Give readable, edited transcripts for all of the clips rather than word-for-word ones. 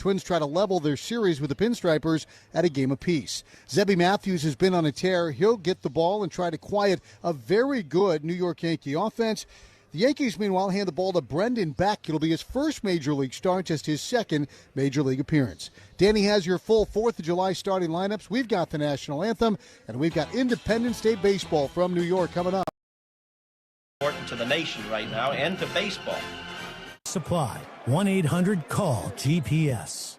Twins try to level their series with the Pinstripers at a game apiece. Zebby Matthews has been on a tear. He'll get the ball and try to quiet a very good New York Yankee offense. The Yankees, meanwhile, hand the ball to Brendan Beck. It'll be his first Major League start, just his second Major League appearance. Danny has your full 4th of July starting lineups. We've got the national anthem, and we've got Independence Day baseball from New York coming up. Important to the nation right now and to baseball. Supply 1-800-CALL-GPS.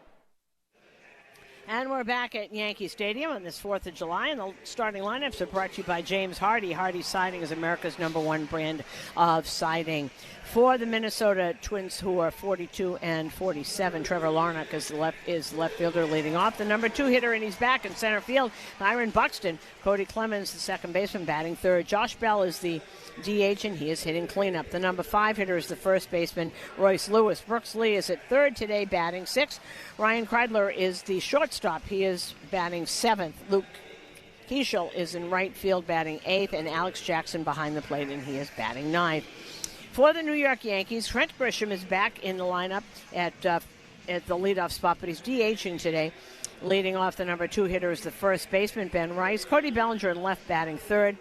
And we're back at Yankee Stadium on this 4th of July, and the starting lineups are brought to you by James Hardy. Hardy Siding is America's #1 brand of siding. For the Minnesota Twins, who are 42 and 47, Trevor Larnach is left fielder leading off. The number 2 hitter, and he's back in center field, Byron Buxton. Cody Clemens, the second baseman, batting third. Josh Bell is the DH, and he is hitting cleanup. The number 5 hitter is the first baseman, Royce Lewis. Brooks Lee is at third today, batting 6th. Ryan Kreidler is the shortstop. He is batting 7th. Luke Keeschel is in right field, batting 8th, and Alex Jackson behind the plate, and he is batting 9th. For the New York Yankees, Trent Grisham is back in the lineup at the leadoff spot, but he's DHing today. Leading off, the number 2 hitter is the first baseman, Ben Rice. Cody Bellinger in left, batting third.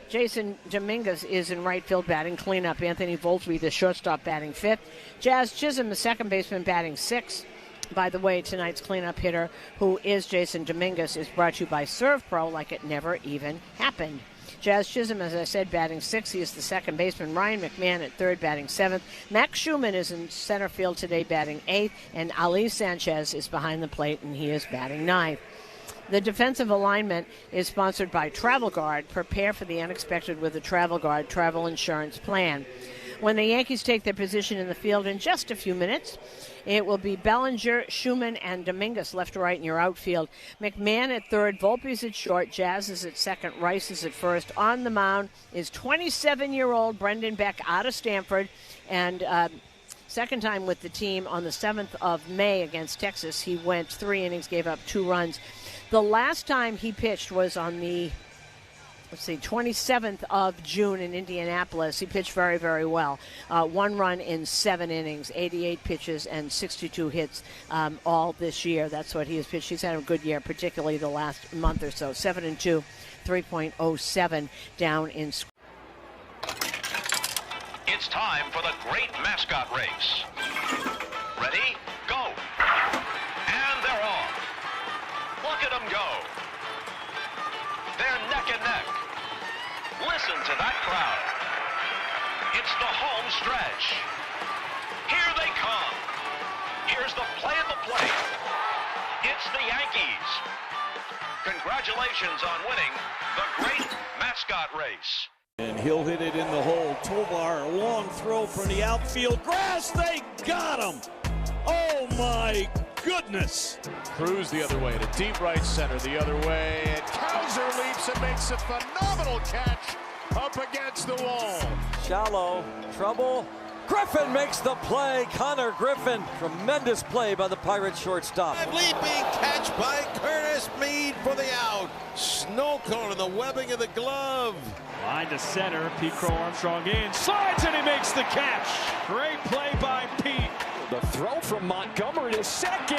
Jason Dominguez is in right field, batting cleanup. Anthony Volpe, the shortstop, batting 5th. Jazz Chisholm, the second baseman, batting 6th. By the way, tonight's cleanup hitter, who is Jason Dominguez, is brought to you by Serve Pro, like it never even happened. Jazz Chisholm, as I said, batting 6th. He is the second baseman. Ryan McMahon at third, batting 7th. Max Schumann is in center field today, batting 8th. And Ali Sanchez is behind the plate, and he is batting 9th. The defensive alignment is sponsored by Travel Guard. Prepare for the unexpected with the Travel Guard travel insurance plan. When the Yankees take their position in the field in just a few minutes, it will be Bellinger, Schumann, and Dominguez left to right in your outfield. McMahon at third, Volpe's at short, Jazz is at second, Rice is at first. On the mound is 27-year-old Brendan Beck out of Stanford, and second time with the team on the 7th of May against Texas. He went 3 innings, gave up 2 runs. The last time he pitched was on the 27th of June in Indianapolis. He pitched very, very well. 1 run in 7 innings, 88 pitches, and 62 hits all this year. That's what he has pitched. He's had a good year, particularly the last month or so. 7-2, 3.07 down in score. It's time for the great mascot race. Ready? Go! And they're off. Look at them go. They're neck and neck. Listen to that crowd. It's the home stretch. Here they come. Here's the play at the plate. It's the Yankees. Congratulations on winning the great mascot race. And he'll hit it in the hole. Tovar, a long throw from the outfield. Grass, they got him. Oh my goodness. Cruz the other way to deep right center, the other way, and Kaiser leaps and makes a phenomenal catch up against the wall. Shallow, trouble. Griffin makes the play. Connor Griffin, tremendous play by the Pirates shortstop. Leaping catch by Curtis Mead for the out. Snow cone in the webbing of the glove. Line to center, Pete Crow Armstrong in, slides and he makes the catch. Great play by Pete. The throw from Montgomery to second.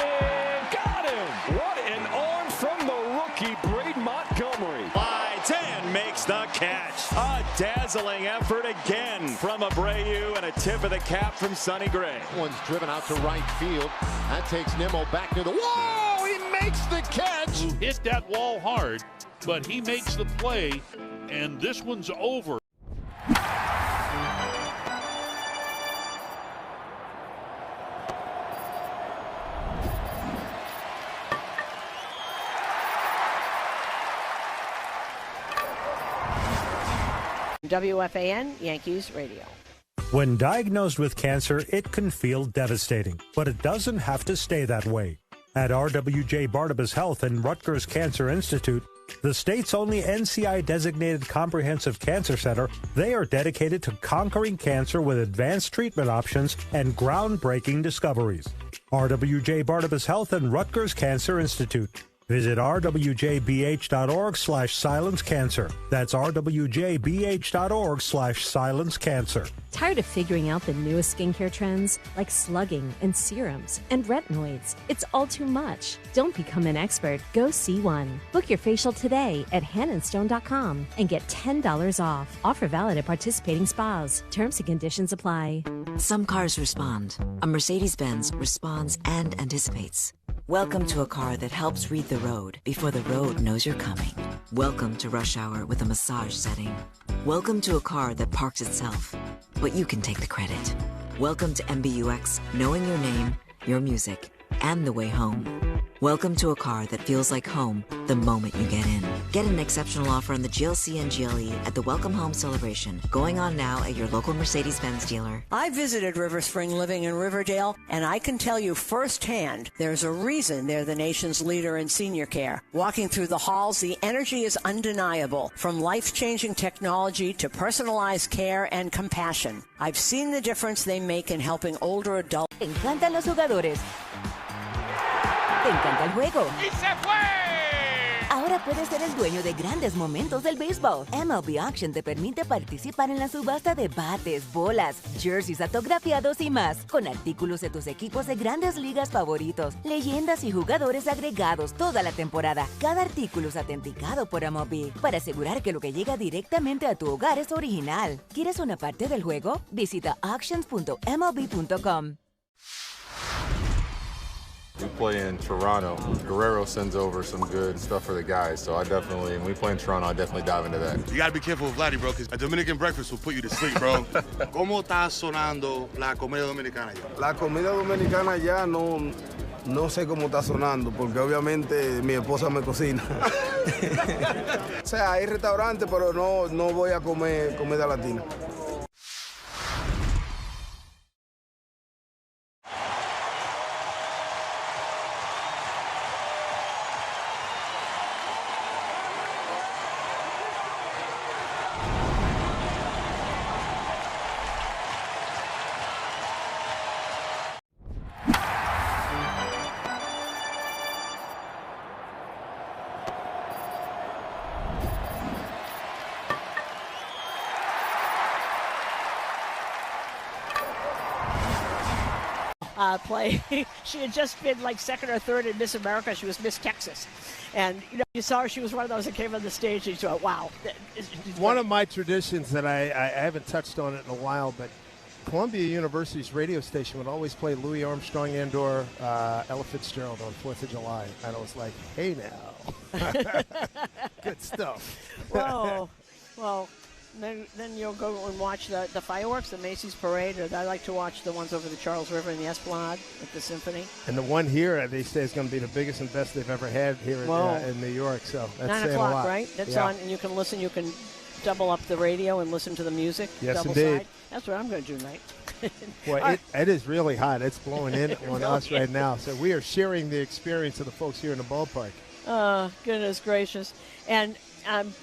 Got him. What an arm from the rookie, Braden Montgomery. Slides and makes the catch. A dazzling effort again from Abreu and a tip of the cap from Sonny Gray. One's driven out to right field. That takes Nimmo back to the wall. He makes the catch. Who hit that wall hard, but he makes the play, and this one's over. WFAN Yankees Radio. When diagnosed with cancer, it can feel devastating, but it doesn't have to stay that way. At RWJ Barnabas Health and Rutgers Cancer Institute, the state's only NCI-designated comprehensive cancer center, they are dedicated to conquering cancer with advanced treatment options and groundbreaking discoveries. RWJ Barnabas Health and Rutgers Cancer Institute. Visit rwjbh.org/silencecancer. That's rwjbh.org/silencecancer. Tired of figuring out the newest skincare trends like slugging and serums and retinoids? It's all too much. Don't become an expert. Go see one. Book your facial today at handandstone.com and get $10 off. Offer valid at participating spas. Terms and conditions apply. Some cars respond. A Mercedes-Benz responds and anticipates. Welcome to a car that helps read the road before the road knows you're coming. Welcome to rush hour with a massage setting. Welcome to a car that parks itself, but you can take the credit. Welcome to MBUX, knowing your name, your music, and the way home. Welcome to a car that feels like home the moment you get in. Get an exceptional offer on the GLC and GLE at the Welcome Home Celebration, going on now at your local Mercedes-Benz dealer. I visited River Spring Living in Riverdale, and I can tell you firsthand, there's a reason they're the nation's leader in senior care. Walking through the halls, the energy is undeniable, from life-changing technology to personalized care and compassion. I've seen the difference they make in helping older adults. Te encantan los jugadores. Te encanta el juego. ¡Y se fue! Ahora puedes ser el dueño de grandes momentos del béisbol. MLB Auction te permite participar en la subasta de bates, bolas, jerseys autografiados y más, con artículos de tus equipos de grandes ligas favoritos, leyendas y jugadores agregados toda la temporada. Cada artículo es autenticado por MLB para asegurar que lo que llega directamente a tu hogar es original. ¿Quieres una parte del juego? Visita auctions.mlb.com. We play in Toronto. Guerrero sends over some good stuff for the guys, so when we play in Toronto, I definitely dive into that. You gotta be careful with Vladdy, bro, because a Dominican breakfast will put you to sleep, bro. ¿Cómo está sonando la comida dominicana ya? La comida dominicana ya no sé cómo está sonando, porque obviamente mi esposa me cocina. O sea, hay restaurantes, pero no voy a comer comida latina. Play. She had just been like second or third in Miss America. She was Miss Texas. And you saw her, she was one of those that came on the stage and you thought, wow. One of my traditions that I haven't touched on it in a while, but Columbia University's radio station would always play Louis Armstrong and/or Ella Fitzgerald on 4th of July. And I was like, hey now. Good stuff. Whoa. Well, then you'll go and watch the fireworks, the Macy's Parade. I like to watch the ones over the Charles River in the Esplanade at the Symphony. And the one here, they say, is going to be the biggest and best they've ever had here in New York. So that's 9 saying o'clock, a lot. right? That's on, and you can listen. You can double up the radio and listen to the music. Yes, double indeed. side. That's what I'm going to do tonight. Well, it is really hot. It's blowing in on us right now. So we are sharing the experience of the folks here in the ballpark. Goodness gracious. And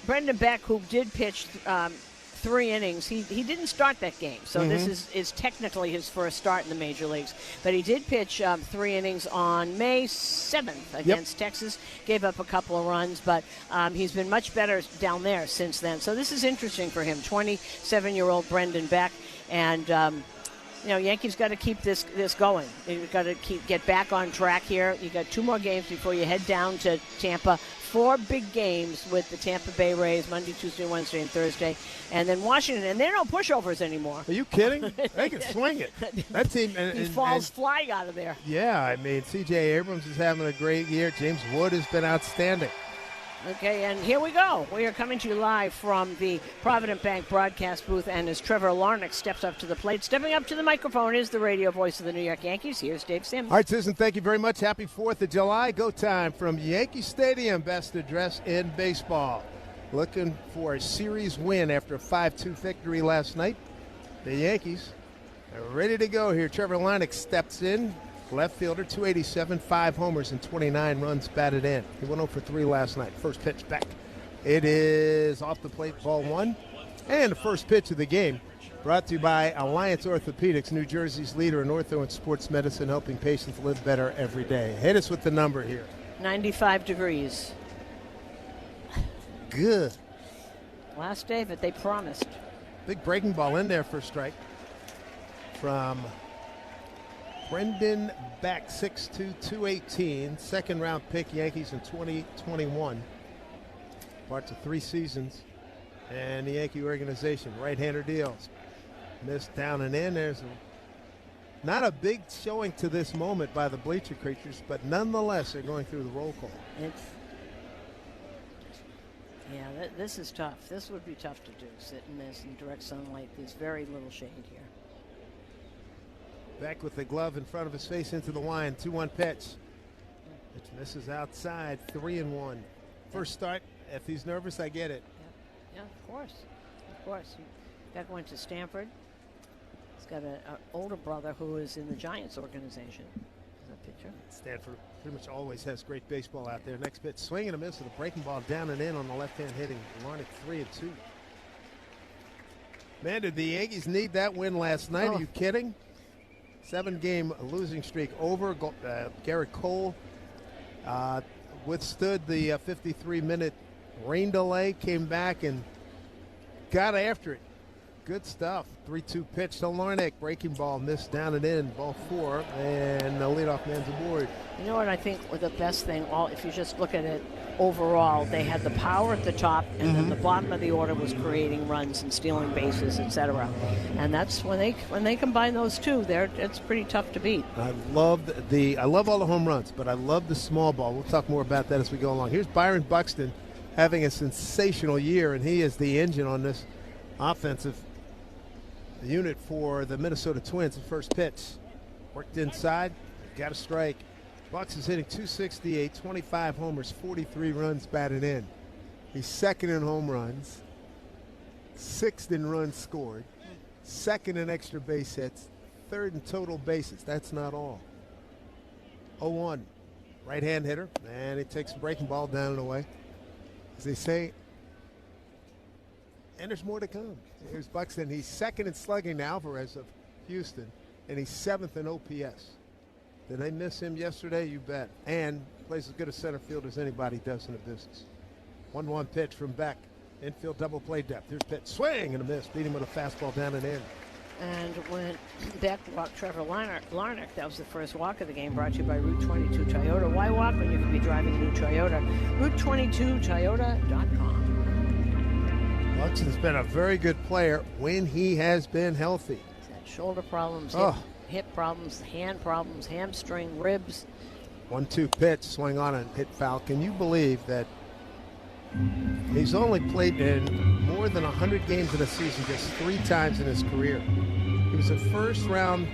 Brendan Beck, who did pitch 3 innings. He didn't start that game, so this is technically his first start in the major leagues. But he did pitch 3 innings on May 7th against Texas. Gave up a couple of runs, but he's been much better down there since then. So this is interesting for him. 27-year-old Brendan Beck, and Yankees got to keep this going. You've got to get back on track here. You got 2 more games before you head down to Tampa. 4 big games with the Tampa Bay Rays, Monday, Tuesday, Wednesday, and Thursday. And then Washington, and there are no pushovers anymore. Are you kidding? They can swing it. That team. He falls flying out of there. Yeah, I mean, C.J. Abrams is having a great year. James Wood has been outstanding. Okay, and here we go. We are coming to you live from the Provident Bank broadcast booth, and as Trevor Larnach steps up to the plate, stepping up to the microphone is the radio voice of the New York Yankees. Here's Dave Sims. All right, Susan, thank you very much. Happy 4th of July. Go time from Yankee Stadium. Best address in baseball. Looking for a series win after a 5-2 victory last night. The Yankees are ready to go here. Trevor Larnach steps in. Left fielder, 287, 5 homers, and 29 runs batted in. He went 0 for 3 last night. First pitch back. It is off the plate, ball 1. And the first pitch of the game brought to you by Alliance Orthopedics, New Jersey's leader in ortho and sports medicine, helping patients live better every day. Hit us with the number here. 95 degrees. Good. Last day of it, they promised. Big breaking ball in there for a strike from Brendan Beck, 6'2", 218, second round pick, Yankees in 2021. Parts of 3 seasons. And the Yankee organization, right-hander deals. Missed down and in. There's not a big showing to this moment by the bleacher creatures, but nonetheless, they're going through the roll call. This is tough. This would be tough to do, sit in this in direct sunlight. There's very little shade here. Back with the glove in front of his face into the line. 2-1 pitch. It misses outside. 3-1. First start. If he's nervous, I get it. Yeah, of course. Of course. Beck went to Stanford. He's got an older brother who is in the Giants organization. Is that picture? Stanford pretty much always has great baseball out there. Next pitch, swing and a miss with a breaking ball down and in on the left-hand hitting. Larnach 3-2. Man, did the Yankees need that win last night? Are you kidding? 7-game losing streak over. Garrett Cole withstood the 53-minute rain delay, came back and got after it. Good stuff. 3-2 pitch to Larnach. Breaking ball missed down and in. Ball 4, and the leadoff man's aboard. You know what I think was the best thing? If you just look at it overall, they had the power at the top, and then the bottom of the order was creating runs and stealing bases, etc. And that's when they combine those two, it's pretty tough to beat. I love all the home runs, but I love the small ball. We'll talk more about that as we go along. Here's Byron Buxton having a sensational year, and he is the engine on this offensive unit for the Minnesota Twins. The first pitch worked inside, got a strike. Bucks is hitting .268, 25 homers, 43 runs batted in. He's second in home runs, 6th in runs scored, 2nd in extra base hits, 3rd in total bases. That's not all. 0-1, right-hand hitter, and he takes a breaking ball down and away. As they say, and there's more to come. Here's Buxton. He's 2nd in slugging to Alvarez of Houston, and he's 7th in OPS. Did they miss him yesterday? You bet. And plays as good a center field as anybody does in the business. 1-1 pitch from Beck. Infield double play depth. Here's pitch. Swing and a miss. Beat him with a fastball down and in. And when Beck walked Trevor Larnach, that was the first walk of the game, brought to you by Route 22 Toyota. Why walk when you can be driving a new Toyota? Route22Toyota.com. Buxton's been a very good player when he has been healthy. He's had shoulder problems, hip problems, hand problems, hamstring, ribs. 1-2 pitch, swing on and hit foul. Can you believe that he's only played in more than 100 games in a season just 3 times in his career? He was a first-round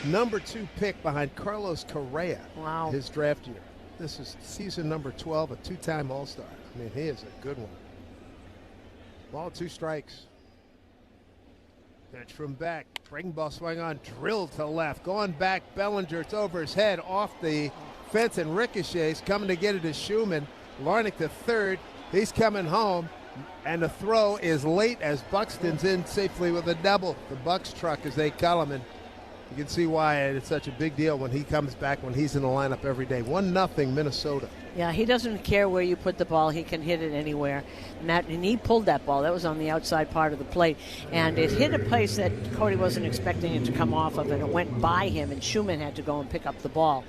number 2 pick behind Carlos Correa. Wow. His draft year. This is season number 12, a 2-time All-Star. I mean, he is a good one. Ball 2 strikes. Pitch from Beck. Breaking ball swung on, drilled to left. Going back, Bellinger. It's over his head, off the fence, and ricochets. Coming to get it is Schumann. Larnach to third. He's coming home, and the throw is late as Buxton's in safely with a double. The Bucks truck, as they call him, and you can see why it's such a big deal when he comes back, when he's in the lineup every day. 1-0 Minnesota. Yeah, he doesn't care where you put the ball. He can hit it anywhere. And he pulled that ball. That was on the outside part of the plate. And it hit a place that Cody wasn't expecting it to come off of, and it went by him, and Schumann had to go and pick up the ball.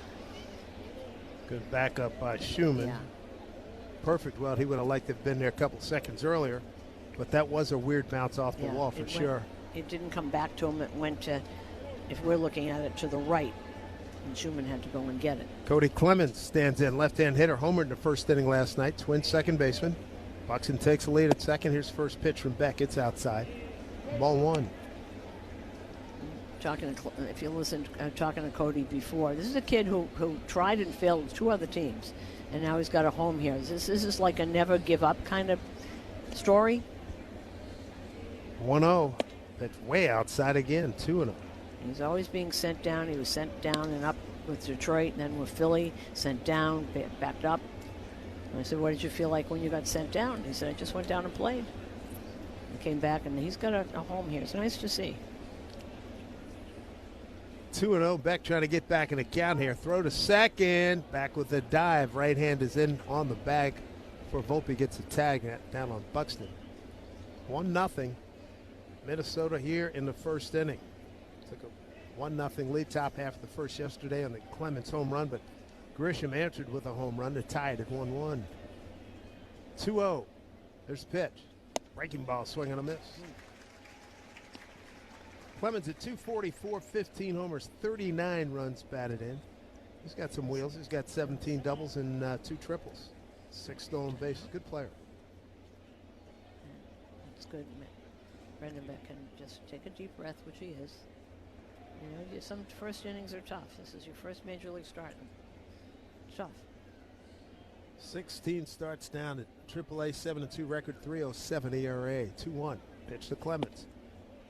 Good backup by Schumann. Yeah. Perfect. Well, he would have liked to have been there a couple seconds earlier, but that was a weird bounce off the wall for sure. It didn't come back to him. It went to, if we're looking at it, to the right. And Schumann had to go and get it. Cody Clemens stands in, left-hand hitter, homered in the first inning last night. Twins second baseman. Buxton takes the lead at second. Here's first pitch from Beck. It's outside. Ball 1. If you listen, talking to Cody before, this is a kid who tried and failed with 2 other teams, and now he's got a home here. This is like a never give up kind of story. 1-0. That's way outside again. 2-0. He's always being sent down. He was sent down and up with Detroit, and then with Philly, sent down, backed up. And I said, what did you feel like when you got sent down? He said, I just went down and played. He came back, and he's got a home here. It's nice to see. 2-0. Beck trying to get back in the count here. Throw to second. Back with the dive. Right hand is in on the bag before Volpe gets a tag down on Buxton. 1-0. Minnesota here in the first inning. Took a 1-0 lead, top half of the first yesterday on the Clemens home run, but Grisham answered with a home run to tie it at 1-1. 2-0. There's the pitch. Breaking ball, swing and a miss. Clemens at 244, 15 homers, 39 runs batted in. He's got some wheels. He's got 17 doubles and 2 triples. 6 stolen bases. Good player. It's good. Brendan Beck can just take a deep breath, which he is. You know, some first innings are tough. This is your first major league start. Tough. 16 starts down at AAA, 7-2 record, 3.07 ERA. 2-1. Pitch to Clemens.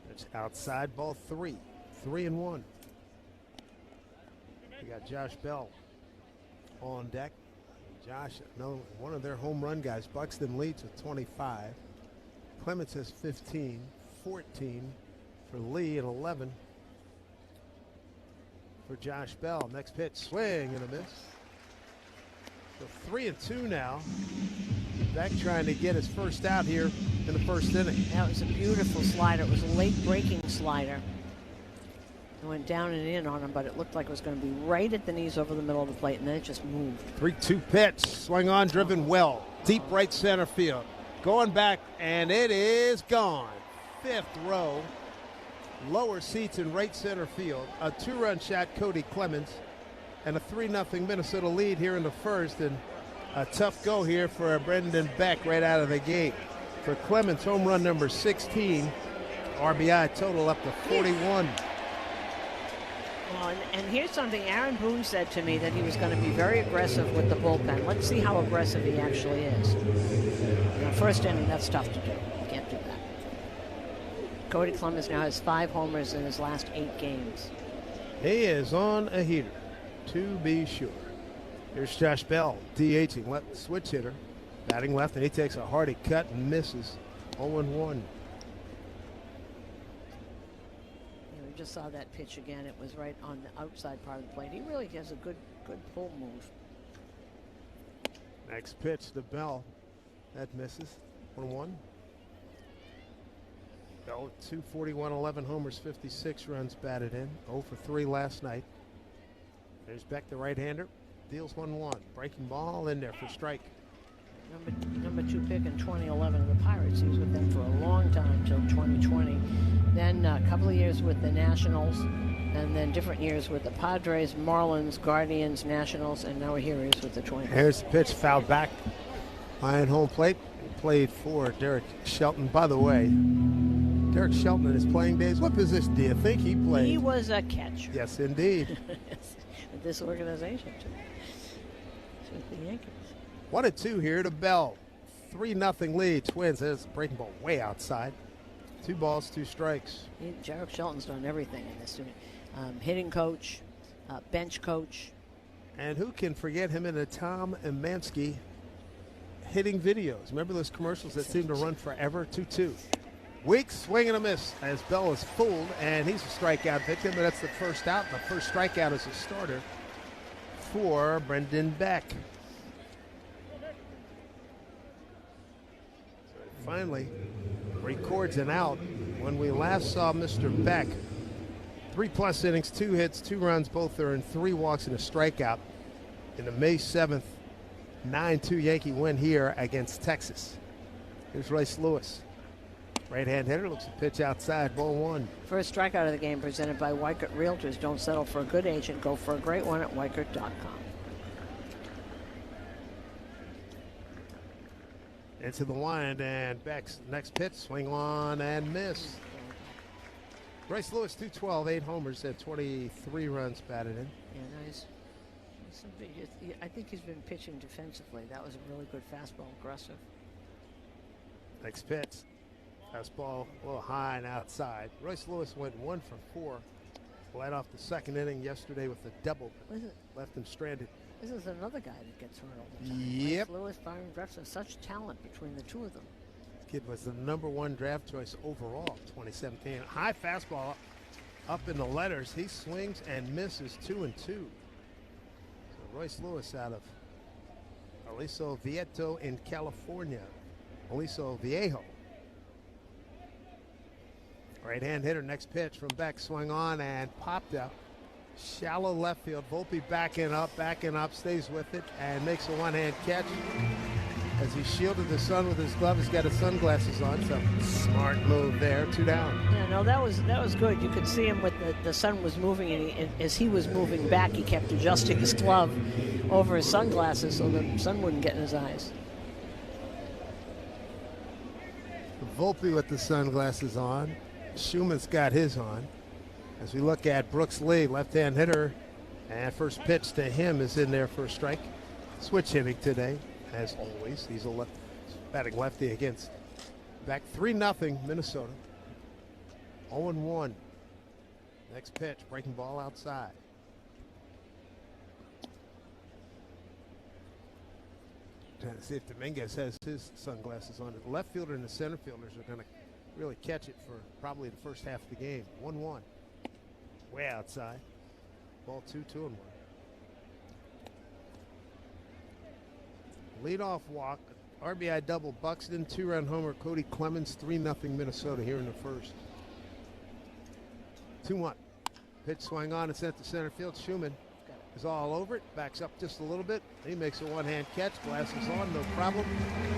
Pitch outside, ball 3. 3-1. We got Josh Bell on deck. Josh, one of their home run guys. Buxton leads with 25. Clemens has 15, 14 for Lee, and 11 for Josh Bell. Next pitch, swing and a miss. So 3-2 now. Beck trying to get his first out here in the first inning. That was a beautiful slider. It was a late breaking slider. It went down and in on him, but it looked like it was going to be right at the knees over the middle of the plate, and then it just moved. 3-2 pitch, swing on, driven well. Deep right center field. Going back, and it is gone. 5th row. Lower seats in right center field. A 2-run shot, Cody Clemens. And a 3-0 Minnesota lead here in the first. And a tough go here for Brendan Beck right out of the gate. For Clemens, home run number 16. RBI total up to 41. Well, and here's something Aaron Boone said to me, that he was going to be very aggressive with the bullpen. Let's see how aggressive he actually is. First inning, that's tough to do. You can't do that. Cody Clemens now has 5 homers in his last 8 games. He is on a heater, to be sure. Here's Josh Bell, DHing, switch hitter, batting left, and he takes a hearty cut and misses. 0-1. We just saw that pitch again. It was right on the outside part of the plate. He really has a good pull move. Next pitch to Bell. That misses. 1-1. Bell, 241, 11 homers, 56 runs batted in. 0 for 3 last night. There's Beck, the right-hander. Deals 1-1. Breaking ball in there for strike. Number 2 pick in 2011 of the Pirates. He was with them for a long time, till 2020. Then a couple of years with the Nationals, and then different years with the Padres, Marlins, Guardians, Nationals, and now here he is with the Twins. Here's the pitch, fouled back. Behind home plate. He played for Derek Shelton. By the way, Derek Shelton in his playing days, what position do you think he played? He was a catcher. Yes, indeed. With this organization, too. With the Yankees. 1-2 here to Bell. 3-0 lead. Twins. There's a breaking ball way outside. 2 balls, 2 strikes. Derek Shelton's done everything in this unit. Hitting coach, bench coach. And who can forget him in the Tom Emanski hitting videos? Remember those commercials that seemed to run forever? 2-2. Weak swing and a miss as Bell is fooled, and he's a strikeout victim, but that's the first out. The first strikeout as a starter for Brendan Beck. So he finally records an out. When we last saw Mr. Beck, 3+ innings, 2 hits, 2 runs, both earned, 3 walks and a strikeout in the May 7th 9-2 Yankee win here against Texas. Here's Royce Lewis. Right-hand hitter, looks to pitch outside, ball 1. First strikeout of the game presented by Weichert Realtors. Don't settle for a good agent. Go for a great one at Weichert.com. Into the wind, and Beck's next pitch, swing on and miss. Royce Lewis, 212, 8 homers, and 23 runs batted in. Yeah, nice. I think he's been pitching defensively. That was a really good fastball, aggressive. Next pitch. Fastball a little high and outside. Royce Lewis went 1 for 4. Led off the second inning yesterday with a double. Left him stranded. This is another guy that gets hurt all the time. Yep. Royce Lewis, Byron Drexler, such talent between the two of them. This kid was the #1 draft choice overall, 2017. High fastball up in the letters. He swings and misses 2-2. So Royce Lewis out of Aliso Viejo in California. Aliso Viejo. Right-hand hitter, next pitch from Beck, swung on and popped out. Shallow left field. Volpe backing up, stays with it, and makes a one-hand catch. As he shielded the sun with his glove, he's got his sunglasses on, so smart move there, 2 down. Yeah, no, that was good. You could see him with the sun was moving, and as he was moving back, he kept adjusting his glove over his sunglasses so the sun wouldn't get in his eyes. Volpe with the sunglasses on. Schumann's got his on. As we look at Brooks Lee, left-hand hitter, and first pitch to him is in there for a strike. Switch hitting today, as always. He's a batting lefty against Beck. 3-0 Minnesota. 0-1. Next pitch, breaking ball outside. Trying to see if Dominguez has his sunglasses on. The left fielder and the center fielders are going to really catch it for probably the first half of the game. 1-1. Way outside. Ball 2-1. Leadoff walk. RBI double Buxton. 2-run homer Cody Clemens. 3-0 Minnesota here in the first. 2-1. Pitch swung on and sent to center field. Schumann is all over it. Backs up just a little bit. He makes a one-hand catch. Glasses on, no problem.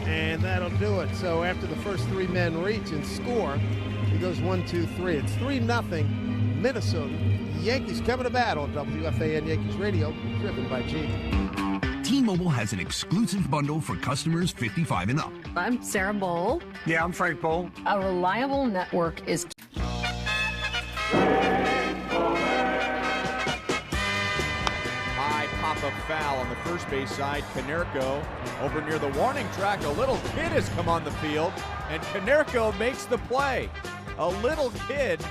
And that'll do it. So after the first 3 men reach and score, he goes 1-2-3. It's 3-0 Minnesota. Yankees coming to bat on WFAN Yankees Radio, driven by G. T-Mobile has an exclusive bundle for customers 55 and up. I'm Sarah Bowl. Yeah, I'm Frank Bowl. A reliable network is... Pop-up foul on the first base side. Konerko over near the warning track. A little kid has come on the field, and Konerko makes the play. A little kid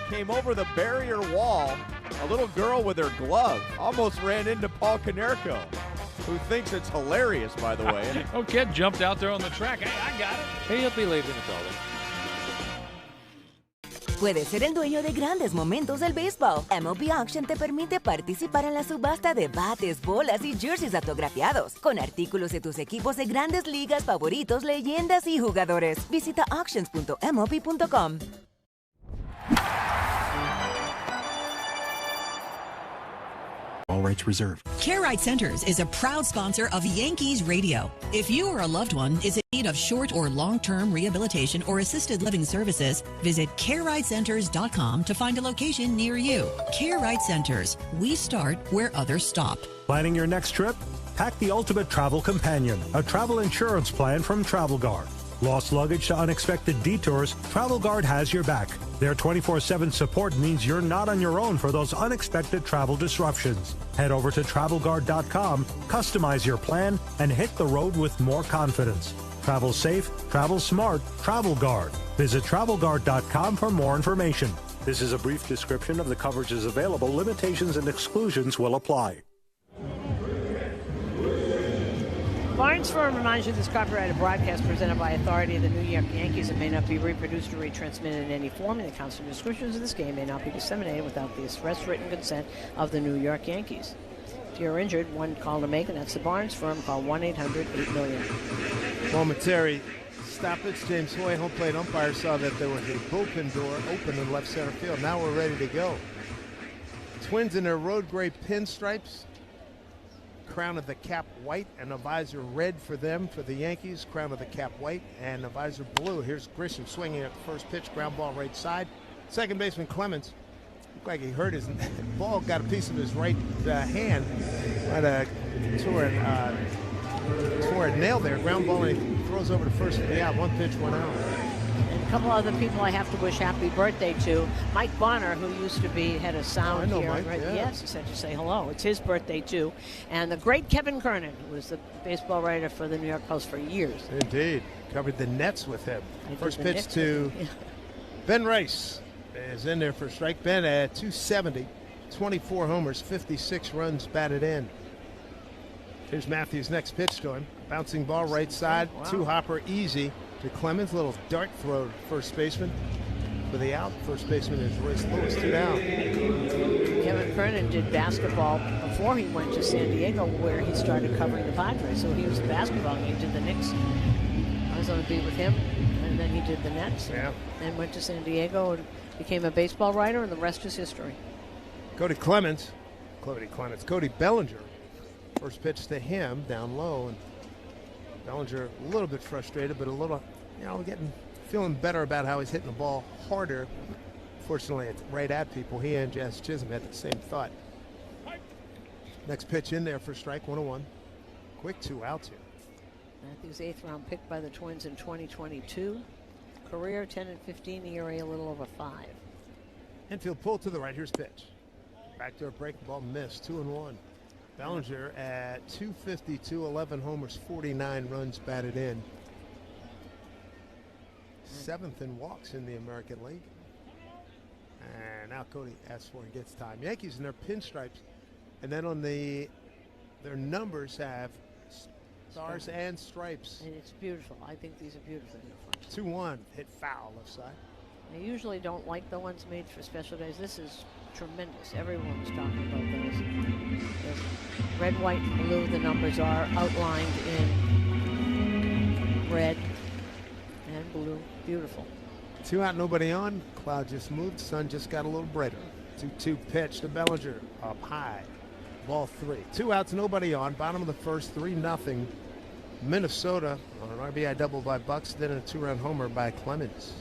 came over the barrier wall. A little girl with her glove almost ran into Paul Konerko, who thinks it's hilarious, by the way. Oh, kid jumped out there on the track. Hey, I got it. Hey, he'll be leaving it all. Puedes ser el dueño de grandes momentos del béisbol. MLB Auction te permite participar en la subasta de bates, bolas y jerseys autografiados, con artículos de tus equipos de grandes ligas favoritos, leyendas y jugadores. Visita auctions.mlb.com. All rights reserved. Care Right Centers is a proud sponsor of Yankees Radio. If you or a loved one is in need of short or long-term rehabilitation or assisted living services, visit CareRightCenters.com to find a location near you. Care Right Centers. We start where others stop. Planning your next trip? Pack the Ultimate Travel Companion, a travel insurance plan from Travel Guard. Lost luggage to unexpected detours, Travel Guard has your back. Their 24/7 support means you're not on your own for those unexpected travel disruptions. Head over to TravelGuard.com, customize your plan, and hit the road with more confidence. Travel safe, travel smart, Travel Guard. Visit TravelGuard.com for more information. This is a brief description of the coverages available. Limitations and exclusions will apply. Barnes Firm reminds you this copyrighted broadcast presented by authority of the New York Yankees. It may not be reproduced or retransmitted in any form, and the constant descriptions of this game may not be disseminated without the express written consent of the New York Yankees. If you're injured, one call to make, and that's the Barnes Firm. Call 1-800-8-MILLION. Momentary stoppage. James Hoy, home plate umpire, saw that there was a bullpen door open in left center field. Now we're ready to go. Twins in their road gray pinstripes. Crown of the cap white and a visor red for them. For the Yankees, crown of the cap white and a visor blue. Here's Grisham swinging at the first pitch, ground ball right side. Second baseman Clemens looked like he hurt his ball, got a piece of his right hand. Might tore a nail there. Ground ball, and he throws over to first for the out. 1 pitch, 1 out. And a couple other people I have to wish happy birthday to. Mike Bonner, who used to be head of sound here. Mike, right? yeah. Yes, he said to say hello. It's his birthday, too. And the great Kevin Kernan, who was the baseball writer for the New York Post for years. Indeed. Covered the Nets with him. First pitch to Ben Rice is in there for a strike. Ben at 270, 24 homers, 56 runs batted in. Here's Matthews' next pitch to him. Bouncing ball right side, wow. 2-hopper easy to Clemens. Little dart throw to first baseman. for the out. First baseman is Royce Lewis, 2 down. Kevin Kernan did basketball before he went to San Diego, where he started covering the Padres. So he was a basketball, and he did the Knicks. I was on the beat with him, and then he did the Nets. Yeah. And went to San Diego and became a baseball writer, and the rest is history. Cody Bellinger. First pitch to him, down low, and Bellinger a little bit frustrated, but a little, feeling better about how he's hitting the ball harder. Fortunately, it's right at people. He and Jazz Chisholm had the same thought. Next pitch in there for strike, 1-1. Quick 2 outs here. Matthews, 8th round pick by the Twins in 2022. Career 10-15, ERA a little over 5. Infield pull to the right. Here's pitch. Backdoor breaking ball missed. 2-1. Bellinger at 252, 11 homers, 49 runs batted in. 7th in walks in the American League. And now Cody asks for and gets time. Yankees in their pinstripes. And then on their numbers have stars and stripes. And it's beautiful. I think these are beautiful uniforms. 2-1, hit foul left side. I usually don't like the ones made for special days. This is tremendous. Everyone's talking about those. There's red, white, and blue. The numbers are outlined in red and blue. Beautiful. 2 out, nobody on. Cloud just moved. Sun just got a little brighter. 2-2 pitch to Bellinger. Up high. Ball 3. 2 outs, nobody on. Bottom of the first, 3-0. Minnesota on an RBI double by Buxton and a 2-run homer by Clemens.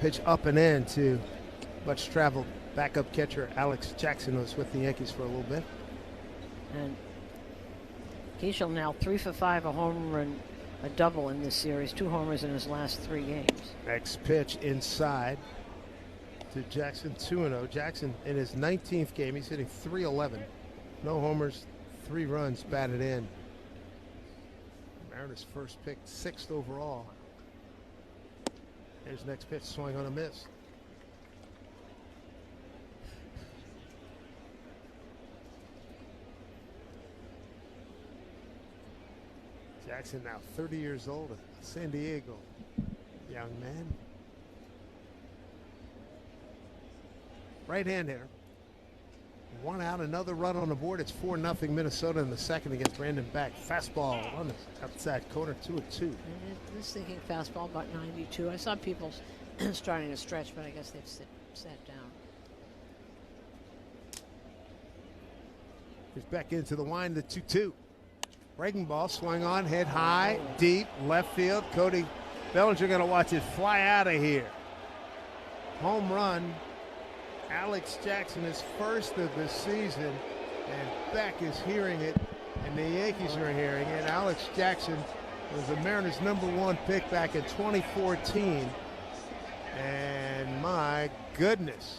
Pitch up and in to much traveled backup catcher Alex Jackson, was with the Yankees for a little bit. And Keishel now 3 for 5, a home run, a double in this series, 2 homers in his last 3 games. Next pitch inside to Jackson, 2-0. Jackson in his 19th game, he's hitting .311. No homers, 3 runs batted in. Mariners first pick, 6th overall. Here's next pitch, swing on a miss. Jackson now 30 years old, a San Diego young man. Right-hand hitter. 1 out, another run on the board. It's 4-0 Minnesota in the second against Brandon Beck. Fastball on the outside corner, 2-2. I was thinking fastball about 92. I saw people starting to stretch, but I guess they've sat down. Here's Beck into the wind, the 2-2. Breaking ball, swung on, head high, deep, left field. Cody Bellinger going to watch it fly out of here. Home run. Alex Jackson is first of the season, and Beck is hearing it, and the Yankees are hearing it. Alex Jackson was the Mariners' #1 pick back in 2014, and my goodness,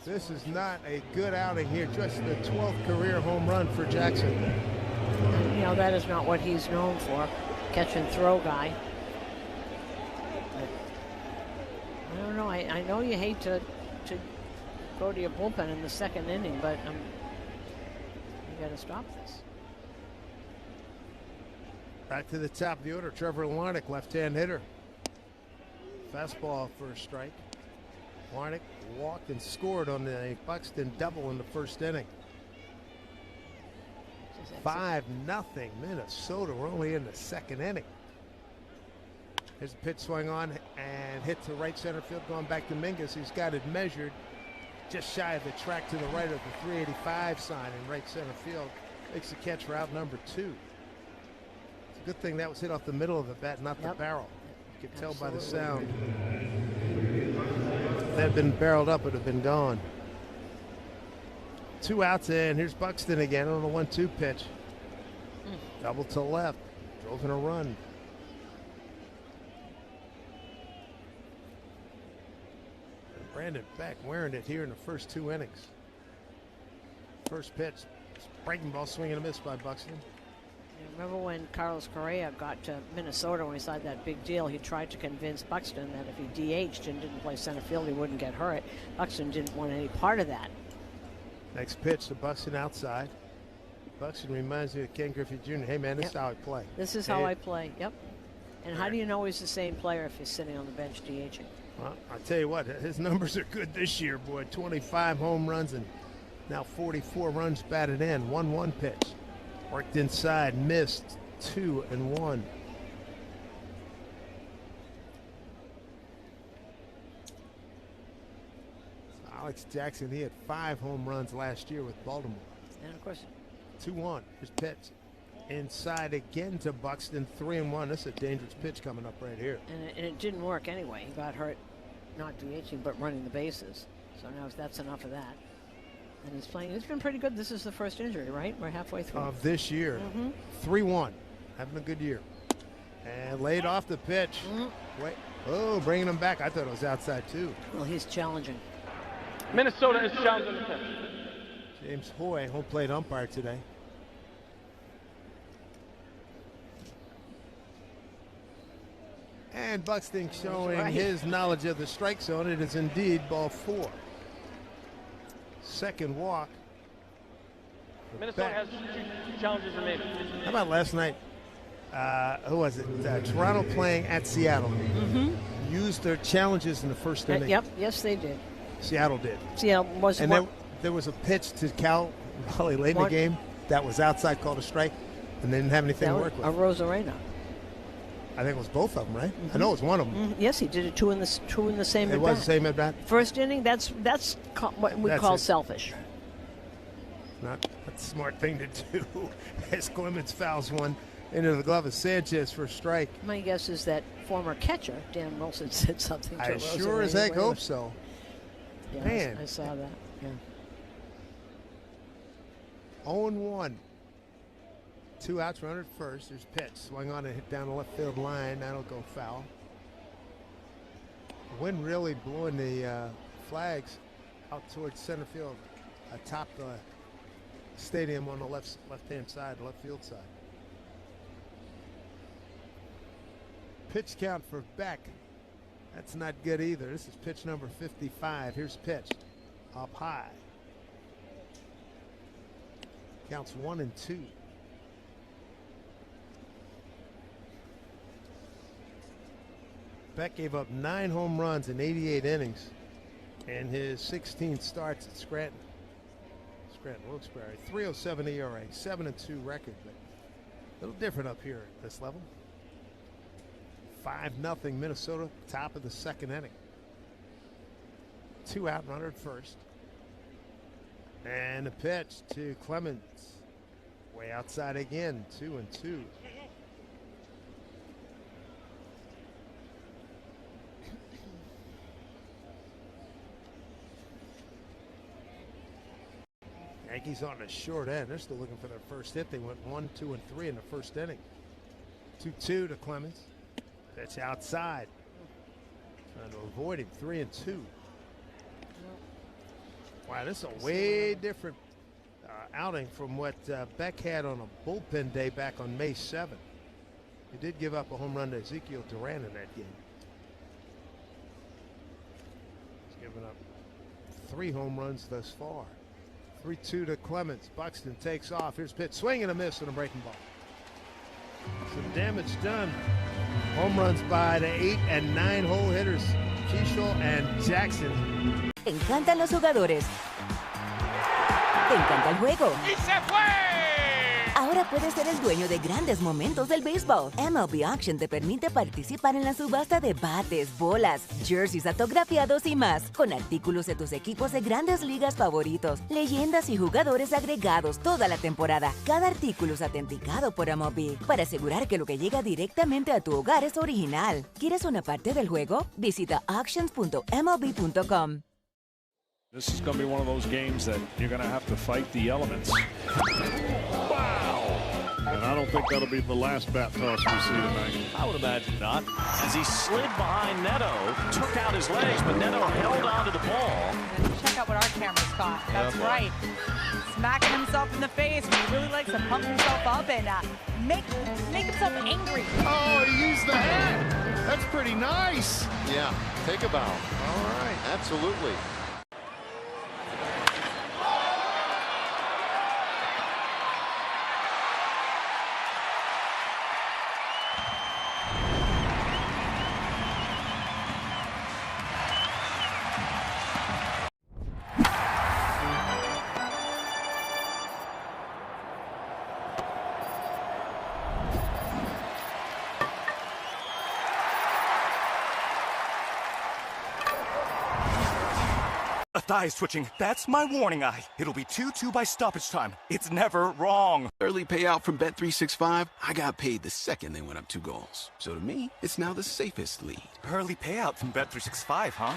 this is not a good outing here. Just the 12th career home run for Jackson. And, you know, that is not what he's known for, catch and throw guy. But I don't know. I know you hate to go to your bullpen in the second inning, but you got to stop this. Back to the top of the order, Trevor Larnach, left-hand hitter. Fastball for a strike. Larnach walked and scored on the Buxton double in the first inning. 5-0 Minnesota. We're only in the second inning. Here's a pitch swung on and hit to right center field, going back to Mingus. He's got it measured just shy of the track to the right of the 385 sign in right center field. Makes the catch for out number 2. It's a good thing that was hit off the middle of the bat, not the barrel. You could tell by the sound. If that had been barreled up, it would have been gone. 2 outs, and here's Buxton again on the 1-2 pitch. Double to left, drove in a run. Brandon Beck wearing it here in the first 2 innings. First pitch, breaking ball, swing and a miss by Buxton. Remember when Carlos Correa got to Minnesota when he signed that big deal, he tried to convince Buxton that if he DH'd and didn't play center field, he wouldn't get hurt. Buxton didn't want any part of that. Next pitch to Buxton outside. Buxton reminds me of Ken Griffey Jr. Hey, man, this is how I play. This is how I play, yep. And how do you know he's the same player if he's sitting on the bench DHing? Well, I'll tell you what, his numbers are good this year, boy. 25 home runs and now 44 runs batted in. 1-1 pitch. Worked inside, missed, 2-1. Alex Jackson, he had 5 home runs last year with Baltimore. And of course. 2-1, his pitch. Inside again to Buxton, 3-1. This is a dangerous pitch coming up right here. And it didn't work anyway. He got hurt, not DHing, but running the bases. So now that's enough of that. And he's playing. He's been pretty good. This is the first injury, right? We're halfway through. Of this year. 3-1. Having a good year. And laid off the pitch. Wait. Oh, bringing him back. I thought it was outside, too. Well, he's challenging. Minnesota is challenging the pitch. James Hoy, home plate umpire today. And Buxton showing his knowledge of the strike zone. It is indeed ball 4. Second walk. Minnesota has two challenges remaining. How about last night? Who was it? Toronto playing at Seattle. Used their challenges in the first inning. Yep, yes they did. Seattle did. Seattle was. And there was a pitch to Cal Raleigh late in the game that was outside, called a strike, and they didn't have anything to work with. A Rosarena. I think it was both of them, right? I know it was one of them. Yes, he did it two in the same at-bat. It was the same at-bat? First inning, that's what we call selfish. Not a smart thing to do. As Clemens fouls one into the glove of Sanchez for a strike. My guess is that former catcher, Dan Wilson, said something to I Rosa sure as heck hope so. Yeah, Man. I saw that. Yeah. 0-1. 2 outs, runner at first. There's pitch. Swung on and hit down the left field line. That'll go foul. Wind really blowing the flags out towards center field, atop the stadium on the left-hand side, the left field side. Pitch count for Beck. That's not good either. This is pitch number 55. Here's pitch. Up high. Counts 1-2. Beck gave up 9 home runs in 88 innings in his 16 starts at Scranton. Wilkes-Barre, 3.07 ERA, 7-2 record, but a little different up here at this level. 5-0 Minnesota, top of the second inning. 2 out, runner at first. And a pitch to Clemens. Way outside again, 2-2. Yankees on the short end. They're still looking for their first hit. They went 1, 2, and 3 in the first inning. 2-2 to Clemens. Pitch outside. Trying to avoid him. 3-2. Wow, this is a way different outing from what Beck had on a bullpen day back on May 7th. He did give up a home run to Ezekiel Duran in that game. He's given up 3 home runs thus far. 3-2 to Clemens. Buxton takes off. Here's pitch. Swing and a miss on a breaking ball. Some damage done. Home runs by the 8 and 9 hole hitters, Keishel and Jackson. Te encantan los jugadores. Te encanta el juego. ¡Y se fue! Ahora puedes ser el dueño de grandes momentos del béisbol. MLB Auction te permite participar en la subasta de bates, bolas, jerseys autografiados y más, con artículos de tus equipos de grandes ligas favoritos, leyendas y jugadores agregados toda la temporada. Cada artículo es autenticado por MLB para asegurar que lo que llega directamente a tu hogar es original. ¿Quieres una parte del juego? Visita auctions.mlb.com. This is going to be one of those games that you're going to have to fight the elements. Wow! And I don't think that'll be the last bat toss we see tonight. I would imagine not. As he slid behind Neto, took out his legs, but Neto held onto the ball. Check out what our cameras caught. That's right. Smacking himself in the face when he really likes to pump himself up and make himself angry. Oh, he used the hat. That's pretty nice. Yeah, take a bow. All right. Absolutely. Thigh is twitching. That's my warning eye. It'll be 2-2 by stoppage time. It's never wrong. Early payout from Bet365. I got paid the second they went up 2 goals. So to me, it's now the safest lead. Early payout from Bet365, huh?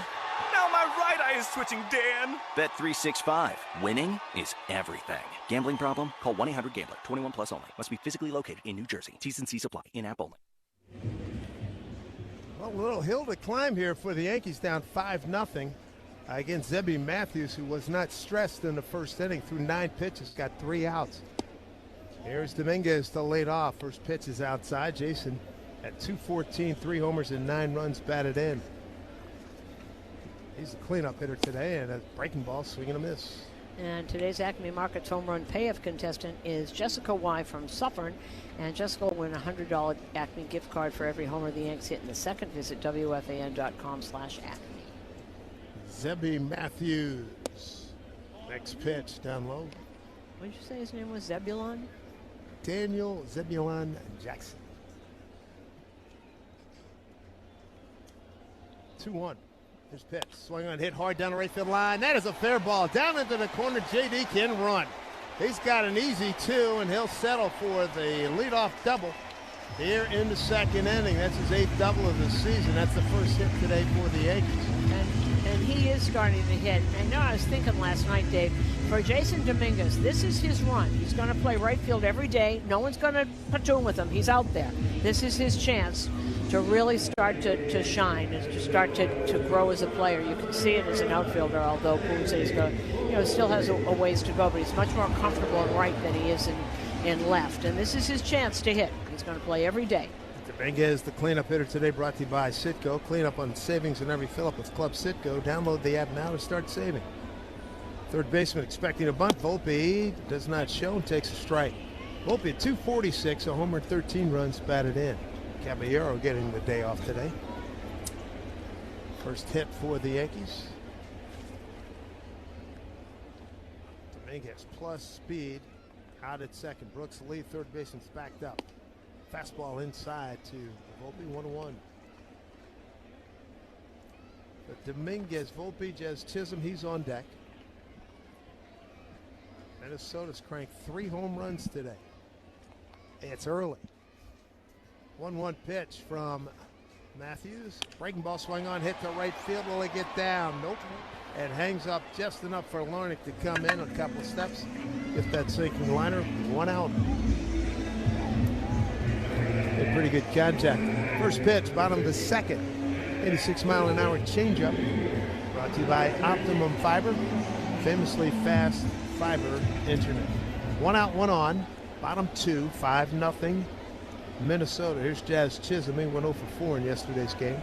Now my right eye is twitching, Dan. Bet365. Winning is everything. Gambling problem? Call 1-800-GAMBLER. 21 plus only. Must be physically located in New Jersey. T's and C's apply. In-app only. Well, a little hill to climb here for the Yankees, down 5-0. Against Zebby Matthews, who was not stressed in the first inning, threw 9 pitches, got 3 outs. Here's Dominguez to lead off. First pitch is outside. Jason at 214, 3 homers and 9 runs batted in. He's the cleanup hitter today, and a breaking ball, swing and a miss. And today's Acme Markets home run payoff contestant is Jessica Y. from Suffern. And Jessica will win a $100 Acme gift card for every homer the Yanks hit in the second. Visit WFAN.com/Acme. Zebby Matthews. Next pitch down low. What did you say his name was? Zebulon? Daniel Zebulon Jackson. 2-1. His pitch. Swung on, hit hard down the right field line. That is a fair ball. Down into the corner. JD can run. He's got an easy 2, and he'll settle for the leadoff double. here in the second inning. That's his 8th double of the season. That's the first hit today for the Yankees. And he is starting to hit. I know I was thinking last night, Dave, for Jason Dominguez, this is his run. He's going to play right field every day. No one's going to platoon with him. He's out there. This is his chance to really start to shine and to start to grow as a player. You can see it as an outfielder, although Punce still has a ways to go, but he's much more comfortable in right than he is in left. And this is his chance to hit. He's going to play every day. Dominguez, the cleanup hitter today, brought to you by Citgo. Cleanup on savings in every fill-up with Club Citgo. Download the app now to start saving. Third baseman expecting a bunt. Volpe does not show and takes a strike. Volpe at 246, a homer, 13 runs batted in. Caballero getting the day off today. First hit for the Yankees. Dominguez plus speed out at second. Brooks the lead. Third baseman's backed up. Fastball inside to Volpe, 1-1. But Dominguez, Volpe, Jazz Chisholm, he's on deck. Minnesota's cranked 3 home runs today. It's early. 1-1 pitch from Matthews. Breaking ball swing on, hit to right field. Will it get down? Nope. It hangs up just enough for Larnick to come in a couple of steps. Get that sinking liner. 1 out. Had pretty good contact. First pitch, bottom of the second. 86-mile-an-hour changeup. Brought to you by Optimum Fiber. Famously fast fiber internet. 1 out, 1 on. Bottom 2, 5-0. Minnesota. Here's Jazz Chisholm. He went 0 for 4 in yesterday's game.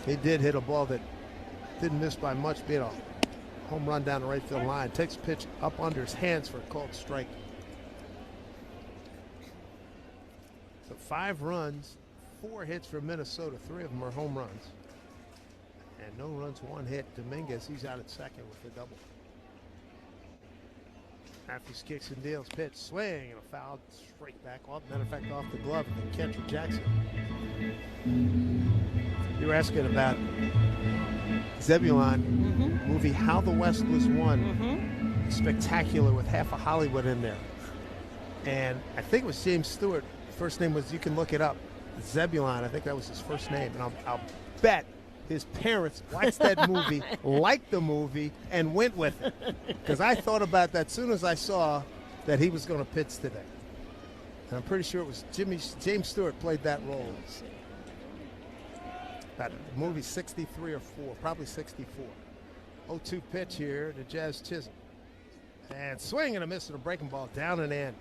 He did hit a ball that didn't miss by much, being a home run down the right field line. Takes a pitch up under his hands for a called strike. So 5 runs, 4 hits for Minnesota. 3 of them are home runs. And no runs, 1 hit. Dominguez, he's out at second with a double. Matthews kicks and deals. Pitch, swing, and a foul straight back off. Matter of fact, off the glove of the catcher, Jackson. You were asking about Zebulon movie How the West Was Won. Spectacular with half of Hollywood in there. And I think it was James Stewart. First name was, you can look it up, Zebulon. I think that was his first name. And I'll bet his parents watched that movie, liked the movie, and went with it. Because I thought about that as soon as I saw that he was going to pitch today. And I'm pretty sure it was James Stewart played that role. That movie 63 or 4, probably 64. 0-2 pitch here to Jazz Chisholm. And swing and a miss and a breaking ball down and in.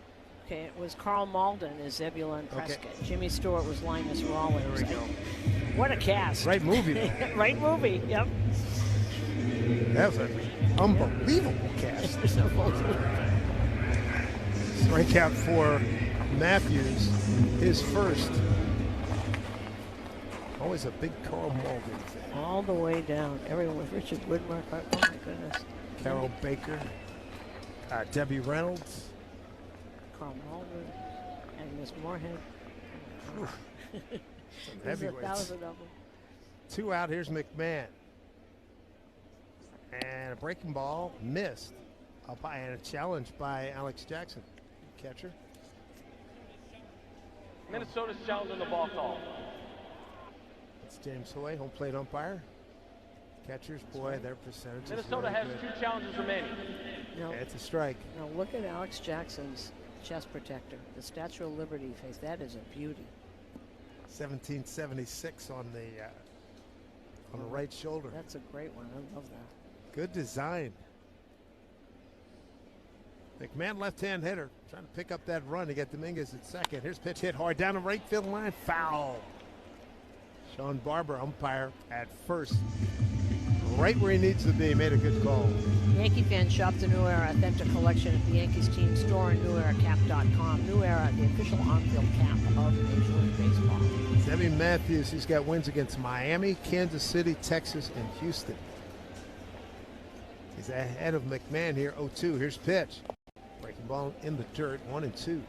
Okay, it was Carl Malden as Zebulon Prescott. Jimmy Stewart was Linus Rawlings. There we go. What a cast. Right movie, though. Right movie, yep. That was an unbelievable cast. Strikeout for Matthews, his first. Always a big Carl Malden fan. All the way down. Everyone with Richard Widmark. Oh, my goodness. Carol Baker. Debbie Reynolds. Carl Malden. Agnes Moorehead. Heavyweights. That was a double. 2 out. Here's McMahon. And a breaking ball missed. And a challenge by Alex Jackson. Catcher. Minnesota's challenging the ball call. It's James Hoy, home plate umpire. Catchers, boy, their percentage. Minnesota has 2 challenges remaining. Yeah, it's a strike. Now look at Alex Jackson's chest protector. The Statue of Liberty face. That is a beauty. 1776 on the right shoulder. That's a great one. I love that. Good design. McMahon, left-hand hitter, trying to pick up that run to get Dominguez at second. Here's pitch hit hard down the right field line. Foul. Sean Barber, umpire at first. Right where he needs to be. Made a good call. Yankee fans shop the New Era Authentic Collection at the Yankees team store and NewEraCap.com. New Era, the official on-field cap of Major League Baseball. Zebby Matthews, he's got wins against Miami, Kansas City, Texas, and Houston. He's ahead of McMahon here, 0-2. Here's pitch. Breaking ball in the dirt, 1-2.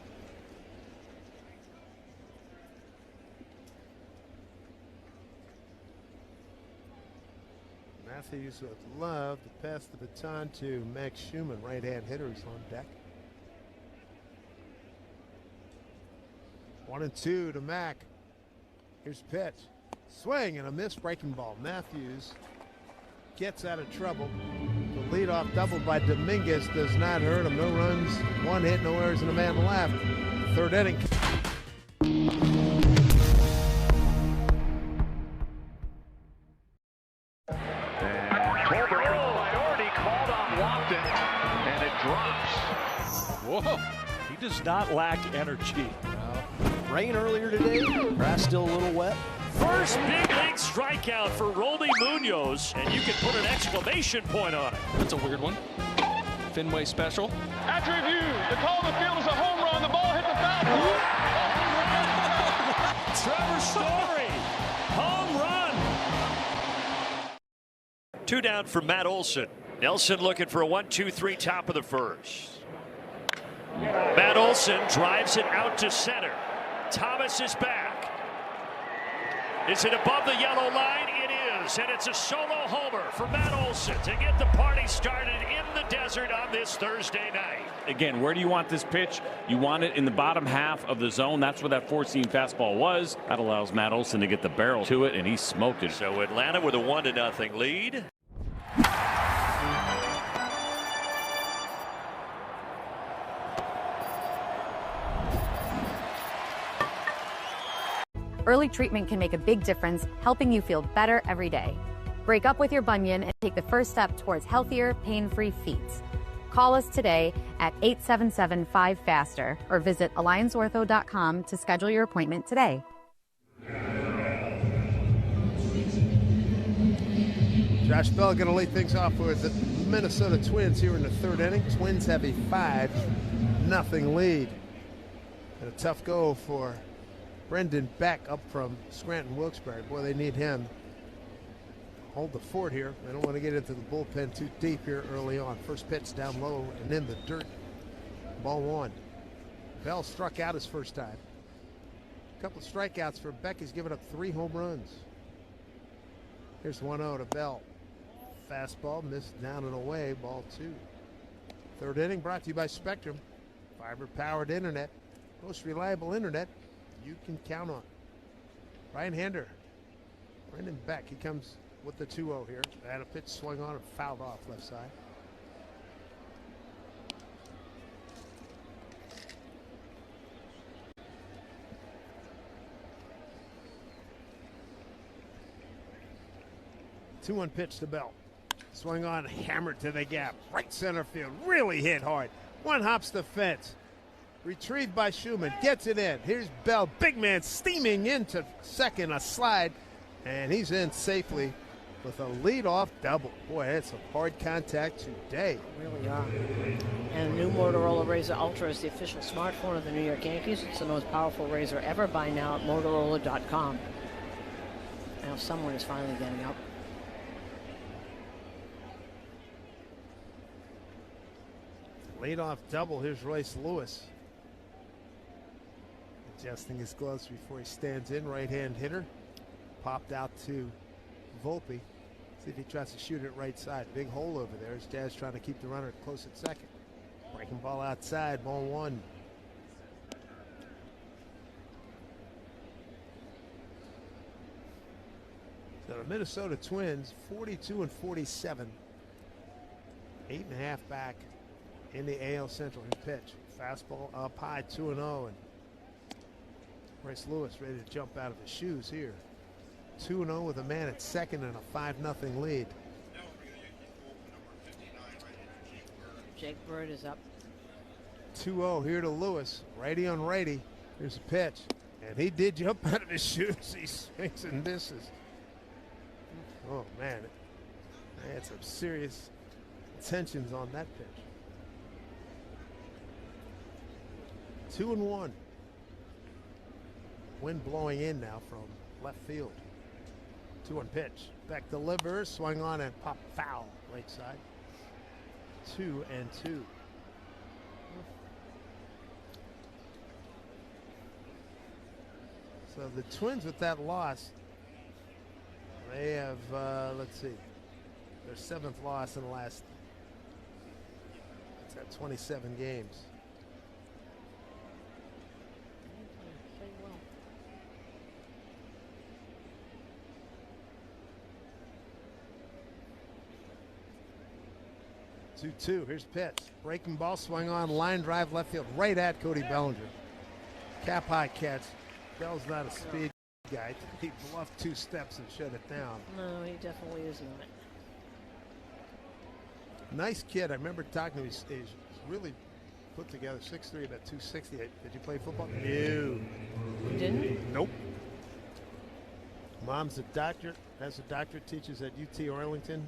Matthews would love to pass the baton to Max Schumann, right-hand hitter, who's on deck. 1-2 to Mack. Here's pitch. Swing and a miss, breaking ball. Matthews gets out of trouble. The leadoff double by Dominguez does not hurt him. No runs, 1 hit, no errors, and a man left. Third inning. Whoa, he does not lack energy. Rain earlier today, grass still a little wet. First big league strikeout for Roldy Munoz, and you can put an exclamation point on it. That's a weird one. Fenway special. After review, the call of the field is a home run. The ball hit the foul pole. Trevor Story, home run. 2 down for Matt Olson. Nelson looking for a 1-2-3 top of the first. Matt Olson drives it out to center. Thomas is back. Is it above the yellow line? It is, and it's a solo homer for Matt Olson to get the party started in the desert on this Thursday night. Again, where do you want this pitch? You want it in the bottom half of the zone. That's where that 4-seam fastball was. That allows Matt Olson to get the barrel to it, and he smoked it. So Atlanta with a 1-0 lead. Early treatment can make a big difference, helping you feel better every day. Break up with your bunion and take the first step towards healthier, pain-free feet. Call us today at 877-5FASTER or visit allianceortho.com to schedule your appointment today. Josh Bell going to lead things off for the Minnesota Twins here in the third inning. Twins have a 5-0 lead. And a tough go for Brendan Beck up from Scranton Wilkes-Barre. Boy, they need him. Hold the fort here. They don't want to get into the bullpen too deep here early on. First pitch down low and in the dirt. Ball 1. Bell struck out his first time. A couple of strikeouts for Beck. He's given up 3 home runs. Here's 1-0 to Bell. Fastball missed down and away. Ball 2. Third inning brought to you by Spectrum. Fiber-powered internet. Most reliable internet you can count on. Right-hander Brendan Beck. He comes with the 2-0 here. Had a pitch swung on and fouled off left side. Two-one pitch to Bell. Swung on, hammered to the gap. Right center field. Really hit hard. One hops the fence. Retrieved by Schumann. Gets it in. Here's Bell. Big man steaming into second. A slide. And he's in safely with a leadoff double. Boy, that's some hard contact today. Really are. And the new Motorola Razr Ultra is the official smartphone of the New York Yankees. It's the most powerful razor ever. Buy now at Motorola.com. Now someone is finally getting up. Leadoff double. Here's Royce Lewis. Adjusting his gloves before he stands in. Right-hand hitter. Popped out to Volpe. See if he tries to shoot it right side. Big hole over there. As Jazz trying to keep the runner close at second. Breaking ball outside. Ball 1. So the Minnesota Twins 42-47. 8.5 back in the AL Central. His pitch. Fastball up high, 2-0. And Royce Lewis ready to jump out of his shoes here. 2-0 with a man at second and a 5-0 lead. Jake Bird is up. 2-0 here to Lewis. Righty on righty. Here's a pitch. And he did jump out of his shoes. He swings and misses. Oh, man. They had some serious tensions on that pitch. 2-1. Wind blowing in now from left field. 2-1 pitch. Beck delivers, swung on and pop foul right side. 2-2. So the Twins with that loss, they have, let's see, their 7th loss in the last 27 games. 2-2. Here's pitch. Breaking ball, swung on, line drive, left field, right at Cody Bellinger. Cap high catch. Bell's not a speed guy. He bluffed 2 steps and shut it down. No, he definitely is not. Nice kid. I remember talking to him. He's really put together. 6'3", about 260. Did you play football? No. You didn't? Nope. Mom's a doctor. Has a doctorate. Teaches at UT Arlington.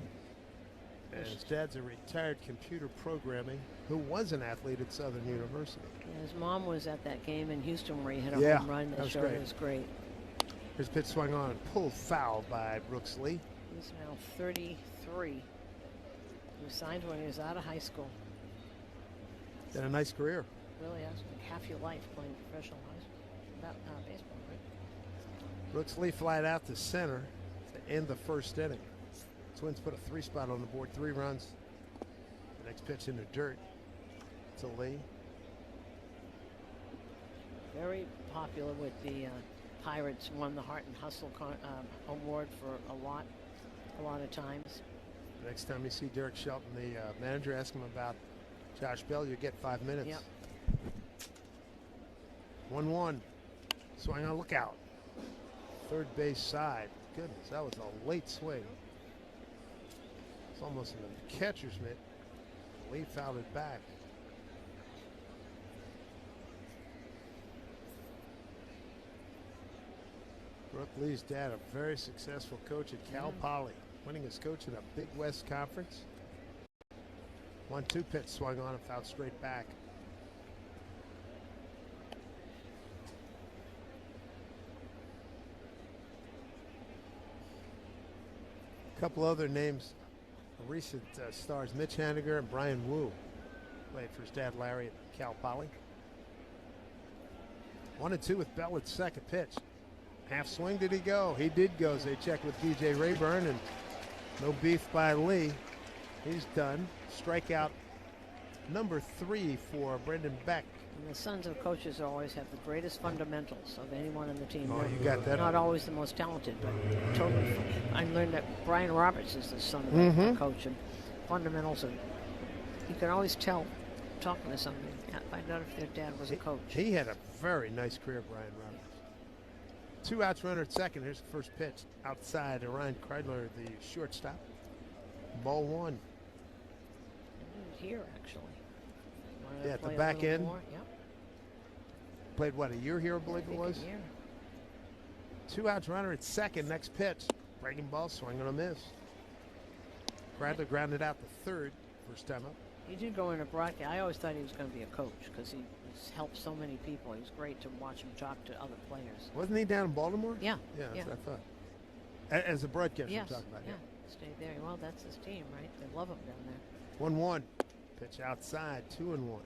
And his dad's a retired computer programming who was an athlete at Southern University. Yeah, his mom was at that game in Houston where he hit a home run. That showed it was great. His pitch swung on and pulled foul by Brooks Lee. He's now 33. He was signed when he was out of high school. Had a nice career. Really has. Like half your life playing professional high school. Baseball, right? Brooks Lee flied out to center to end the first inning. Twins put a 3 spot on the board, 3 runs. The next pitch in the dirt to Lee. Very popular with the Pirates. Won the Heart and Hustle award for a lot of times. Next time you see Derek Shelton, the manager, ask him about Josh Bell. You get 5 minutes. Yep. 1-1. Swing on, lookout. Third base side. Goodness, that was a late swing. It's almost in the catcher's mitt. Lee fouled it back. Brooke Lee's dad, a very successful coach at Cal Poly, winning his coach in a Big West Conference. 1-2 pitch swung on and fouled straight back. A couple other names. Recent stars Mitch Haniger and Brian Wu played for his dad Larry at Cal Poly. 1-2 with Bell at second pitch. Half swing, did he go? He did go, as they checked with DJ Rayburn, and no beef by Lee. He's done. Strikeout number 3 for Brendan Beck. And the sons of coaches always have the greatest fundamentals of anyone on the team. Oh, you got that. Not always the most talented, but totally. I learned that Brian Roberts is the son of a coach, and fundamentals are. You can always tell, talking to somebody, find out if their dad was a coach. He had a very nice career, Brian Roberts. 2 outs, runner at second. Here's the first pitch outside to Ryan Kreidler, the shortstop. Ball 1. Here, actually. Yeah, at the back end. Yep. Played what, a year here, I believe it was? 2 outs, runner at second. Next pitch. Breaking ball, swing and a miss. Kreidler grounded out the third. First time up. He did go in a broadcast. I always thought he was going to be a coach because he's helped so many people. He was great to watch him talk to other players. Wasn't he down in Baltimore? Yeah. Yeah, that's what I thought. As a broadcaster, yes. I'm talking about. Yeah, stayed there. Well, that's his team, right? They love him down there. 1-1. Pitch outside, 2-1.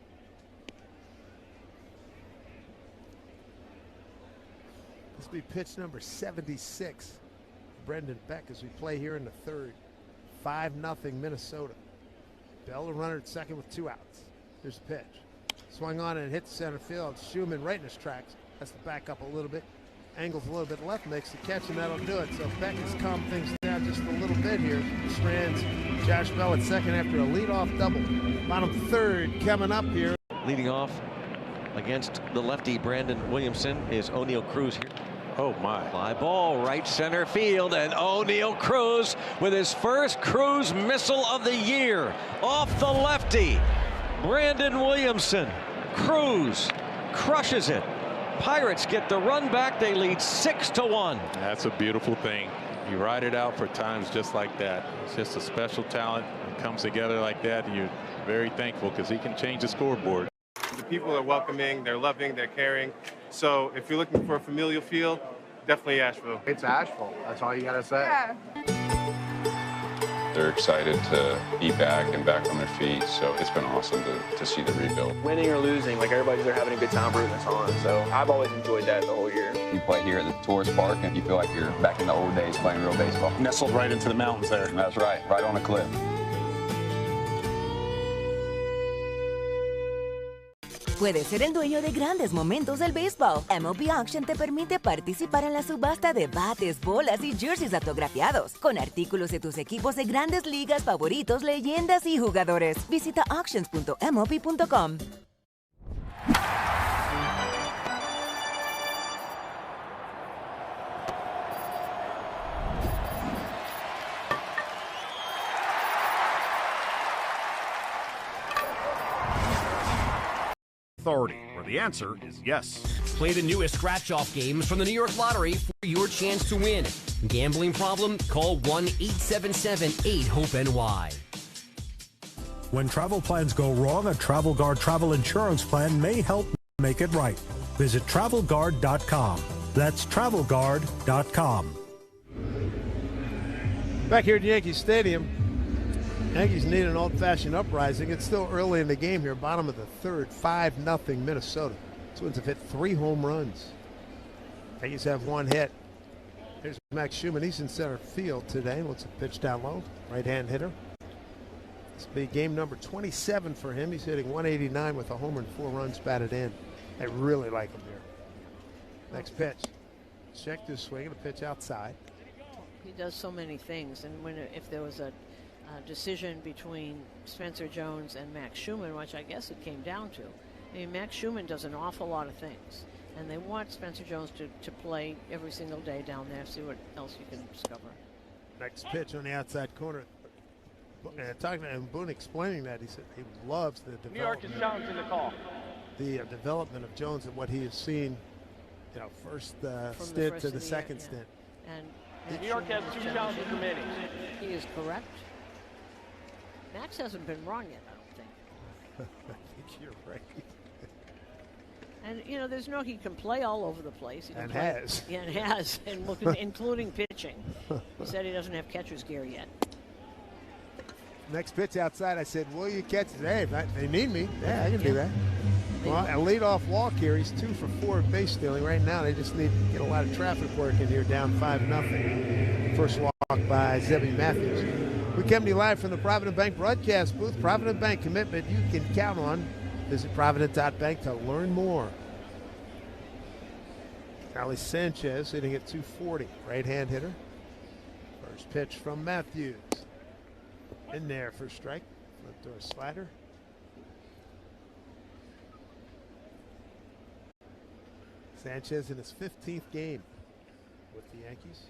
This will be pitch number 76. Brendan Beck as we play here in the third. 5-0 Minnesota. Bell a runner at second with 2 outs. Here's the pitch. Swung on and hit center field. Schumann right in his tracks. Has to back up a little bit. Angles a little bit left, makes the catch, and that'll do it. So Beck has calmed things down just a little bit here. Strands Josh Bell at second after a leadoff double. Bottom third coming up here. Leading off against the lefty Brandon Williamson is O'Neal Cruz here. Oh my. Fly ball right center field, and O'Neal Cruz with his first Cruz missile of the year off the lefty. Brandon Williamson. Cruz crushes it. Pirates get the run back. They lead 6-1. That's a beautiful thing. You ride it out for times just like that. It's just a special talent. It comes together like that, and you're very thankful because he can change the scoreboard. The people are welcoming, they're loving, they're caring. So if you're looking for a familial feel, definitely Asheville. It's Asheville. That's all you got to say. Yeah. They're excited to be back and back on their feet, so it's been awesome to see the rebuild. Winning or losing, like everybody's there having a good time rooting us on. So I've always enjoyed that the whole year. You play here at the tourist park and you feel like you're back in the old days playing real baseball. Nestled right into the mountains there. That's right on a cliff. Puedes ser el dueño de grandes momentos del béisbol. MLB Auction te permite participar en la subasta de bates, bolas y jerseys autografiados, con artículos de tus equipos de grandes ligas favoritos, leyendas y jugadores. Visita auctions.mlb.com. Authority, where the answer is yes. Play the newest scratch-off games from the New York Lottery for your chance to win. Gambling problem? Call 1-877-8-HOPE-NY. When travel plans go wrong, a Travel Guard travel insurance plan may help make it right. Visit TravelGuard.com. That's TravelGuard.com. Back here at Yankee Stadium, Yankees need an old-fashioned uprising. It's still early in the game here, bottom of the third, 5-0 Minnesota. Twins have hit 3 home runs. Yankees have 1 hit. Here's Max Schumann. He's in center field today. Looks a pitch down low. Right-hand hitter. This will be game number 27 for him. He's hitting 189 with a homer and 4 runs batted in. I really like him here. Next pitch. Check this swing and a pitch outside. He does so many things, and if there was a decision between Spencer Jones and Max Schumann, which I guess it came down to. I mean, Max Schumann does an awful lot of things, and they want Spencer Jones to play every single day down there, see what else you can discover. Next pitch on the outside corner. Talking to him, Boone explaining that, he said he loves the development. New York is challenging the call. The development of Jones and what he has seen, first stint to the second stint. And New York has 2 challenges remaining. He is correct. Max hasn't been wrong yet, I don't think. I think you're right. And, there's he can play all over the place. He can and play, has. Yeah, and has, including pitching. He said he doesn't have catcher's gear yet. Next pitch outside, I said, will you catch it? Hey, if they need me, yeah, I can do that. Well, a leadoff walk here. He's 2 for 4 base stealing right now. They just need to get a lot of traffic work in here, down 5-0. First walk by Zebby Matthews. We come to you live from the Provident Bank broadcast booth. Provident Bank, commitment you can count on. Visit Provident.bank to learn more. Alex Sanchez hitting at 240, right-hand hitter. First pitch from Matthews. In there for strike. Front door slider. Sanchez in his 15th game with the Yankees.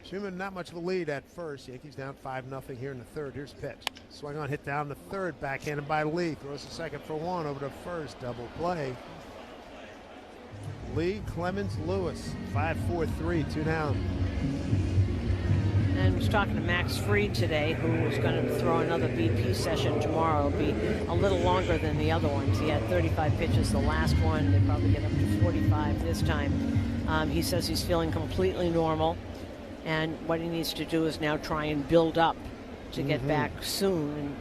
Schumann not much of a lead at first. Yankees down 5-0 here in the third. Here's pitch. Swung on, hit down the third. Backhanded by Lee. Throws the second for 1 over to first. Double play. Lee, Clemens, Lewis. 5-4-3, 2 down. And I was talking to Max Fried today, who was going to throw another BP session tomorrow. It'll be a little longer than the other ones. He had 35 pitches the last one. They probably get up to 45 this time. He says he's feeling completely normal. And what he needs to do is now try and build up to get back soon. And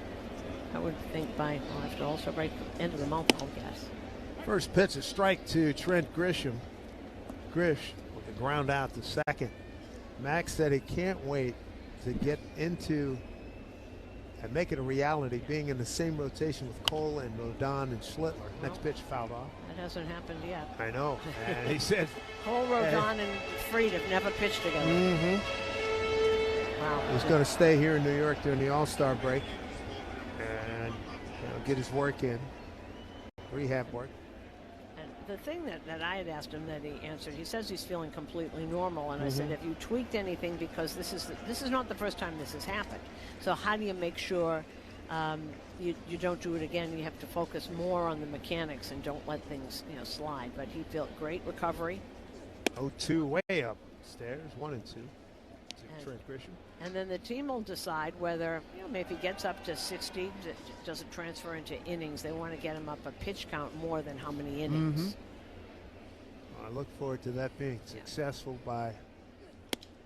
I would think after also right end of the month, I'll guess. First pitch, a strike to Trent Grisham. Grish with the ground out to second. Max said he can't wait to get into and make it a reality, being in the same rotation with Cole and Rodon and Schlittler. Next pitch fouled off. That hasn't happened yet. I know. And he said Cole, Rodon, and Fried have never pitched together. Wow. He's going to stay here in New York during the All-Star break and get his work in, rehab work. And the thing that I had asked him that he answered, he says he's feeling completely normal, and I said, have you tweaked anything, because this is not the first time this has happened. So how do you make sure you don't do it again? You have to focus more on the mechanics and don't let things slide. But he felt great recovery. 0-2 way up stairs, 1-2. Trent Grisham. And then the team will decide whether, maybe if he gets up to 60, does it transfer into innings? They want to get him up a pitch count more than how many innings. I look forward to that being successful by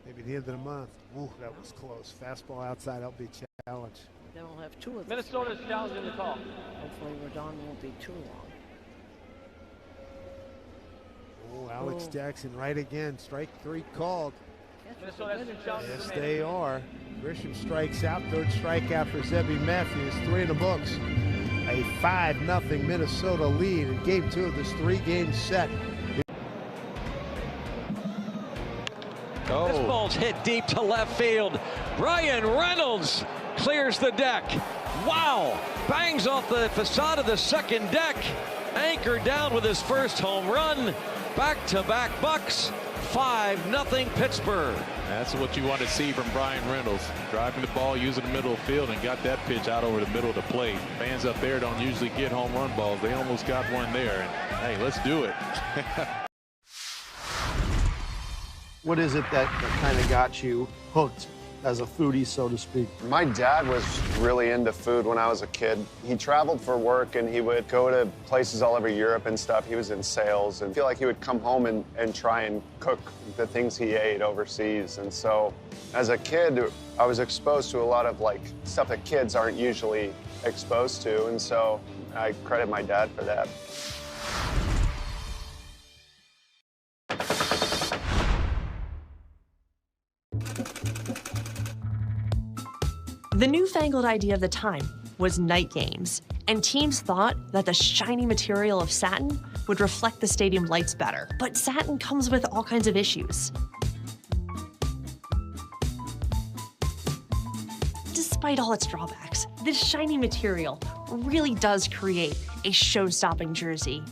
maybe the end of the month. Ooh, that was close. Fastball outside, that'll be a challenge. Then we'll have 2 of them. Minnesota's challenging the call. Hopefully Rodon won't be too long. Oh, Alex Jackson right again. Strike 3 called. Minnesota's Yes, they are. Grisham strikes out. Third strikeout for Zebby Matthews. 3 in the books. A 5-0 Minnesota lead in game 2 of this 3-game set. This ball's hit deep to left field. Ryan Reynolds clears the deck. Wow! Bangs off the facade of the second deck. Anchored down with his first home run. Back-to-back Bucks. 5-0 Pittsburgh. That's what you want to see from Brian Reynolds. Driving the ball, using the middle of the field, and got that pitch out over the middle of the plate. Fans up there don't usually get home run balls. They almost got one there. And hey, let's do it. What is it that kind of got you hooked as a foodie, so to speak? My dad was really into food when I was a kid. He traveled for work and he would go to places all over Europe and stuff. He was in sales and I feel like he would come home and try and cook the things he ate overseas. And so as a kid, I was exposed to a lot of like stuff that kids aren't usually exposed to. And so I credit my dad for that. The newfangled idea of the time was night games, and teams thought that the shiny material of satin would reflect the stadium lights better. But satin comes with all kinds of issues. Despite all its drawbacks, this shiny material really does create a show-stopping jersey.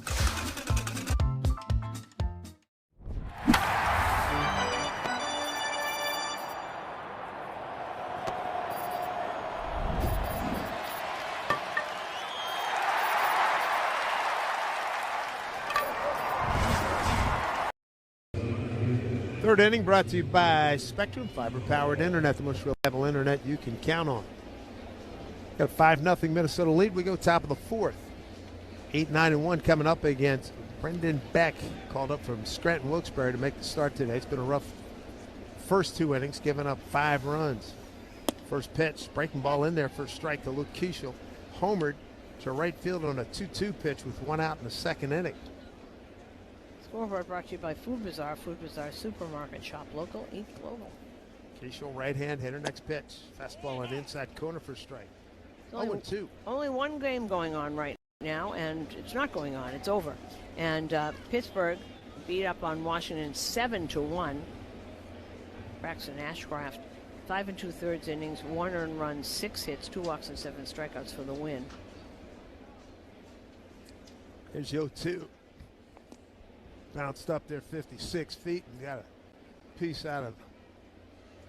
Third inning brought to you by Spectrum, fiber-powered internet, the most reliable internet you can count on. Got a 5-0 Minnesota lead. We go top of the fourth. 8-9-1 coming up against Brendan Beck, called up from Scranton Wilkes-Barre to make the start today. It's been a rough first 2 innings, giving up 5 runs. First pitch, breaking ball in there for a strike to Luke Keishel. Homered to right field on a 2-2 pitch with 1 out in the second inning. Scoreboard brought to you by Food Bazaar Supermarket. Shop local, eat global. Keishel, right-hand hitter, next pitch. Fastball on the inside corner for a strike. 0-2. Only one game going on right now, and it's not going on. It's over. And Pittsburgh beat up on Washington 7-1. Braxton Ashcraft, 5 2/3 innings, 1 earned run, 6 hits, 2 walks, and 7 strikeouts for the win. Here's the 0-2. Bounced up there 56 feet and got a piece out of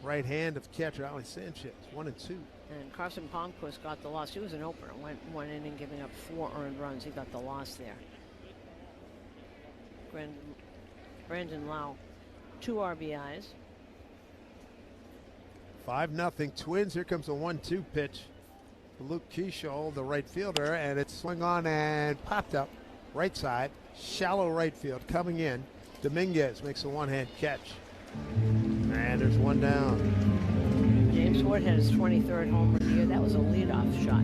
right hand of catcher Ali Sanchez. 1-2. And Carson Palmquist got the loss. He was an opener. Went 1 inning, giving up 4 earned runs. He got the loss there. Brandon Lau, 2 RBIs. 5-0 Twins. Here comes a 1-2 pitch for Luke Keishel, the right fielder, and it's swung on and popped up right side. Shallow right field coming in. Dominguez makes a one-hand catch. And there's 1 down. James Wood had his 23rd home run of the year. That was a leadoff shot.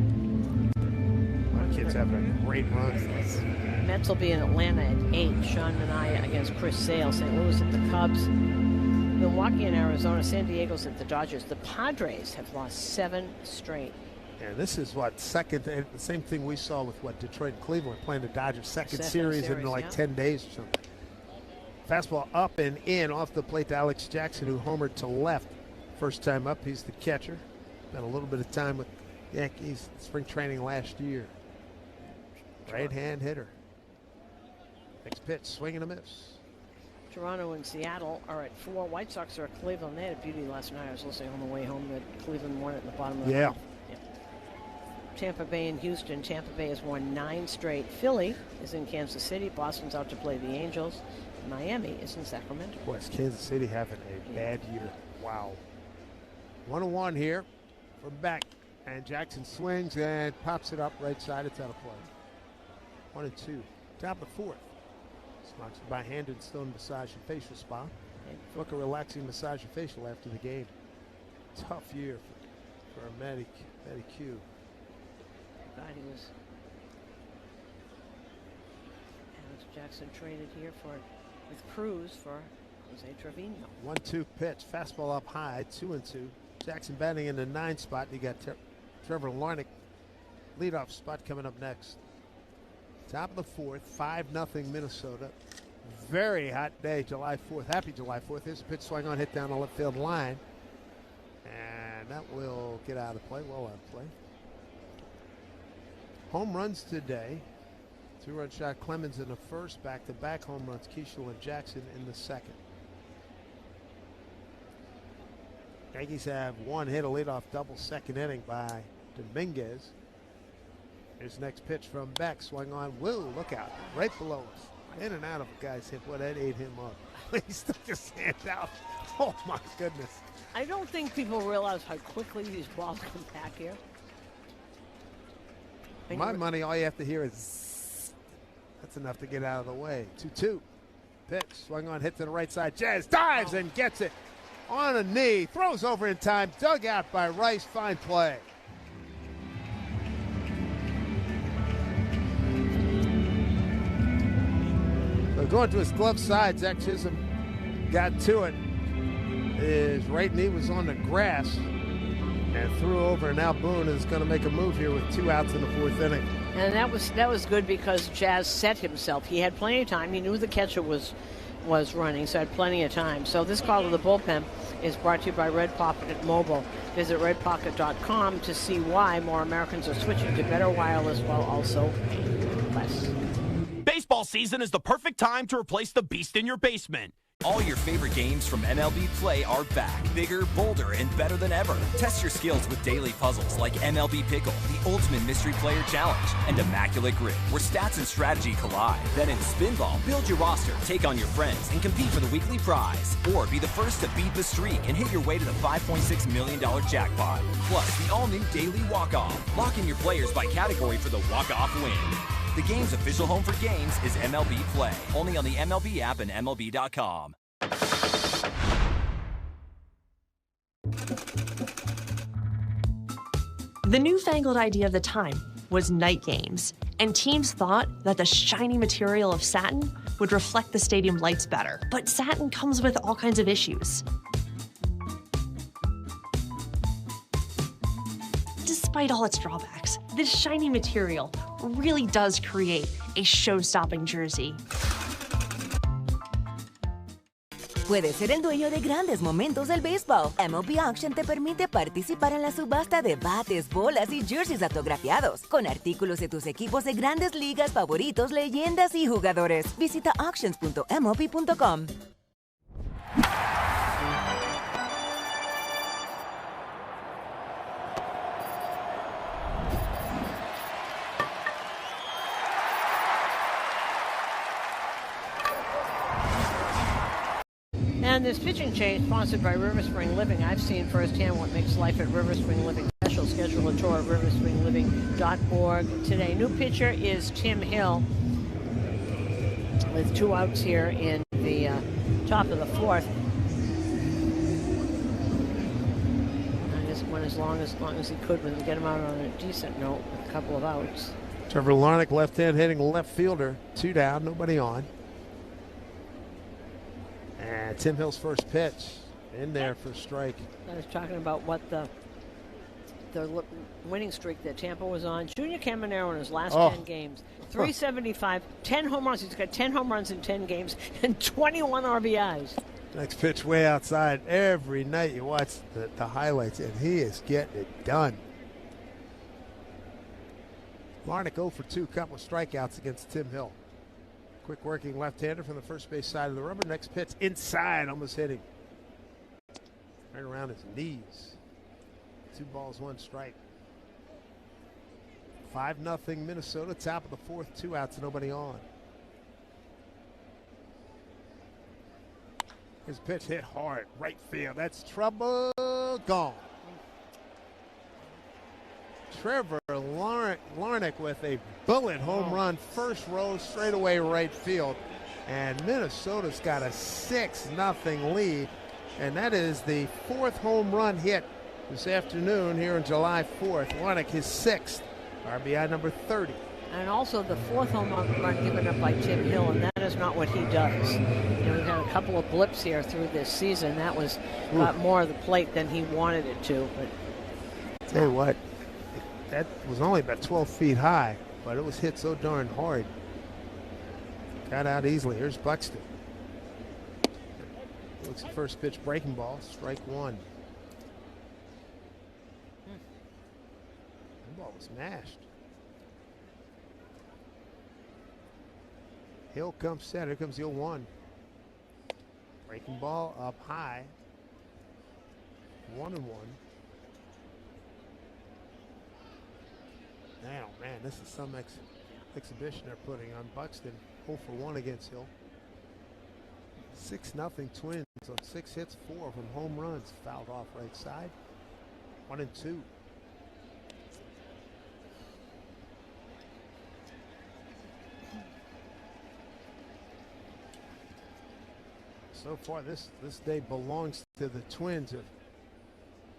Kid's having a great run. Mets will be in Atlanta at 8. Sean Manaea against Chris Sale. St. Louis at the Cubs. Milwaukee and Arizona. San Diego's at the Dodgers. The Padres have lost 7 straight. And this is what second, the same thing we saw with what Detroit and Cleveland playing the Dodgers second series in like 10 days or something. Fastball up and in off the plate to Alex Jackson, who homered to left. First time up, he's the catcher. Spent a little bit of time with Yankees spring training last year. Right-hand hitter. Next pitch, swing and a miss. Toronto and Seattle are at 4. White Sox are at Cleveland. They had a beauty last night. I was listening on the way home that Cleveland won at the bottom of the ninth. Tampa Bay and Houston. Tampa Bay has won 9 straight. Philly is in Kansas City. Boston's out to play the Angels. Miami is in Sacramento. Boy, is Kansas City having a bad year. Wow. 1-1 here from Beck. And Jackson swings and pops it up right side. It's out of play. 1-2. Top of the fourth. Sponsored by Hand and Stone Massage and Facial Spa. Book a relaxing massage and facial after the game. Tough year for Matty Q. God, he was. Alex Jackson traded here with Cruz for Jose Trevino. 1-2 pitch, fastball up high, 2-2. Jackson batting in the 9 spot. You got Trevor Larnach, leadoff spot coming up next. Top of the 4th, 5-0 Minnesota. Very hot day, July 4th. Happy July 4th. Here's a pitch swung on, hit down the left field line. And that will get out of play, well out of play. Home runs today. 2-run shot Clemens in the first, back-to-back home runs Keishel and Jackson in the second. Yankees have one hit, a leadoff double, second inning by Dominguez. Here's next pitch from Beck, swung on, Will, look out, right below us. In and out of a guy's hip. Well, that ate him up. He stuck his hand out. Oh, my goodness. I don't think people realize how quickly these balls come back here. My money, all you have to hear is zzz. That's enough to get out of the way. 2-2. Pitch, swung on, hit to the right side. Jazz dives and gets it on a knee. Throws over in time. Dug out by Rice. Fine play. Going to his glove side, Zach Chisholm got to it. His right knee was on the grass and threw over, and now Boone is going to make a move here with 2 outs in the 4th inning. And that was good because Jazz set himself. He had plenty of time. He knew the catcher was running, so had plenty of time. So this call to the bullpen is brought to you by Red Pocket Mobile. Visit redpocket.com to see why more Americans are switching to better wireless while also paying less. Baseball season is the perfect time to replace the beast in your basement. All your favorite games from MLB Play are back, bigger, bolder, and better than ever. Test your skills with daily puzzles like MLB Pickle, the Ultimate Mystery Player Challenge, and Immaculate Grid, where stats and strategy collide. Then in Spinball, build your roster, take on your friends, and compete for the weekly prize. Or be the first to beat the streak and hit your way to the $5.6 million jackpot. Plus, the all-new Daily Walk-Off. Lock in your players by category for the walk-off win. The game's official home for games is MLB Play. Only on the MLB app and MLB.com. The newfangled idea of the time was night games, and teams thought that the shiny material of satin would reflect the stadium lights better. But satin comes with all kinds of issues. Despite all its drawbacks, this shiny material really does create a show-stopping jersey. Puedes ser el dueño de grandes momentos del béisbol. MLB Auction te permite participar en la subasta de bates, bolas y jerseys autografiados, con artículos de tus equipos de grandes ligas favoritos, leyendas y jugadores. Visita auctions.mlb.com. And this pitching change sponsored by River Spring Living. I've seen firsthand what makes life at River Spring Living special. Schedule a tour at riverspringliving.org today. New pitcher is Tim Hill with 2 outs here in the top of the 4th. I just went as long as he could with him, get him out on a decent note with a couple of outs. Trevor Larnach, left-hand hitting left fielder. 2 down, nobody on. And Tim Hill's first pitch in there for strike. I was talking about what the winning streak that Tampa was on. Junior Caminero in his last 10 games, 375, 10 home runs. He's got 10 home runs in 10 games and 21 RBIs. Next pitch way outside. Every night you watch the highlights, and he is getting it done. Larnach 0 for 2, couple of strikeouts against Tim Hill. Quick working left-hander from the first base side of the rubber. Next pitch inside, almost hitting. Right around his knees. 2 balls, 1 strike. 5-0 Minnesota, top of the 4th, 2 outs, nobody on. His pitch hit hard, right field. That's trouble, gone. Trevor Larnach with a bullet home run, first row, straightaway right field. And Minnesota's got a 6-0 lead. And that is the 4th home run hit this afternoon here on July 4th. Larnach, his 6th, RBI number 30. And also the 4th home run given up by Tim Hill, and that is not what he does. You know, couple of blips here through this season. That was got more of the plate than he wanted it to. But tell you what, that was only about 12 feet high, but it was hit so darn hard. Got out easily. Here's Buxton. Looks at first pitch, breaking ball, strike one. That ball was mashed. Hill comes set. Here comes the 0-1. Breaking ball up high. 1-1. Now, man, this is some exhibition they're putting on Buxton. 0 for 1 against Hill. 6-0 Twins on 6 hits, 4 from home runs. Fouled off right side. 1-2. So far, this day belongs to the Twins. Are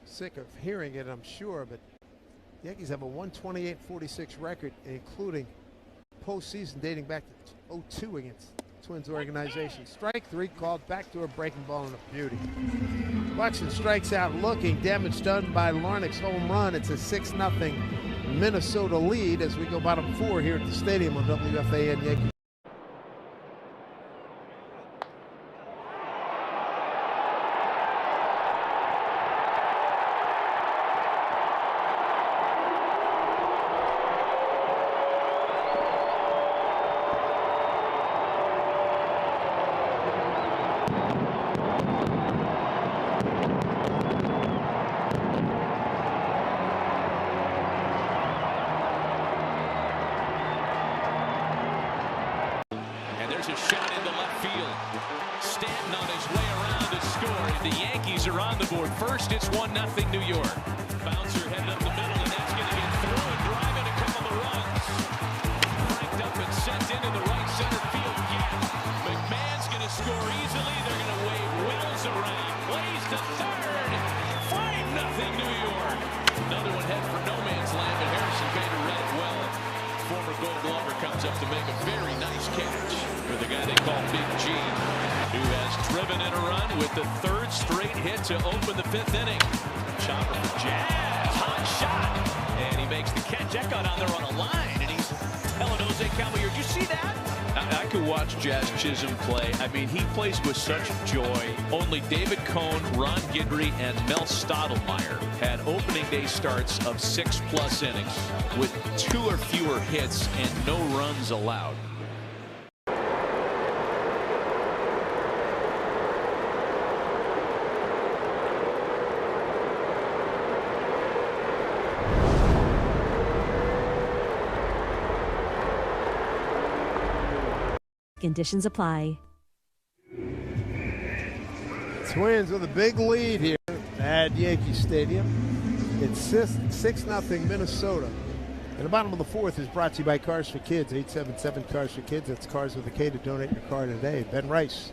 sick of hearing it, I'm sure, but the Yankees have a 128-46 record, including postseason dating back to 2002 against Twins organization. Strike three called, back to a breaking ball and a beauty. Buxton strikes out looking. Damage done by Larnach's home run. It's a 6-0 Minnesota lead as we go bottom 4 here at the stadium on WFAN Yankees. There's a shot into left field. Stanton on his way around to score. The Yankees are on the board. First, it's 1-0 New York. Bouncer headed up the middle, and that's going to get through and driving a couple of runs. Cranked up and sent into the right center field gap. McMahon's going to score easily. They're going to wave Wills around. Plays to third. 5-0 New York. Another one head for no man's land, but Harrison Bader read it well. Former Gold Glover comes up to make a very nice catch for the guy they call Big G, who has driven in a run with the 3rd straight hit to open the 5th inning. Chopper for Jazz, hot shot, and he makes the catch. That got on there on a line, and he's telling Jose Caballero, did you see that? I could watch Jazz Chisholm play. I mean, he plays with such joy. Only David Cohn, Ron Guidry, and Mel Stottlemyre had opening day starts of 6+ innings with 2 or fewer hits and no runs allowed. Conditions apply. Twins with a big lead here at Yankee Stadium. It's 6-0 Minnesota. And the bottom of the 4th is brought to you by Cars for Kids. 877 Cars for Kids. That's Cars with a K to donate your car today. Ben Rice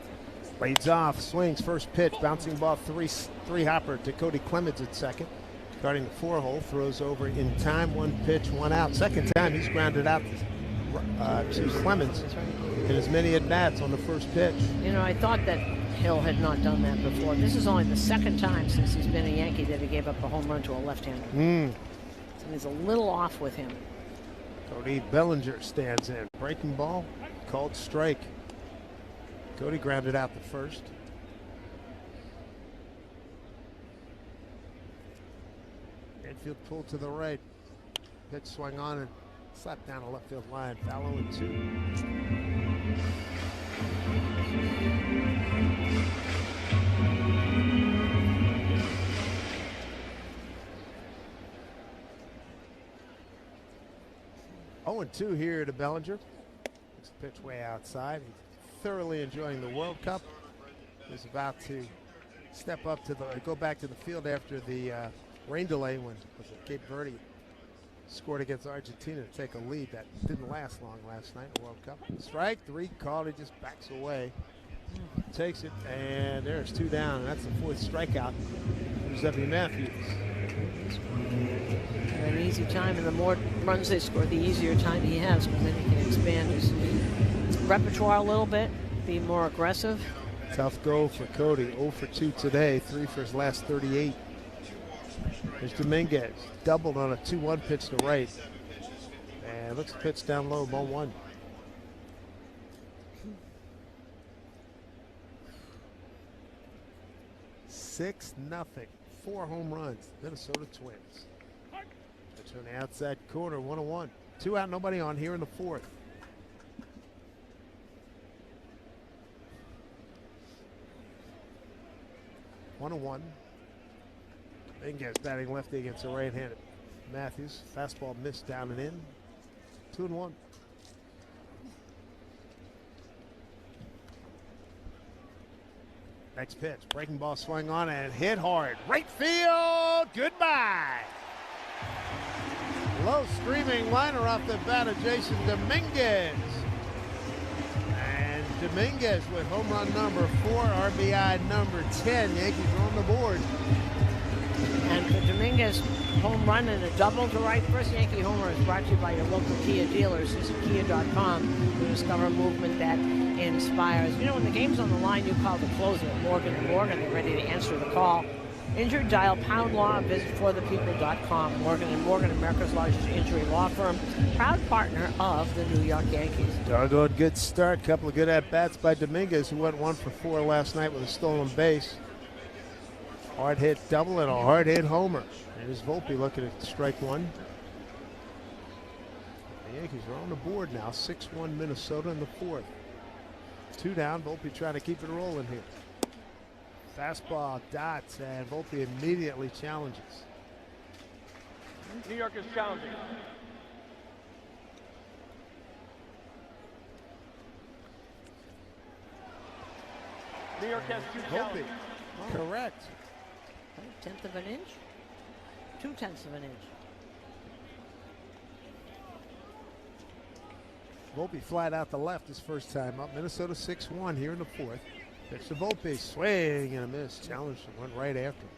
leads off, swings, first pitch, bouncing ball, three hopper to Cody Clemens at second. Guarding the 4-hole, throws over in time, 1 pitch, 1 out. Second time he's grounded out to Clemens in as many at-bats on the first pitch. You know, I thought that Hill had not done that before. This is only the 2nd time since he's been a Yankee that he gave up a home run to a left-hander. So he's a little off with him. Cody Bellinger stands in. Breaking ball, called strike. Cody grounded out the first. Infield pull to the right. Pitch swung on and slapped down a left field line. Foul 0-2. Oh, and 2 here to Bellinger. This pitch way outside. He's thoroughly enjoying the World Cup. He's about to step up to go back to the field after the rain delay when Cape Verde scored against Argentina to take a lead. That didn't last long last night in the World Cup. Strike 3 called. He just backs away. Takes it, and there's 2 down, and that's the 4th strikeout for Zebby Matthews. An easy time, and the more runs they score, the easier time he has, because then he can expand his repertoire a little bit, be more aggressive. Tough go for Cody. 0 for 2 today, 3 for his last 38. There's Dominguez, doubled on a 2-1 pitch to right. And looks pitch down low, ball 1. Six nothing. 4 home runs. Minnesota Twins. Pitch on the outside corner, 1-1. 2 out, nobody on here in the 4th. One. Dominguez batting lefty against a right-handed Matthews. Fastball missed down and in. 2-1. Next pitch, breaking ball swung on and hit hard. Right field, goodbye. Low screaming liner off the bat of Jason Dominguez. And Dominguez with home run number 4, RBI number 10. Yankees are on the board. And for Dominguez, home run and a double to right. First Yankee homer is brought to you by your local Kia dealers. Visit Kia.com to discover movement that inspires. You know, when the game's on the line, you call the closer, Morgan & Morgan. They're ready to answer the call. Injured, dial pound law and visit forthepeople.com. Morgan & Morgan, America's largest injury law firm, proud partner of the New York Yankees. Doggone good start. Couple of good at-bats by Dominguez, who went 1 for 4 last night with a stolen base. Hard hit double and a hard hit homer. And here's Volpe looking at strike 1. The Yankees are on the board now. 6-1 Minnesota in the 4th. 2 down. Volpe trying to keep it rolling here. Fastball dots, and Volpe immediately challenges. New York is challenging. New York has 2 challenges. Correct. 1/10 of an inch? 2/10 of an inch. Volpe flat out the left his first time up. Minnesota 6-1 here in the 4th. Pitch to Volpe, swing and a miss. Challenge went right after him.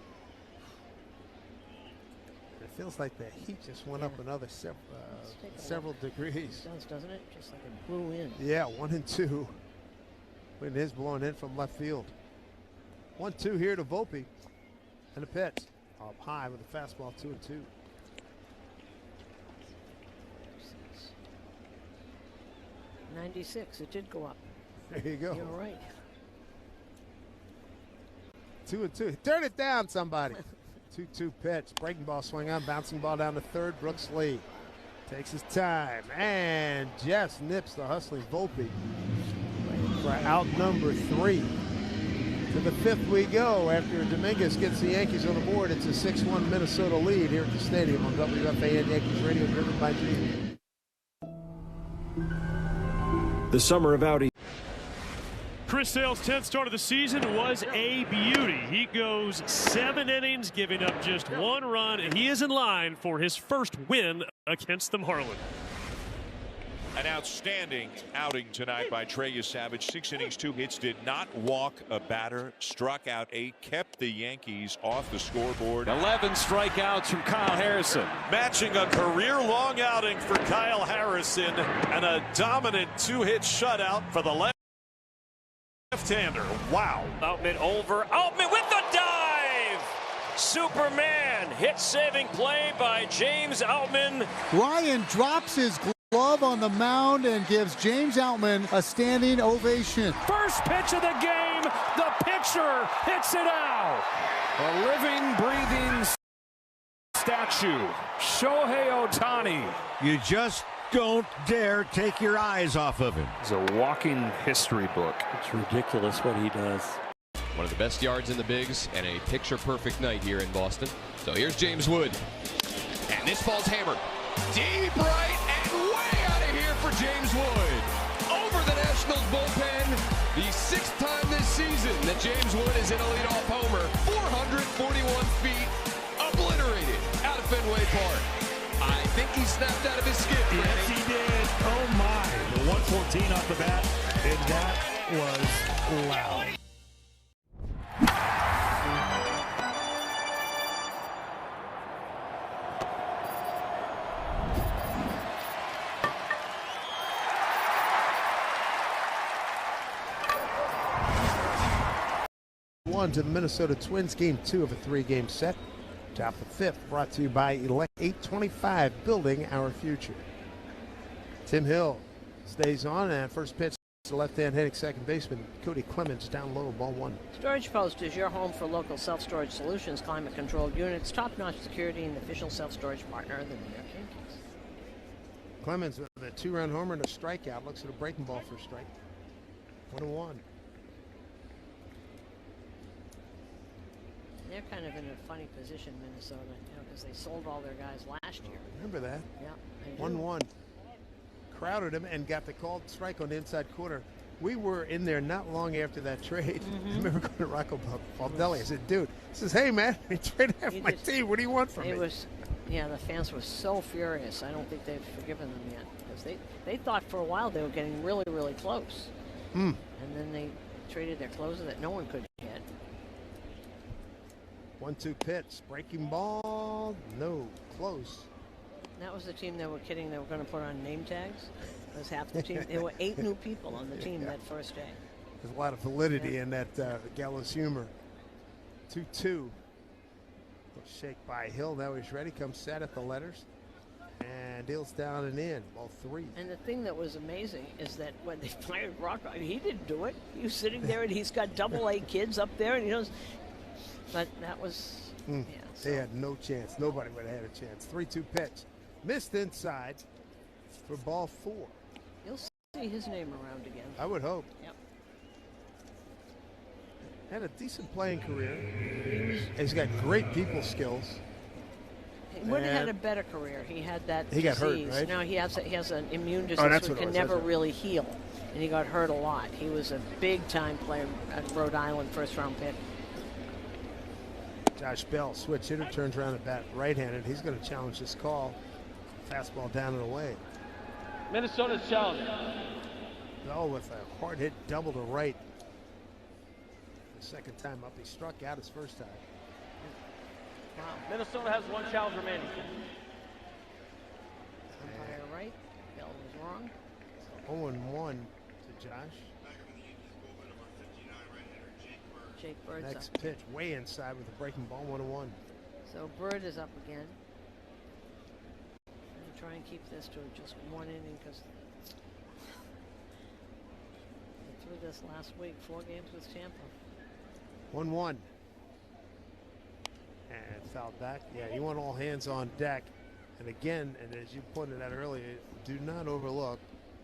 It feels like the heat just went up another several degrees. It does, doesn't it? Just like it blew in. Yeah, 1 and 2. Wind is blowing in from left field. 1-2 here to Volpe. And a pitch. Up high with a fastball, 2-2. .96, it did go up. There you go. You're right. 2-2. Turn it down, somebody. 2-2 pitch. Breaking ball swing on. Bouncing ball down to third. Brooks Lee takes his time and just nips the hustling Volpe for out number 3. To the 5th we go after Dominguez gets the Yankees on the board. It's a 6-1 Minnesota lead here at the stadium on WFAN Yankees Radio, driven by G. The summer of Audi. Chris Sale's 10th start of the season was a beauty. He goes 7 innings, giving up just 1 run, and he is in line for his first win against the Marlins. An outstanding outing tonight by Trey Savage. 6 innings, 2 hits, did not walk a batter, struck out 8, kept the Yankees off the scoreboard. 11 strikeouts from Kyle Harrison. Matching a career-long outing for Kyle Harrison and a dominant 2-hit shutout for the left-hander. Wow. Outman over. Outman with the dive. Superman. Hit-saving play by James Outman. Ryan drops his glove on the mound and gives James Outman a standing ovation. First pitch of the game. The pitcher hits it out. A living, breathing statue. Shohei Ohtani. You just don't dare take your eyes off of him. It's a walking history book. It's ridiculous what he does. One of the best yards in the bigs and a picture-perfect night here in Boston. So here's James Wood. And this ball's hammered. Deep right and way out of here for James Wood. Over the Nationals bullpen. The 6th time this season that James Wood is in a leadoff homer. 441 feet. Obliterated out of Fenway Park. I think he snapped out of his skip. Yes, he did. Oh, my. The 114 off the bat, and that was loud. 1 to the Minnesota Twins, game 2 of a 3-game set. Top of 5th, brought to you by Elect 825, building our future. Tim Hill stays on, and first pitch to left-hand hitting second baseman Cody Clemens, down low, ball 1. Storage Post is your home for local self-storage solutions, climate-controlled units, top-notch security, and official self-storage partner of the New York Yankees. Clemens with a 2-run homer and a strikeout. Looks at a breaking ball for a strike. 1-1. They're kind of in a funny position, Minnesota, because they sold all their guys last year. Remember that? Yeah. 1-1. Crowded him and got the called strike on the inside corner. We were in there not long after that trade. I remember going to Rocco Baldelli. I said, dude, he says, hey, man, he traded half my team. What do you want from me? Yeah, the fans were so furious. I don't think they've forgiven them yet, because they thought for a while they were getting really, really close. And then they traded their closer that no one could hit. 1-2 pitch, breaking ball, no, close. That was the team they were kidding they were going to put on name tags. That was half the team. There were 8 new people on the team that first day. There's a lot of validity in that gallows humor. 2-2. Shake by Hill. Now he's ready. Comes set at the letters. And deals down and in. Ball 3. And the thing that was amazing is that when they fired Rocco, he didn't do it. He was sitting there and he's got AA kids up there and he knows. But that was, yeah. So. They had no chance. Nobody would have had a chance. 3-2 pitch. Missed inside for ball 4. You'll see his name around again. I would hope. Yep. Had a decent playing career. He's got great people skills. He would have had a better career. He had that disease. He got hurt, right? No, he has an immune disease that can never really heal. And he got hurt a lot. He was a big-time player at Rhode Island, first-round pick. Josh Bell, switch hitter, turns around at bat right-handed. He's going to challenge this call. Fastball down and away. Minnesota's challenge. Bell with a hard hit double to right. The second time up, he struck out his first time. Wow. Minnesota has 1 challenge remaining. Umpire right. Bell was wrong. 0-1 to Josh. Jake Bird's Next up. pitch, way inside with a breaking ball, 1-1. So Bird is up again. Try and keep this to just 1 inning because they threw this last week, 4 games with Tampa. 1-1. And fouled back. Yeah, you want all hands on deck. And again, and as you pointed out earlier, do not overlook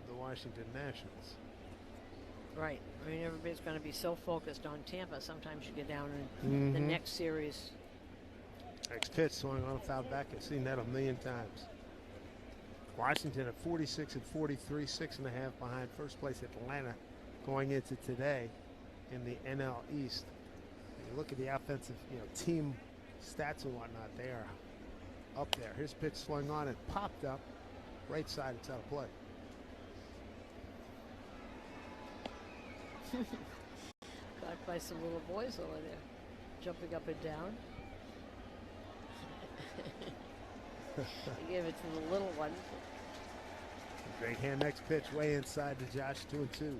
the Washington Nationals. Right. I mean, everybody's going to be so focused on Tampa. Sometimes you get down in the next series. Next pitch, swung on a foul back. I've seen that a million times. Washington at 46 and 43, 6.5 behind first place Atlanta going into today in the NL East. And you look at the offensive, team stats and whatnot, they are up there. His pitch swung on and popped up. Right side, it's out of play. Caught by some little boys over there, jumping up and down. He gave it to the little one. Great hand, next pitch, way inside to Josh, 2-2.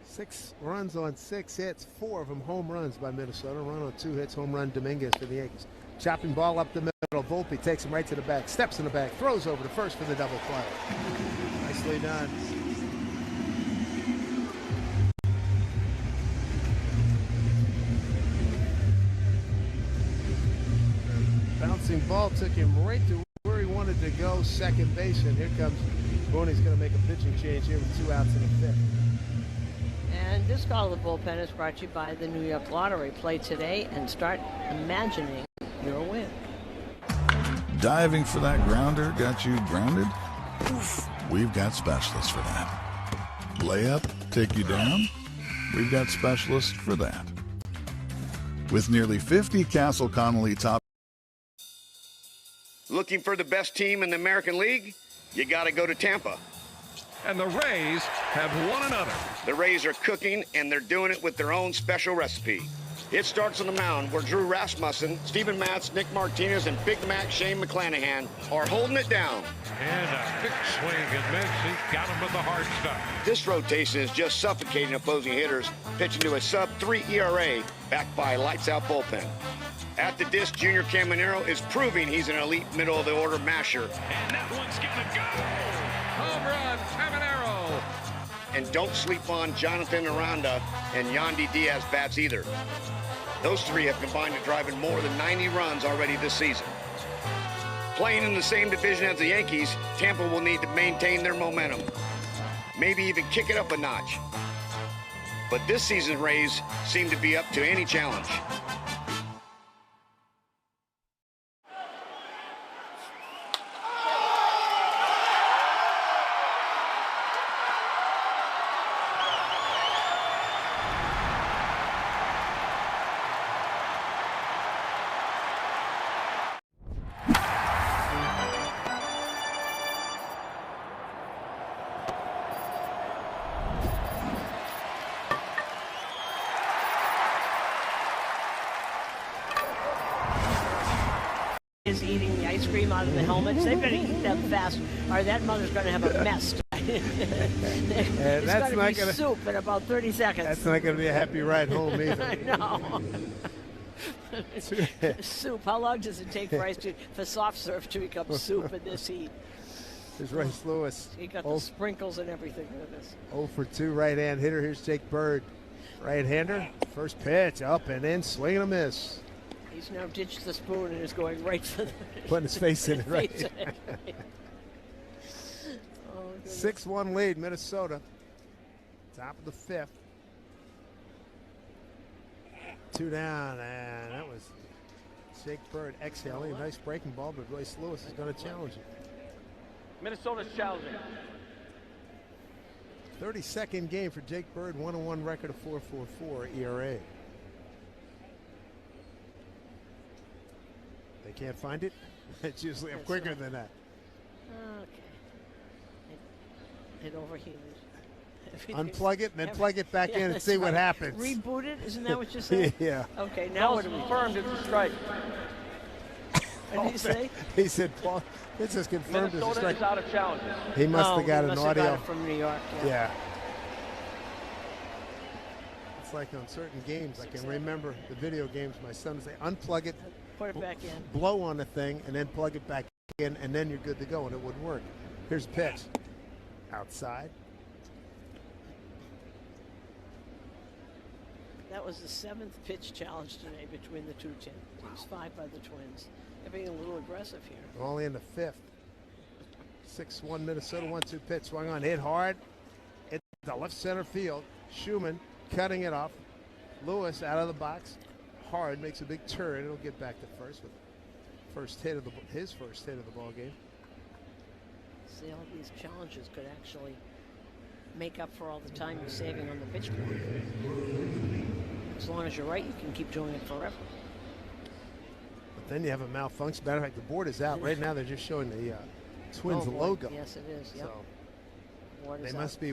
Six runs on 6 hits, 4 of them home runs by Minnesota. Run on 2 hits, home run Dominguez for the Yankees. Chopping ball up the middle. Volpe takes him right to the back, steps in the back, throws over to first for the double play. Nicely done. Bouncing ball took him right to where he wanted to go, second base, and here comes Boney's going to make a pitching change here with 2 outs in the 5th. And this call of the bullpen is brought to you by the New York Lottery. Play today and start imagining your win. Diving for that grounder got you grounded? Oof. We've got specialists for that. Layup, take you down? We've got specialists for that. With nearly 50 Castle Connolly top. Looking for the best team in the American League? You got to go to Tampa. And the Rays have won another. The Rays are cooking, and they're doing it with their own special recipe. It starts on the mound where Drew Rasmussen, Steven Matz, Nick Martinez, and Big Mac Shane McClanahan are holding it down. And a big swing and miss. He got him with the hard stuff. This rotation is just suffocating opposing hitters, pitching to a sub-3 ERA backed by a lights-out bullpen. At the disc, Junior Caminero is proving he's an elite middle-of-the-order masher. And that one's gonna go. Home run, Caminero. And don't sleep on Jonathan Aranda and Yandy Diaz bats either. Those three have combined to drive in more than 90 runs already this season. Playing in the same division as the Yankees, Tampa will need to maintain their momentum. Maybe even kick it up a notch. But this season's Rays seem to be up to any challenge. Is eating the ice cream out of the helmets. They better eat them fast, or that mother's going to have a mess. It's that's going not to be soup in about 30 seconds. That's not going to be a happy ride home either. No. Soup. How long does it take for soft serve to become soup in this heat? Here's Rice Lewis. He got the sprinkles and everything with this. 0 for 2 right-hand hitter. Here's Jake Bird. Right-hander. First pitch up and in. Swing and a miss. He's now ditched the spoon and is going right for the... Putting his face in it, right? Face in it, right. Oh, 6-1 lead, Minnesota. Top of the 5th. 2 down, and that was Jake Bird exhaling. Nice breaking ball, but Royce Lewis is going to challenge it. Minnesota's challenging. 32nd game for Jake Bird, 1-1 record of 4.44 ERA. They can't find it? It's usually up quicker than that. Okay. It overheated. Unplug it and then plug it back in and see what happens. Reboot it? Isn't that what you said? Yeah. Okay, now what do we confirmed it's a strike. What did he say? He said, Paul, it's just confirmed it's a strike. Minnesota is out of challenges. He must have got an audio. Got it from New York. Yeah. It's like on certain games, I can remember the video games, my son would say, unplug it, put it back in, blow on the thing, and then plug it back in, and then you're good to go, and it would work. Here's the pitch. Outside. That was the 7th pitch challenge today between the two teams. 5 by the Twins. They're being a little aggressive here. We're only in the 5th. 6-1 Minnesota, 1-2 pitch. Swung on, hit hard. Hit the left center field. Schumann cutting it off. Lewis out of the box. Hard, makes a big turn. It'll get back to first with his first hit of the ball game. See, all these challenges could actually make up for all the time you're saving on the pitch clock. As long as you're right, you can keep doing it forever. But then you have a malfunction. Matter of fact, the board is out. Right now they're just showing the Twins logo. Yes, it is. Yep. So they must be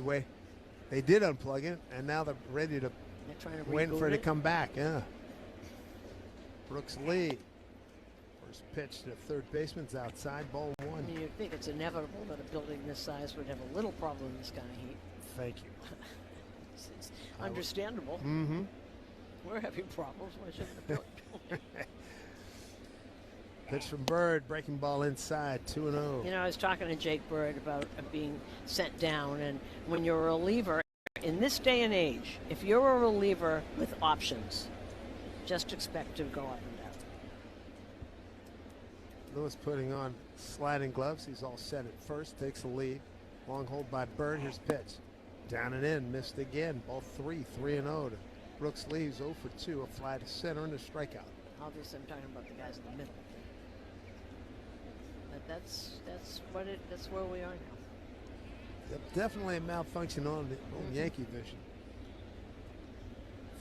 they did unplug it, and now they're ready to waiting for it to come back. Yeah. Brooks Lee. First pitch to third baseman's outside, ball 1. I mean, you'd think it's inevitable that a building this size would have a little problem in this kind of heat. Thank you. It's understandable. Mm-hmm. We're having problems. Why shouldn't the building? Pitch from Bird, breaking ball inside, 2-0. You know, I was talking to Jake Bird about being sent down, and when you're a reliever, in this day and age, if you're a reliever with options, just expect to go up and down. Lewis putting on sliding gloves. He's all set at first, takes the lead. Long hold by Bird. Here's pitch. Down and in, missed again. Ball 3, 3-0 to Brooks leaves 0 for 2, a fly to center and a strikeout. Obviously, I'm talking about the guys in the middle. But that's where we are now. Yep, definitely a malfunction on Yankee vision.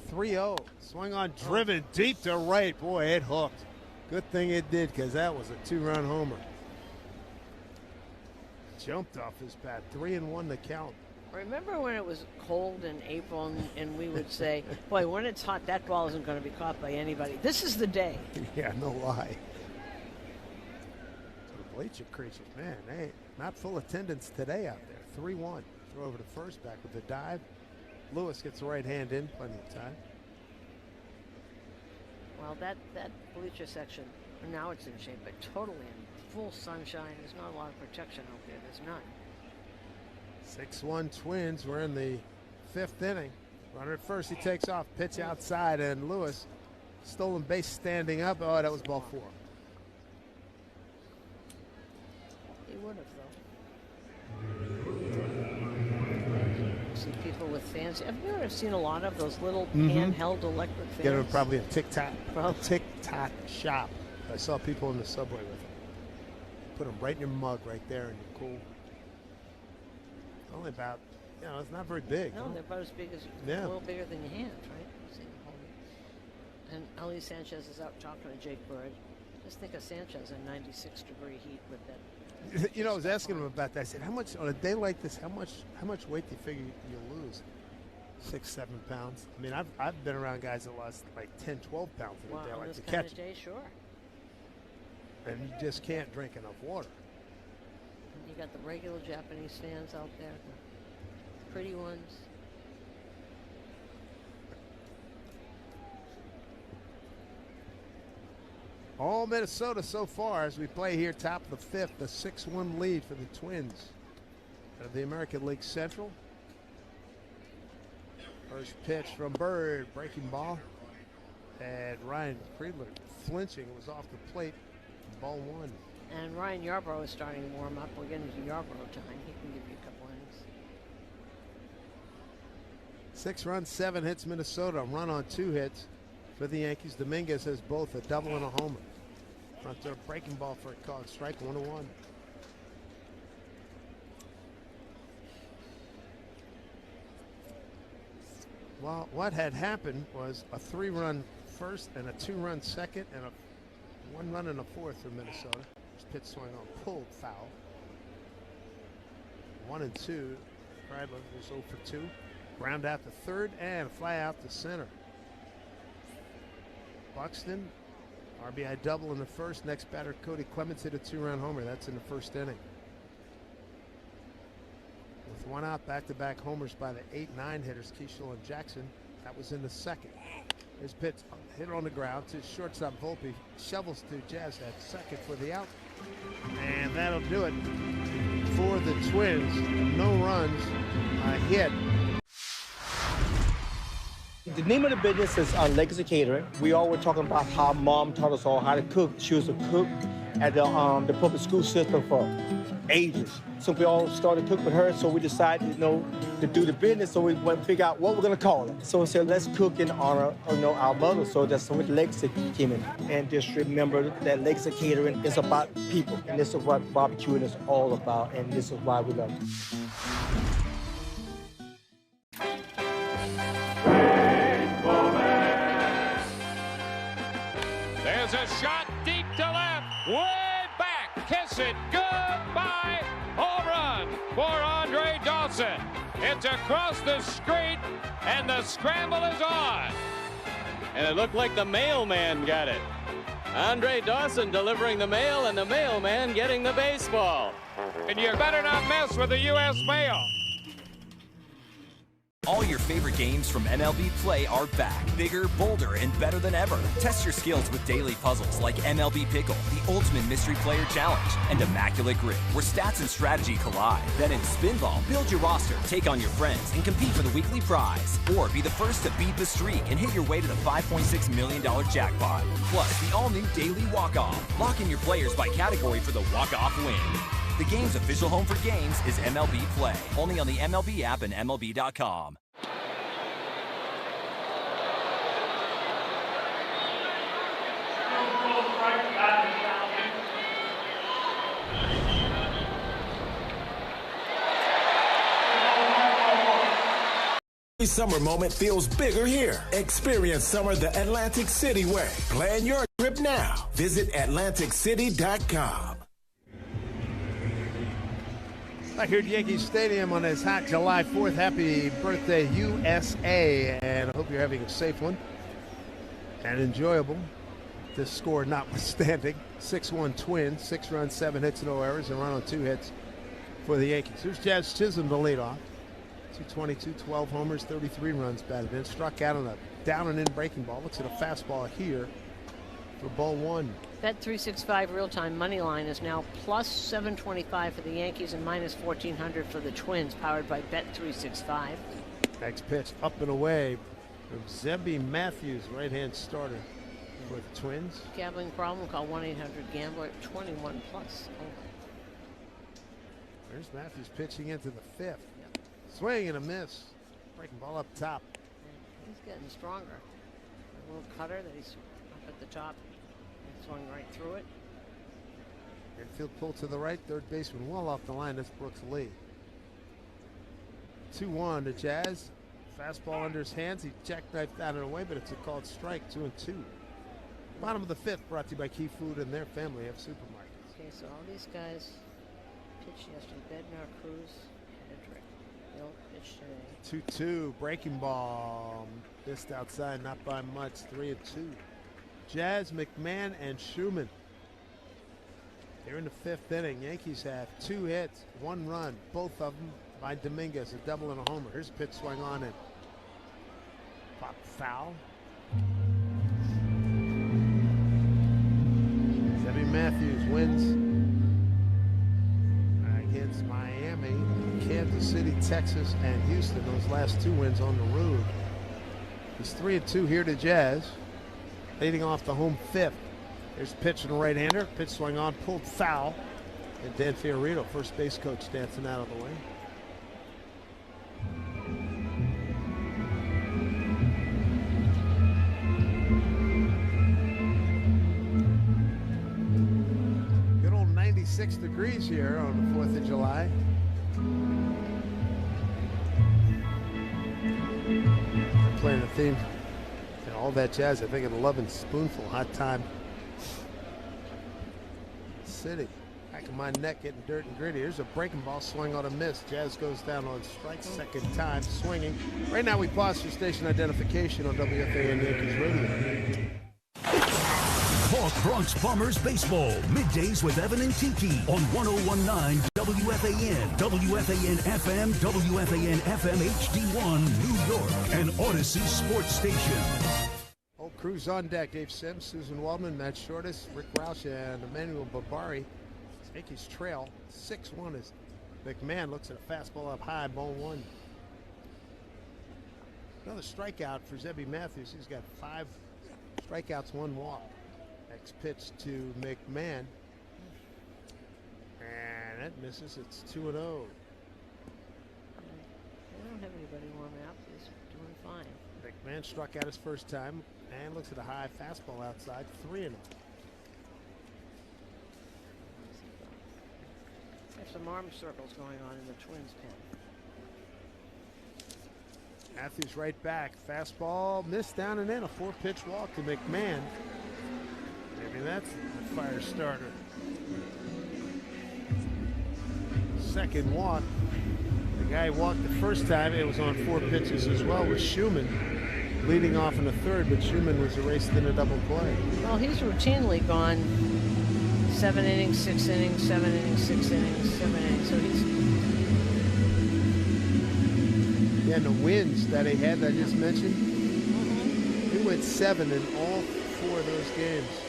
3-0. Swung on, driven deep to right. Boy, it hooked. Good thing it did, because that was a 2-run homer. Jumped off his bat. 3-1 the count. Remember when it was cold in April and we would say, boy, when it's hot, that ball isn't going to be caught by anybody. This is the day. Yeah, no lie. So the bleacher creatures, man, they not full attendance today out there. 3-1. Throw over to first, back with the dive. Lewis gets the right hand in, plenty of time. Well, that bleacher section, now it's in shape, but totally in full sunshine. There's not a lot of protection out there. There's none. 6-1 Twins. We're in the 5th inning. Runner at first, he takes off, pitch outside, and Lewis, stolen base standing up. Oh, that was ball 4. He would have, though. See people with fans. Have you ever seen a lot of those little handheld electric fans? Get him probably a tic-tac shop. I saw people in the subway with them. Put them right in your mug right there, and you're cool. Only about, it's not very big. No, they're about as big as, a little bigger than your hands, right? See them holding. And Ali Sanchez is out talking to Jake Bird. Just think of Sanchez in 96-degree heat with that. I was asking him about that. I said, how much, on a day like this, how much weight do you figure you'll lose? 6-7 pounds. I mean, I've been around guys that lost like 10, 12 pounds in a day. Like this to kind catch of day, sure. And you just can't drink enough water. You got the regular Japanese fans out there, the pretty ones. All Minnesota so far as we play here, top of the 5th, the 6-1 lead for the Twins of the American League Central. First pitch from Bird, breaking ball. And Ryan Friedler flinching. It was off the plate. Ball 1. And Ryan Yarbrough is starting to warm up. We're getting to Yarbrough time. He can give you a couple innings. 6 runs, 7 hits Minnesota. A run on 2 hits for the Yankees. Dominguez has both a double and a homer. Front throw breaking ball for a called strike, 1-1. Well, what had happened was a 3-run first and a 2-run second and a 1 run and a 4th for Minnesota. Pitch swung on, pulled foul. 1-2. Kreidler was 0 for 2. Ground out to third and a fly out to center. Buxton, RBI double in the first. Next batter, Cody Clemens hit a 2-run homer. That's in the first inning. With 1 out, back-to-back homers by the 8-9 hitters, Keishel and Jackson. That was in the second. His pitch hit on the ground to shortstop Volpe. Shovels to Jazz at second for the out. And that'll do it for the Twins. No runs, a hit. The name of the business is Legacy Catering. We all were talking about how Mom taught us all how to cook. She was a cook at the public school system for ages. So we all started cooking with her, so we decided, to do the business, so we went to figure out what we're gonna call it. So we said, let's cook in honor of, our mother, so that's when Legacy came in. And just remember that Legacy Catering is about people, and this is what barbecuing is all about, and this is why we love it. There's a shot deep to left, way back, kiss it, goodbye, home run for Andre Dawson. It's across the street, and the scramble is on. And it looked like the mailman got it. Andre Dawson delivering the mail, and the mailman getting the baseball. And you better not mess with the U.S. mail. All your favorite games from MLB Play are back, bigger, bolder, and better than ever. Test your skills with daily puzzles like MLB Pickle, the ultimate mystery player challenge, and Immaculate Grid, where stats and strategy collide. Then in Spinball, build your roster, take on your friends, and compete for the weekly prize. Or be the first to beat the streak and hit your way to the $5.6 million jackpot. Plus, the all-new Daily Walk-Off. Lock in your players by category for the walk-off win. The game's official home for games is MLB Play. Only on the MLB app and MLB.com. Every summer moment feels bigger here. Experience summer the Atlantic City way. Plan your trip now. Visit AtlanticCity.com. Back here at Yankee Stadium on this hot July 4th. Happy birthday, USA. And I hope you're having a safe one and enjoyable. This score notwithstanding. 6-1 Twins, 6 runs, 7 hits, no errors, and run on 2 hits for the Yankees. Here's Jazz Chisholm to lead off. 222, 12 homers, 33 runs batted in. Struck out on a down and in breaking ball. Looks at a fastball here for ball 1. Bet 365 real-time money line is now plus 725 for the Yankees and minus 1400 for the Twins, powered by Bet 365. Next pitch up and away from Zebby Matthews, right-hand starter for the Twins. Gambling problem? Call 1-800-GAMBLER 21+. Oh. There's Matthews pitching into the 5th. Swing and a miss. Breaking ball up top. He's getting stronger. A little cutter that he's up at the top. Swung right through it. Infield pull to the right. Third baseman well off the line. That's Brooks Lee. 2-1 to Jazz. Fastball under his hands. He jackknifed out and away, but it's a called strike. 2-2. Bottom of the 5th, brought to you by Key Food and their family of supermarkets. Okay, so all these guys pitched yesterday. Bednar, Cruz, Hedrick. They'll pitch today. 2-2. Breaking ball. Missed outside, not by much. 3-2. Jazz, McMahon, and Schumann. They're in the 5th inning. Yankees have 2 hits, 1 run, both of them by Dominguez, a double and a homer. Here's a pitch swung on and pop foul. Zebby Matthews wins against Miami, Kansas City, Texas, and Houston. Those last 2 wins on the road. He's 3-2 here to Jazz. Leading off the home 5th. There's a pitch and a right-hander. Pitch swung on, pulled foul. And Dan Fiorito, first base coach, dancing out of the way. Good old 96 degrees here on the 4th of July. They're playing a theme. All that jazz, I think, an 11 spoonful. Hot time. City. Back of my neck getting dirt and gritty. Here's a breaking ball, swing on a miss. Jazz goes down on strike, second time swinging. Right now we pause for station identification on WFAN Yankees Radio. Talk Bronx Bombers baseball. Middays with Evan and Tiki on 1019 WFAN, WFAN FM, WFAN FM HD1, New York, and Odyssey Sports Station. Whole crew's on deck. Dave Sims, Susan Waldman, Matt Shortis, Rick Roush, and Emmanuel Barbari. Yankees trail 6-1 as McMahon looks at a fastball up high, ball 1. Another strikeout for Zebby Matthews. He's got 5 strikeouts, 1 walk. Next pitch to McMahon. And that misses. It's 2-0. They don't have anybody warming up. He's doing fine. McMahon struck out his first time and looks at a high fastball outside. 3-0. There's some arm circles going on in the Twins pen. Matthews right back. Fastball missed down and in. A 4-pitch walk to McMahon. Maybe that's the fire starter. Second walk. The guy walked the first time. It was on 4 pitches as well with Schumann leading off in the 3rd, but Schumann was erased in a double play. Well, he's routinely gone 7 innings, 6 innings, 7 innings, 6 innings, 7 innings. So he's... Yeah, and the wins that he had that I just mentioned, he went 7 in all 4 of those games.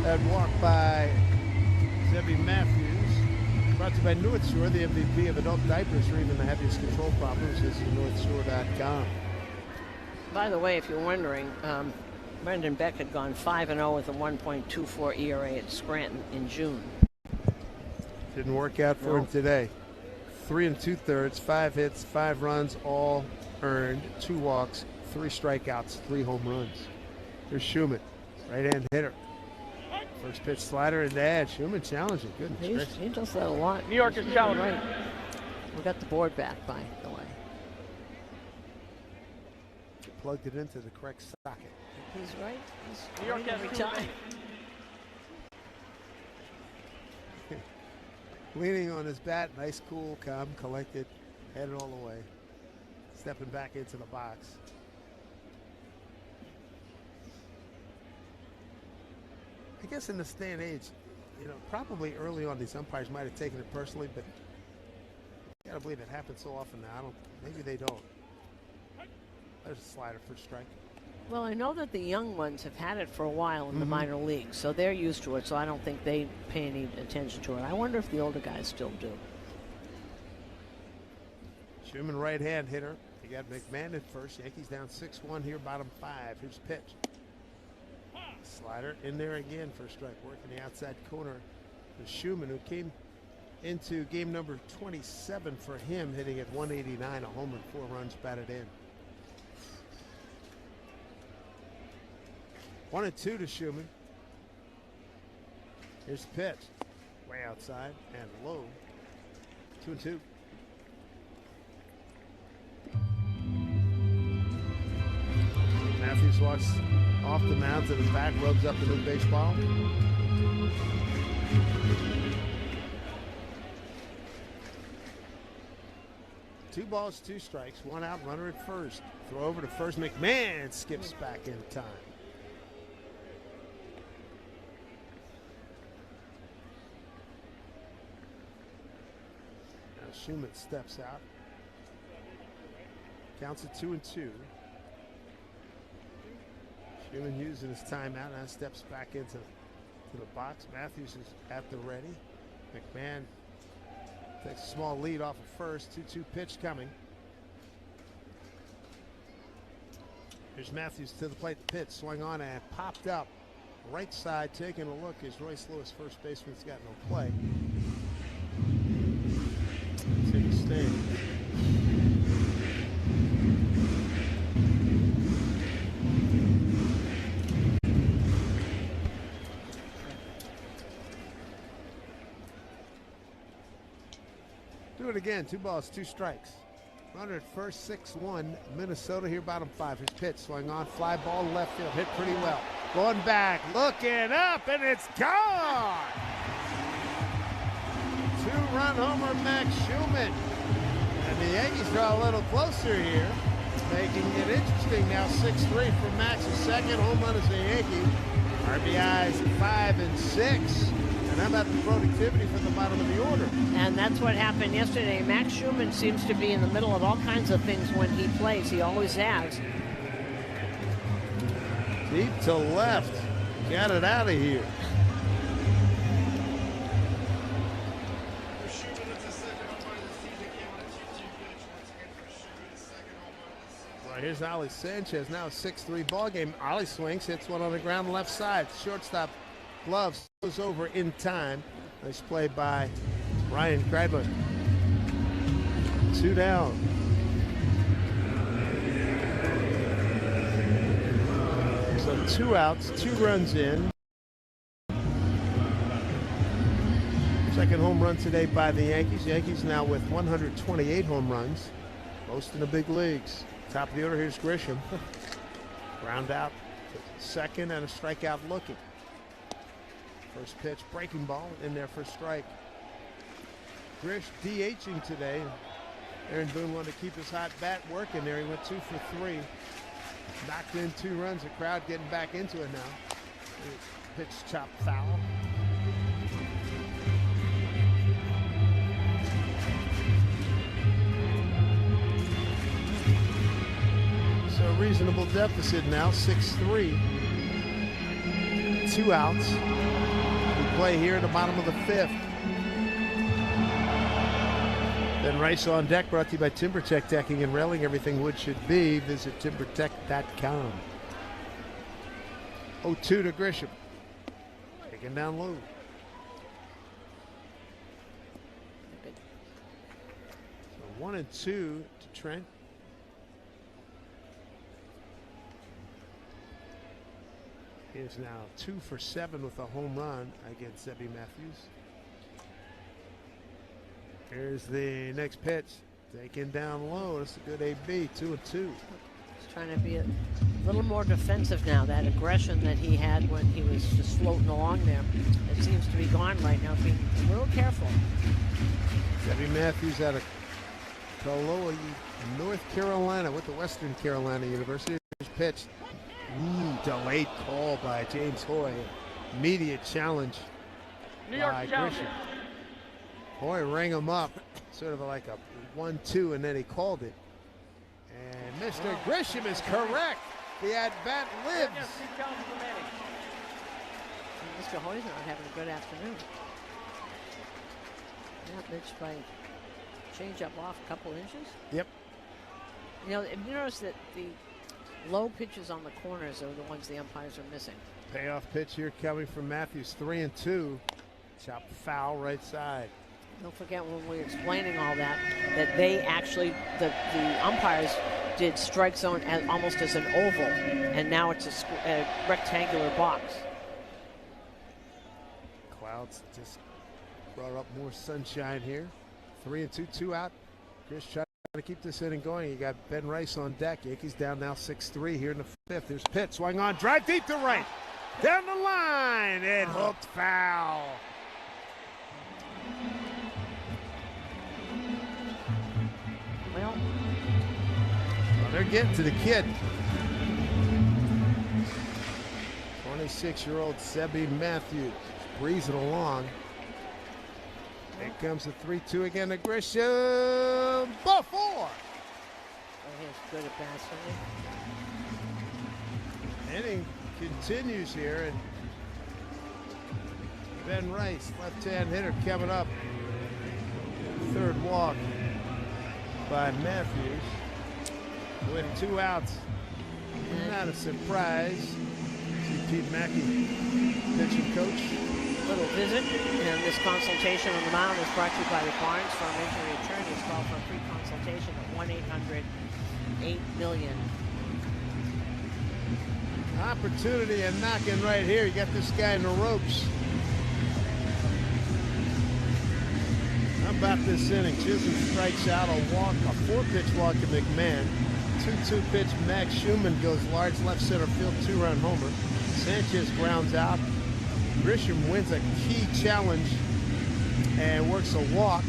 That walk by Zebby Matthews. Brought to you by North Shore, the MVP of adult diapers for even the heaviest control problems. This is NorthShore.com. By the way, if you're wondering, Brendan Beck had gone 5-0 with a 1.24 ERA at Scranton in June. Didn't work out for him today. 3 2/3, 5 hits, 5 runs, all earned, 2 walks, 3 strikeouts, 3 home runs. Here's Schumann, right-hand hitter. First pitch slider and Schumann challenging. Goodness. He does that a lot. New York is challenging. Right. We got the board back, by the way. Plugged it into the correct socket. He's right. New York has 2 time. Leaning on his bat, nice, cool, calm, collected, headed all the way. Stepping back into the box. I guess in this day and age, probably early on these umpires might have taken it personally, but you gotta believe it happens so often now. Maybe they don't. There's a slider for strike. Well, I know that the young ones have had it for a while in the minor leagues, so they're used to it, so I don't think they pay any attention to it. I wonder if the older guys still do. Schumann, right-hand hitter. You got McMahon at first. Yankees down 6-1 here, bottom 5. Here's pitch. Slider in there again for a strike. Working the outside corner. The Schumann, who came into game number 27 for him, hitting at 189, a home run, 4 runs batted in. 1-2 to Schumann. Here's the pitch. Way outside and low. 2-2. Matthews walks off the mound to the back, rubs up the new baseball. Two balls, 2 strikes, 1 out, runner at first. Throw over to first. McMahon skips back in time. Now Schumann steps out. Counts at 2-2. Schumann using his timeout, now steps back into the box. Matthews is at the ready. McMahon takes a small lead off of first. 2-2 pitch coming. Here's Matthews to the plate. The pitch swung on and popped up. Right side taking a look as Royce Lewis, first baseman's got no play. Take a stand. Do it again. 2 balls, 2 strikes. Runner at first, 6-1. Minnesota here, bottom 5. His pitch swung on, fly ball left field, hit pretty well. Going back, looking up, and it's gone. 2-run homer, Max Schumann. And the Yankees draw a little closer here, making it interesting now. 6-3 for Max's second home run as a Yankee. RBIs 5 and 6. And how about the productivity from the bottom of the order? And that's what happened yesterday. Max Schumann seems to be in the middle of all kinds of things when he plays. He always has. Deep to left. Got it out of here. Well, here's Ollie Sanchez. Now a 6-3 ball game. Ollie swings, hits one on the ground left side. Shortstop gloves goes over in time. Nice play by Ryan Kreidler. 2 down. So 2 outs, 2 runs in. Second home run today by the Yankees. Yankees now with 128 home runs, most in the big leagues. Top of the order, here's Grisham. Ground out to second and a strikeout looking. First pitch, breaking ball in there for strike. Grish DHing today. Aaron Boone wanted to keep his hot bat working there. He went 2 for 3. Knocked in 2 runs. The crowd getting back into it now. Pitch chop foul. So a reasonable deficit now, 6-3. 2 outs. Play here at the bottom of the 5th. Then Rice on deck, brought to you by TimberTech Decking and Railing. Everything wood should be. Visit timbertech.com. 0-2 to Grisham. Taken down low. So 1-2 to Trent. He is now 2 for 7 with a home run against Zebby Matthews. Here's the next pitch. Taken down low. That's a good AB. 2-2. He's trying to be a little more defensive now. That aggression that he had when he was just floating along there, it seems to be gone right now. Being a little careful. Debbie Matthews out of Kaloa, North Carolina, with the Western Carolina University. Pitched. Delayed call by James Hoy. Immediate challenge by Grisham. Hoy rang him up, sort of like a 1-2, and then he called it. And Mr. Grisham is correct. The at-bat lives. Mr. Hoy's not having a good afternoon. That pitch by change up off a couple inches. Yep. You know, you notice that the low pitches on the corners are the ones the umpires are missing. Payoff pitch here coming from Matthews, 3-2. Chop foul right side. Don't forget when we were explaining all that they actually, the umpires did strike zone almost as an oval, and now it's a rectangular box. Clouds just brought up more sunshine here. 3-2, 2 out. Chris trying to keep this inning going. You got Ben Rice on deck. Yankees down now 6-3 here in the fifth. There's Pitt, swung on, drive deep to right. Down the line, it hooked foul. Well, they're getting to the kid. 26-year-old Sebi Matthews breezing along. Here comes the 3-2 again to Grisham. Ball four. Oh, he's good at bats. Inning continues here, and Ben Rice, left-hand hitter, coming up. Third walk by Matthews with 2 outs. Not a surprise. See Pete Mackey, pitching coach. Little visit, and this consultation on the mound is brought to you by the Barnes Firm Injury Attorneys. Call for a free consultation at 1-800-8-MILLION. Opportunity and knocking right here. You got this guy in the ropes. How about this inning? Chisholm strikes out a walk, a 4-pitch walk to McMahon. 2-2 pitch. Max Schumann goes large left center field, 2-run homer. Sanchez grounds out. Grisham wins a key challenge and works a walk.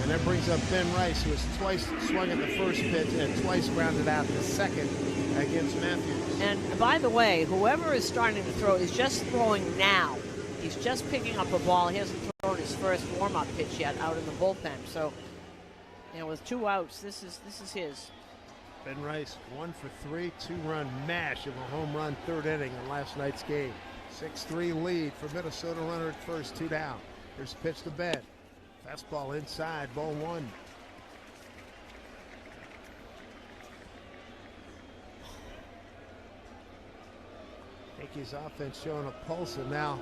And that brings up Ben Rice, who has twice swung at the first pitch and twice grounded out the second against Matthews. And by the way, whoever is starting to throw is just throwing now. He's just picking up a ball. He hasn't thrown his first warm-up pitch yet out in the bullpen. So, you know, with 2 outs, this is his. Ben Rice, 1 for 3, 2-run mash of a home run 3rd inning in last night's game. 6-3 lead for Minnesota, runner at first, 2 down. Here's a pitch to Ben. Fastball inside, ball 1. Yankees offense showing a pulse, and now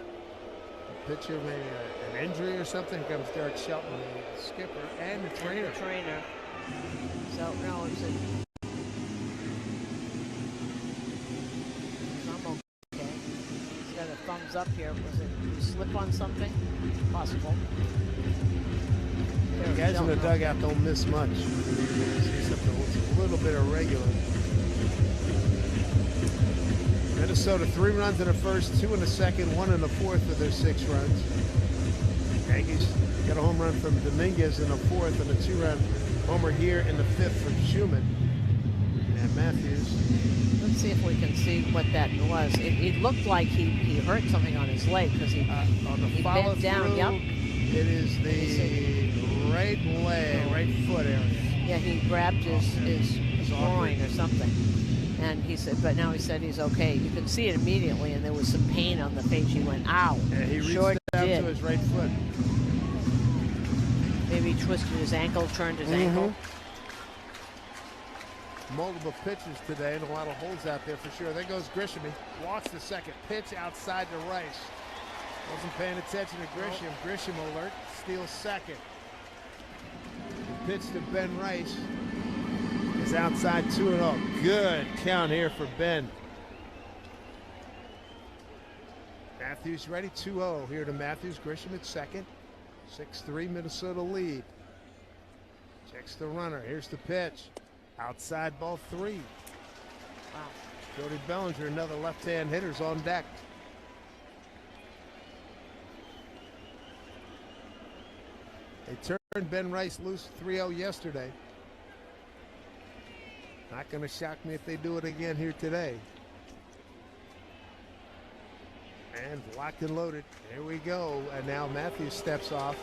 the pitcher maybe an injury or something. Comes Derek Shelton, the skipper, and the trainer. So, no, it's I'm okay. He's got a thumbs up here. Was it you slip on something? Possible. The guys in the dugout don't miss much. Except a little bit irregular. Minnesota 3 runs in the first, 2 in the second, 1 in the fourth of their 6 runs. Yankees got a home run from Dominguez in the fourth and a 2-run homer here in the fifth from Schumann. And Matthews. Let's see if we can see what that was. It looked like he hurt something on his leg because he bent down. Yep. It is the right leg, right foot area. Yeah, he grabbed his groin or something. And he said, but now he said he's okay. You can see it immediately, and there was some pain on the face. He went, ow. Yeah, he reached down to his right foot. Maybe he twisted his ankle, turned his ankle. Multiple pitches today, and a lot of holes out there for sure. There goes Grisham. He walks the second pitch outside to Rice. Wasn't paying attention to Grisham. Grisham alert, steals second. The pitch to Ben Rice is outside 2-0. Good count here for Ben. Matthews ready, 2-0 here to Matthews. Grisham at second. 6-3 Minnesota lead. Checks the runner. Here's the pitch. Outside ball 3. Wow. Cody Bellinger, another left-hand hitter's on deck. They turned Ben Rice loose 3-0 yesterday. Not going to shock me if they do it again here today. And locked and loaded. Here we go. And now Matthews steps off.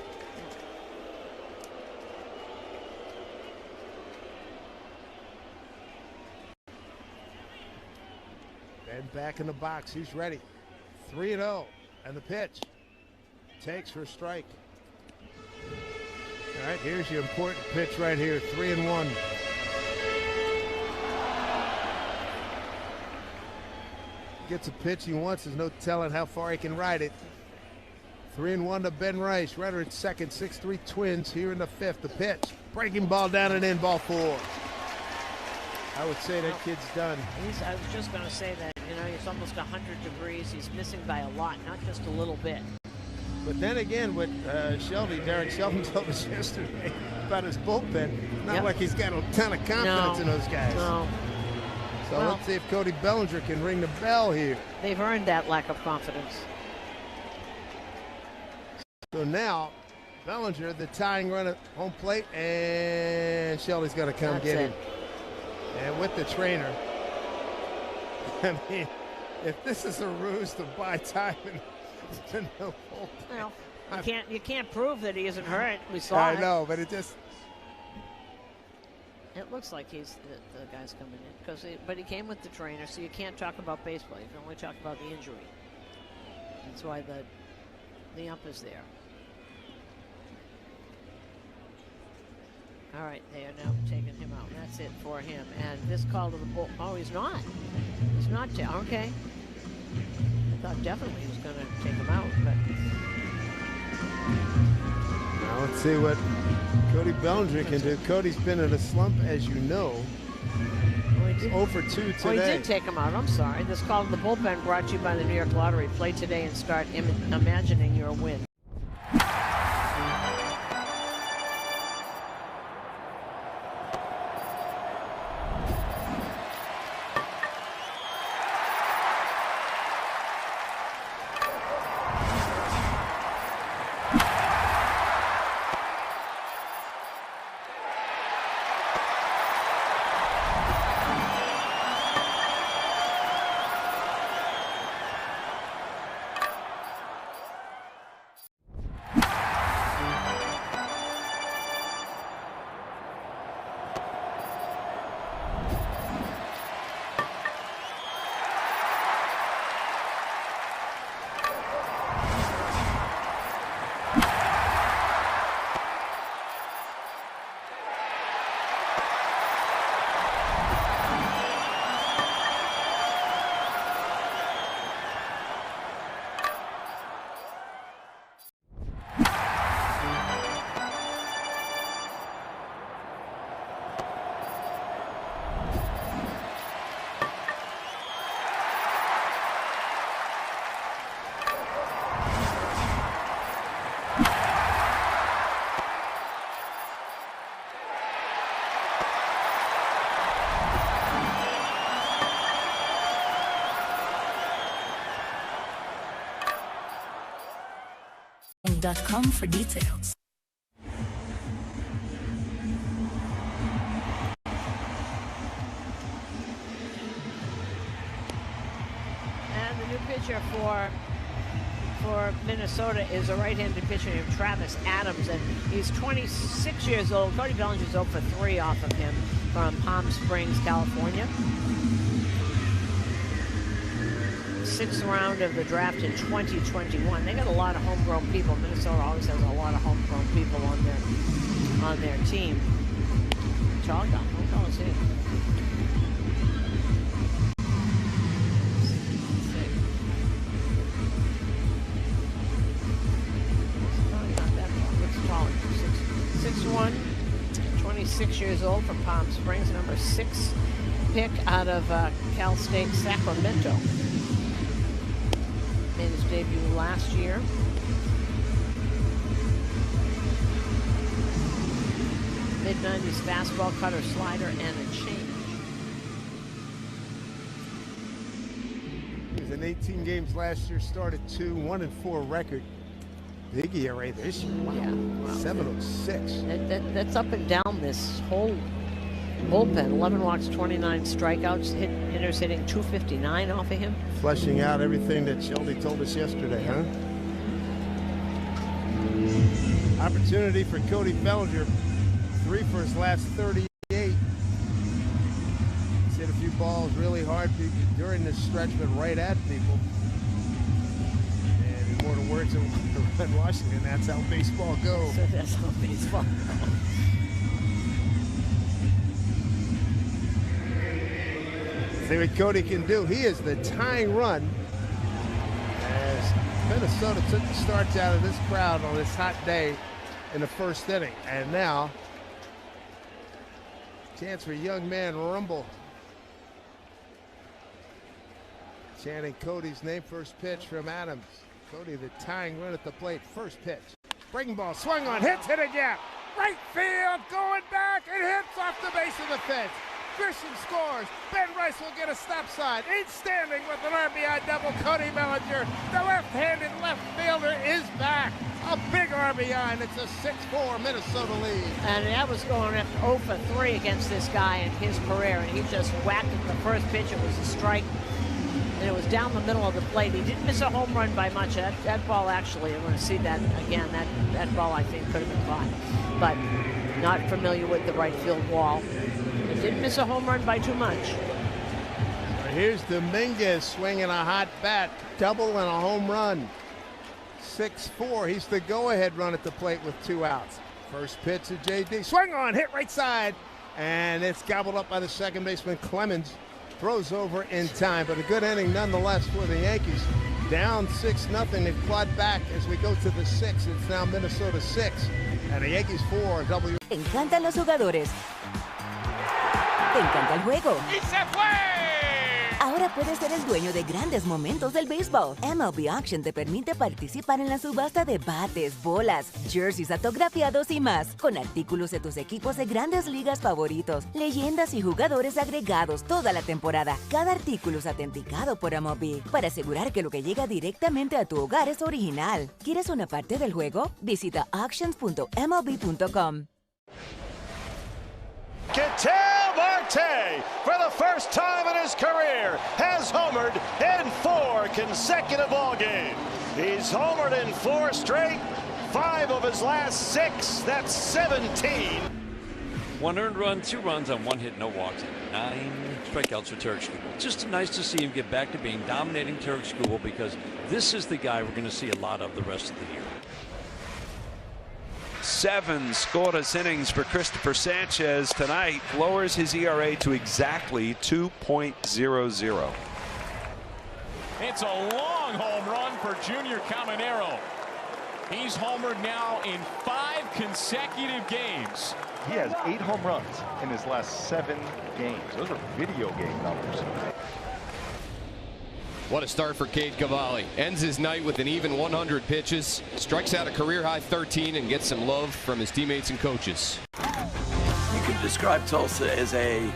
Ben back in the box. He's ready. 3-0. And the pitch. Takes for a strike. All right, here's your important pitch right here. 3-1. Gets a pitch he wants. There's no telling how far he can ride it. 3-1 to Ben Rice. Runner at second. 6-3 Twins here in the fifth. The pitch. Breaking ball down and in. Ball 4. I would say that kid's done. I was just going to say that. You know, he's almost 100 degrees. He's missing by a lot, not just a little bit. But then again, with Derek Shelton told us yesterday about his bullpen, not like he's got a ton of confidence in those guys. No. So let's see if Cody Bellinger can ring the bell here. They've earned that lack of confidence. So now, Bellinger, the tying run at home plate, and Shelby's going to come get him. And with the trainer, I mean, if this is a ruse to buy time to no bullpen. Well, you can't prove that he isn't hurt. We saw it. I know, but it just. It looks like he's the guy's coming in but he came with the trainer, so you can't talk about baseball. You can only talk about the injury. That's why the ump is there. All right, they are now taking him out. That's it for him. And this call to the bull. Oh, he's not. He's not. Okay. I thought definitely he was going to take him out, but. Now let's see what Cody Bellinger can do. Cody's been in a slump, as you know. He's 0 for 2 today. Oh, he did take him out. I'm sorry. This call to the bullpen brought to you by the New York Lottery. Play today and start imagining your win. .com for details. And the new pitcher for Minnesota is a right-handed pitcher named Travis Adams, and he's 26 years old. Cody Bellinger's 0 for 3 off of him from Palm Springs, California. 6th round of the draft in 2021. They got a lot of homegrown people. Minnesota always has a lot of homegrown people on their team. Tall guy. How tall is he? Not that tall. Looks taller. 6'1", 26 years old from Palm Springs. Number 6 pick out of Cal State Sacramento. Made his debut last year. Mid-90s fastball, cutter, slider, and a change. in 18 games last year, started 2, 1-4 record. Big ERA this year. Wow. Yeah. Wow. 7.06. That's up and down this whole bullpen. 11 walks, 29 strikeouts. Hitters hitting 259 off of him. Fleshing out everything that Shelby told us yesterday, huh? Opportunity for Cody Bellinger. 3 for his last 38. He's hit a few balls really hard during this stretch, but right at people. And in more words of Red Washington, that's how baseball goes. So that's how baseball goes. See what Cody can do. He is the tying run as Minnesota took the starts out of this crowd on this hot day in the first inning. And now, chance for young man Rumble. Chanting Cody's name. First pitch from Adams. Cody, the tying run at the plate. First pitch. Breaking ball, swung on, hits, hit a gap. Right field, going back, and hits off the base of the fence. Grisham scores. Ben Rice will get a stop sign. Ain't standing with an RBI double. Cody Bellinger, the left-handed left fielder, is back. A big RBI, and it's a 6-4 Minnesota lead. And that was going up 0 for 3 against this guy in his career, and he just whacked it the first pitch. It was a strike, and it was down the middle of the plate. He didn't miss a home run by much. That ball, actually, I'm going to see that again. That ball, I think, could have been caught, but not familiar with the right field wall. He didn't miss a home run by too much. Here's Dominguez swinging a hot bat, double and a home run. 6-4. He's the go-ahead run at the plate with 2 outs. First pitch to JD. Swing on, hit right side. And it's gobbled up by the second baseman, Clemens. Throws over in time, but a good inning nonetheless for the Yankees. Down 6-0. They've clawed back as we go to the 6th. It's now Minnesota 6. And the Yankees 4. Te encantan los jugadores. Te encanta el juego. ¡Y se fue! Ahora puedes ser el dueño de grandes momentos del béisbol. MLB Auction te permite participar en la subasta de bates, bolas, jerseys autografiados y más, con artículos de tus equipos de grandes ligas favoritos, leyendas y jugadores agregados toda la temporada. Cada artículo es autenticado por MLB para asegurar que lo que llega directamente a tu hogar es original. ¿Quieres una parte del juego? Visita auctions.mlb.com. Ketel Marte, for the first time in his career, has homered in 4 consecutive ball games. He's homered in 4 straight, 5 of his last 6. That's 17. 1 earned run, 2 runs on 1 hit, no walks, and 9 strikeouts for Turk Skubal. Just nice to see him get back to being dominating Turk Skubal, because this is the guy we're going to see a lot of the rest of the year. 7 scoreless innings for Christopher Sanchez tonight, lowers his ERA to exactly 2.00. It's a long home run for Junior Caminero. He's homered now in 5 consecutive games. He has 8 home runs in his last 7 games. Those are video game numbers. What a start for Cade Cavalli. Ends his night with an even 100 pitches, strikes out a career-high 13, and gets some love from his teammates and coaches. You could describe Tulsa as a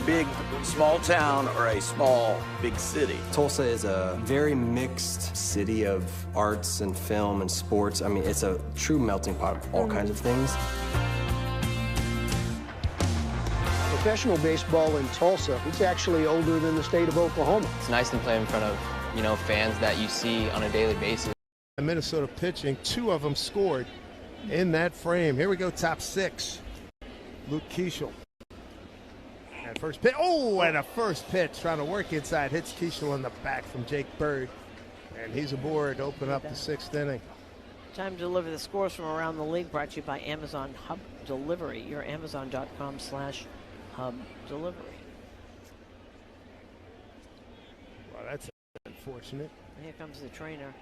big, small town or a small, big city. Tulsa is a very mixed city of arts and film and sports. I mean, it's a true melting pot of all kinds of things. Professional baseball in Tulsa, it's actually older than the state of Oklahoma. It's nice to play in front of, fans that you see on a daily basis. Minnesota pitching, 2 of them scored in that frame. Here we go, top 6. Luke Keeschel. And first pitch, and a first pitch trying to work inside. Hits Keeschel in the back from Jake Bird. And he's aboard to open up the 6th inning. Time to deliver the scores from around the league, brought to you by Amazon Hub Delivery, your Amazon.com/Hub Delivery. Well, that's unfortunate. Here comes the trainer.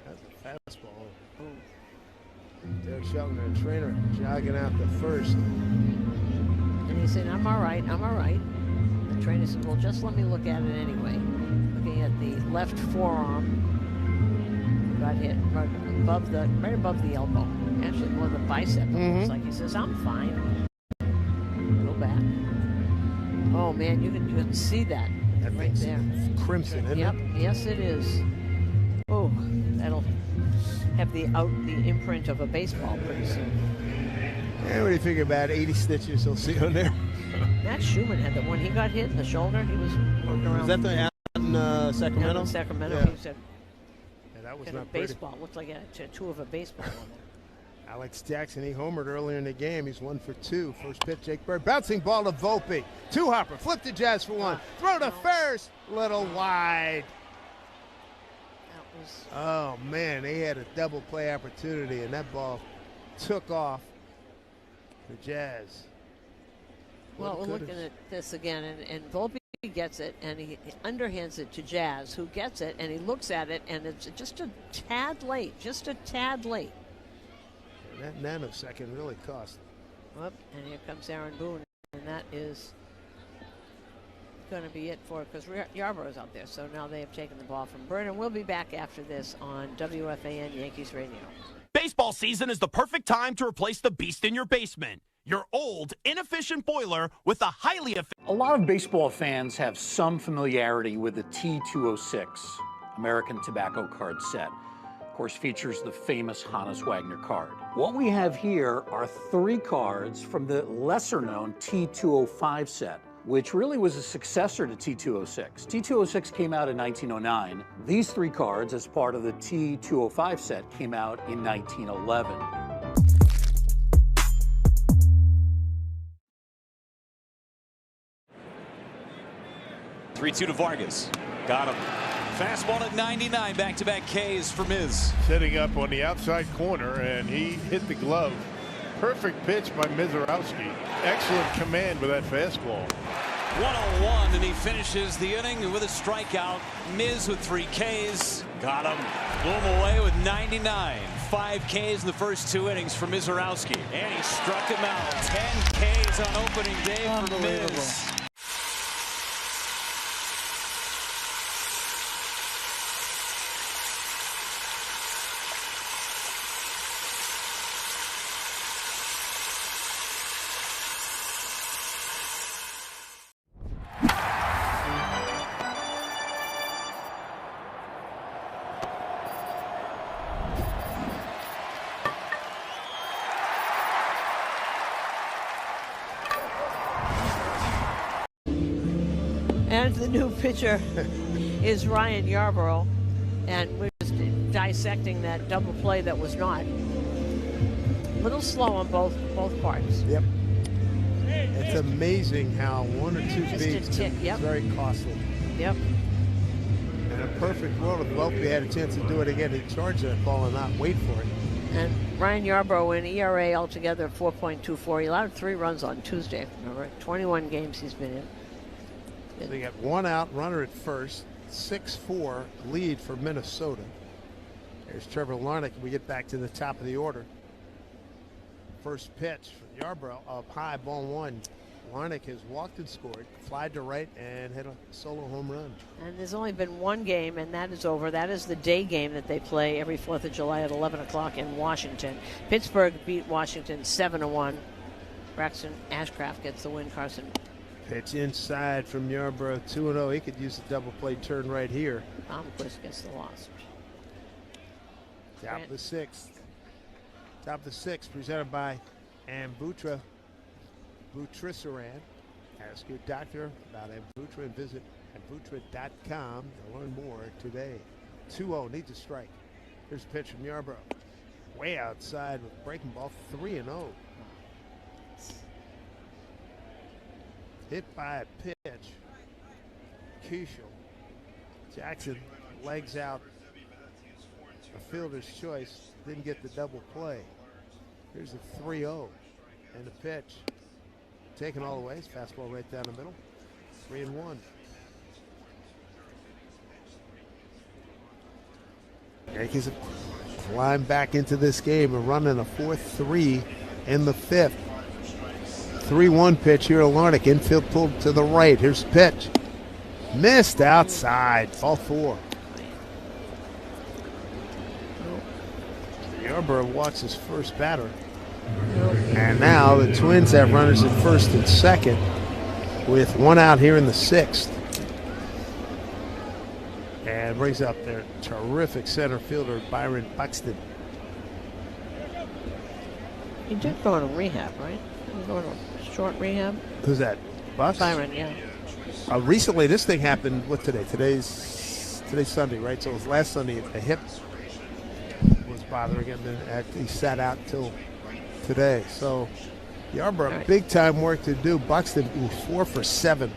That's a fastball. Derek Shelton, the trainer, jogging out the first. And he said, I'm all right. The trainer said, well, just let me look at it anyway. Looking at the left forearm. Got hit right above the elbow. Actually, more the bicep. It's like he says, I'm fine. Go back. Oh man, you can see that. right there. Crimson, isn't Yep. it? Yes, it is. Oh, that'll have the imprint of a baseball pretty soon. Yeah, what do you figure about 80 stitches he'll see on there? Matt Schumann had that when he got hit in the shoulder. He was looking around. Was that the out in Sacramento? Yeah, in Sacramento. Yeah. He said, that was had not a pretty. baseball. Looked like a tattoo of a baseball on there. Alex Jackson, he homered earlier in the game. He's 1 for 2. First pitch, Jake Bird. Bouncing ball to Volpe. Two-hopper. Flip to Jazz for 1. Throw to first. Little wide. That was... Oh, man. They had a double play opportunity, and that ball took off the Jazz. Well, we're looking at this again, and Volpe gets it, and he underhands it to Jazz, who gets it, and he looks at it, and it's just a tad late. And that nanosecond really cost. Whoop, and here comes Aaron Boone, and that is going to be it for it, because Yarborough's out there, so now they have taken the ball from Bird, and we'll be back after this on WFAN Yankees Radio. Baseball season is the perfect time to replace the beast in your basement. Your old, inefficient boiler with a highly efficient... A lot of baseball fans have some familiarity with the T206 American Tobacco card set. Of course, features the famous Hannes Wagner card. What we have here are 3 cards from the lesser-known T205 set, which really was a successor to T206. T206 came out in 1909. These 3 cards, as part of the T205 set, came out in 1911. 3-2 to Vargas. Got him. Fastball at 99. Back-to-back Ks for Miz. Setting up on the outside corner, and he hit the glove. Perfect pitch by Mizorowski. Excellent command with that fastball. 1-0-1, and he finishes the inning with a strikeout. Miz with 3 Ks. Got him. Blew him away with 99. 5 Ks in the first 2 innings for Mizorowski. And he struck him out. 10 Ks on opening day for Miz. And the new pitcher is Ryan Yarborough, and we're just dissecting that double play that was not. A little slow on both parts. Yep. It's amazing how 1 or 2 beats is very costly. Yep. In a perfect world, if Volpe had a chance to do it again, he'd charge that ball and not wait for it. And Ryan Yarborough, in ERA altogether 4.24. He allowed 3 runs on Tuesday. Remember, 21 games he's been in. They got 1 out, runner at first, 6-4 lead for Minnesota. There's Trevor Larnach. We get back to the top of the order. First pitch from Yarborough, up high, ball 1. Larnach has walked and scored, flied to right, and hit a solo home run. And there's only been 1 game, and that is over. That is the day game that they play every 4th of July at 11 o'clock in Washington. Pittsburgh beat Washington 7-1. Braxton Ashcraft gets the win. Carson. Pitch inside from Yarborough, 2-0. He could use a double play turn right here. Almquist gets the loss. Top of the 6th. Top of the 6th, presented by Ambutra Butriciran. Ask your doctor about Ambutra and visit ambutra.com to learn more today. 2-0, needs a strike. Here's a pitch from Yarborough. Way outside with breaking ball, 3-0. Hit by a pitch. Keishel. Jackson legs out. A fielder's choice. Didn't get the double play. Here's a 3-0. And the pitch. Taken all the way. It's fastball right down the middle. 3-1. Yankees climb back into this game and running a 4-3 in the 5th. 3-1 pitch here to Larnach. Infield pulled to the right. Here's the pitch. Missed outside. Ball 4. Yarborough walks his first batter. And now the Twins have runners at first and second with 1 out here in the 6th. And brings up their terrific center fielder, Byron Buxton. He did go on a rehab, right? He going on a short rehab. Who's that? Bucks? Byron, yeah. Recently, this thing happened. What today? Today's Sunday, right? So it was last Sunday. The hip was bothering him, and he sat out till today. So Yarborough, big time work to do. Buxton 4 for 7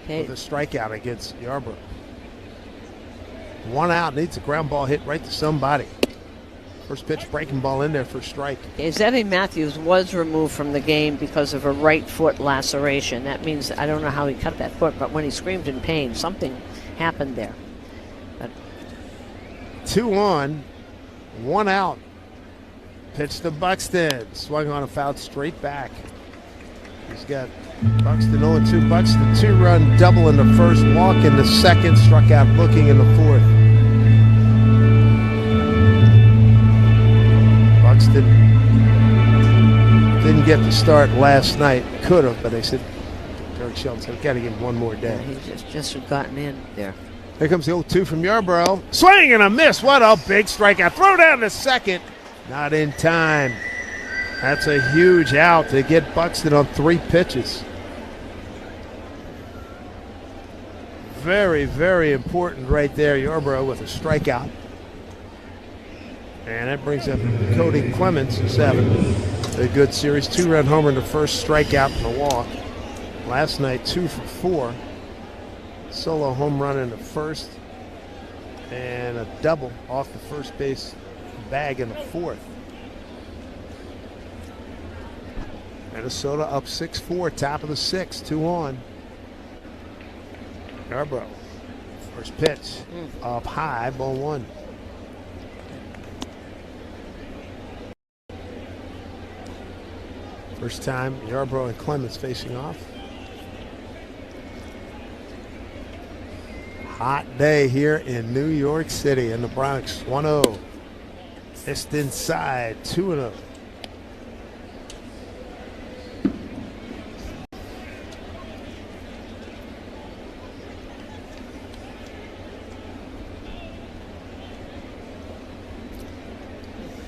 with a strikeout against Yarborough. 1 out, needs a ground ball hit right to somebody. First pitch, breaking ball in there for strike. Zebby Matthews was removed from the game because of a right foot laceration. That means, I don't know how he cut that foot, but when he screamed in pain, something happened there. But 2 on, 1 out. Pitch to Buxton. Swung on a foul straight back. He's got Buxton 0-2. Buxton 2-run double in the first, walk in the second, struck out looking in the fourth. Buxton didn't get the start last night. Could have, but they said, Derek Shelton said, got to give him one more day. Yeah, he just had gotten in there. Here comes the 0-2 from Yarborough. Swing and a miss. What a big strikeout. Throw down the second. Not in time. That's a huge out to get Buxton on 3 pitches. Very, very important right there. Yarborough with a strikeout. And that brings up Cody Clemens, 7. A good series. 2-run homer in the first, strikeout and a walk. Last night, 2 for 4. Solo home run in the first. And a double off the first base bag in the fourth. Minnesota up 6-4, top of the 6th, 2 on. Yarborough, first pitch, up high, ball 1. First time Yarborough and Clemens facing off. Hot day here in New York City in the Bronx. 1-0. Missed inside, 2-0.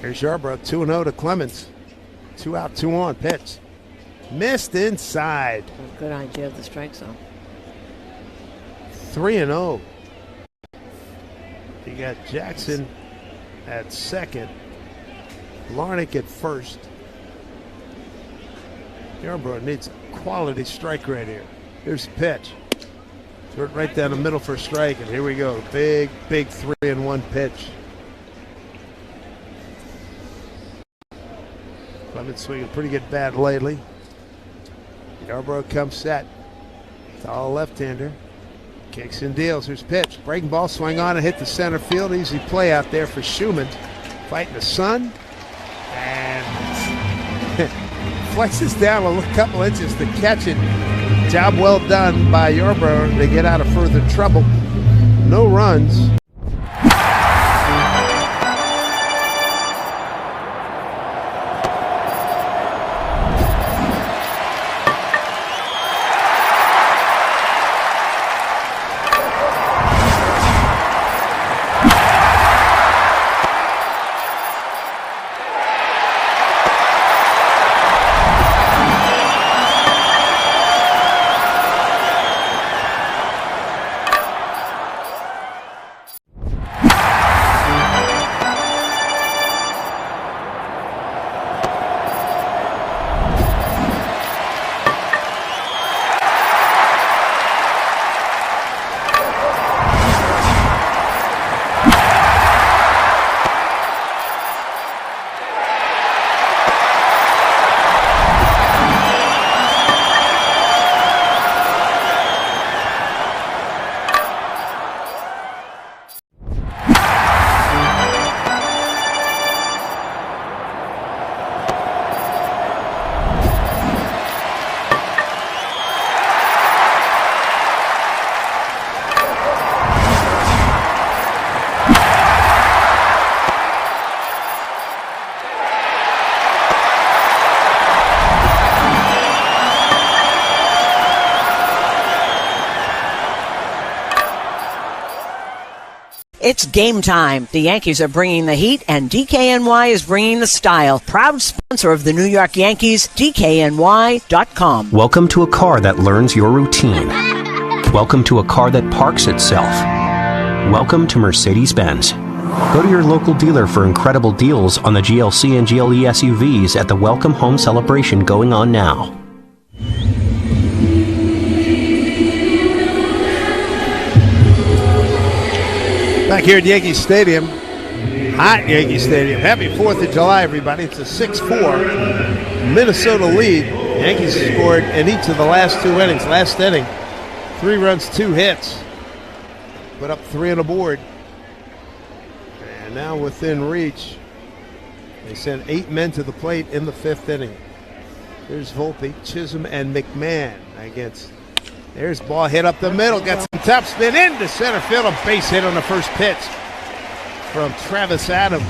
Here's Yarborough, 2-0 to Clemens. 2 out, 2 on, pitch. Missed inside. Good idea of the strike zone. 3-0. You got Jackson at second. Larnick at first. Yarborough needs a quality strike right here. Here's the pitch. Throw it right down the middle for a strike, and here we go. Big 3-1 pitch. Clemens swinging pretty good bat lately. Yarborough comes set. Tall left-hander. Kicks and deals. Here's pitch. Breaking ball, swing on and hit the center field. Easy play out there for Schumann. Fighting the sun. And flexes down a couple inches to catch it. Job well done by Yarborough. They get out of further trouble. No runs. It's game time. The Yankees are bringing the heat, and DKNY is bringing the style. Proud sponsor of the New York Yankees, DKNY.com. Welcome to a car that learns your routine. Welcome to a car that parks itself. Welcome to Mercedes-Benz. Go to your local dealer for incredible deals on the GLC and GLE SUVs at the Welcome Home Celebration going on now. Back here at Yankee Stadium, hot Yankee Stadium. Happy 4th of July, everybody. It's a 6-4 Minnesota lead. Yankees scored in each of the last 2 innings. Last inning, 3 runs, 2 hits. Put up 3 on the board. And now within reach, they sent 8 men to the plate in the 5th inning. There's Volpe, Chisholm, and McMahon against. There's ball hit up the middle, got some top spin into center field, a base hit on the first pitch from Travis Adams.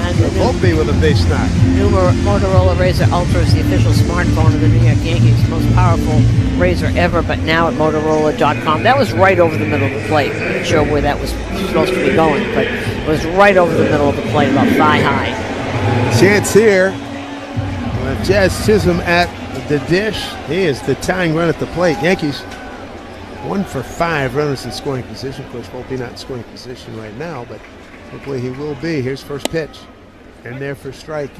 And Volpe with a base knock. New Motorola Razr Ultra is the official smartphone of the New York Yankees, most powerful razor ever, but now at Motorola.com. That was right over the middle of the plate. I'm not sure where that was supposed to be going, but it was right over the middle of the plate, about thigh high. Chance here with Jazz Chisholm at the dish. He is the tying run at the plate. Yankees 1 for 5 runners in scoring position. Of course, Volpe not in scoring position right now, but hopefully he will be. Here's first pitch. And there for strike.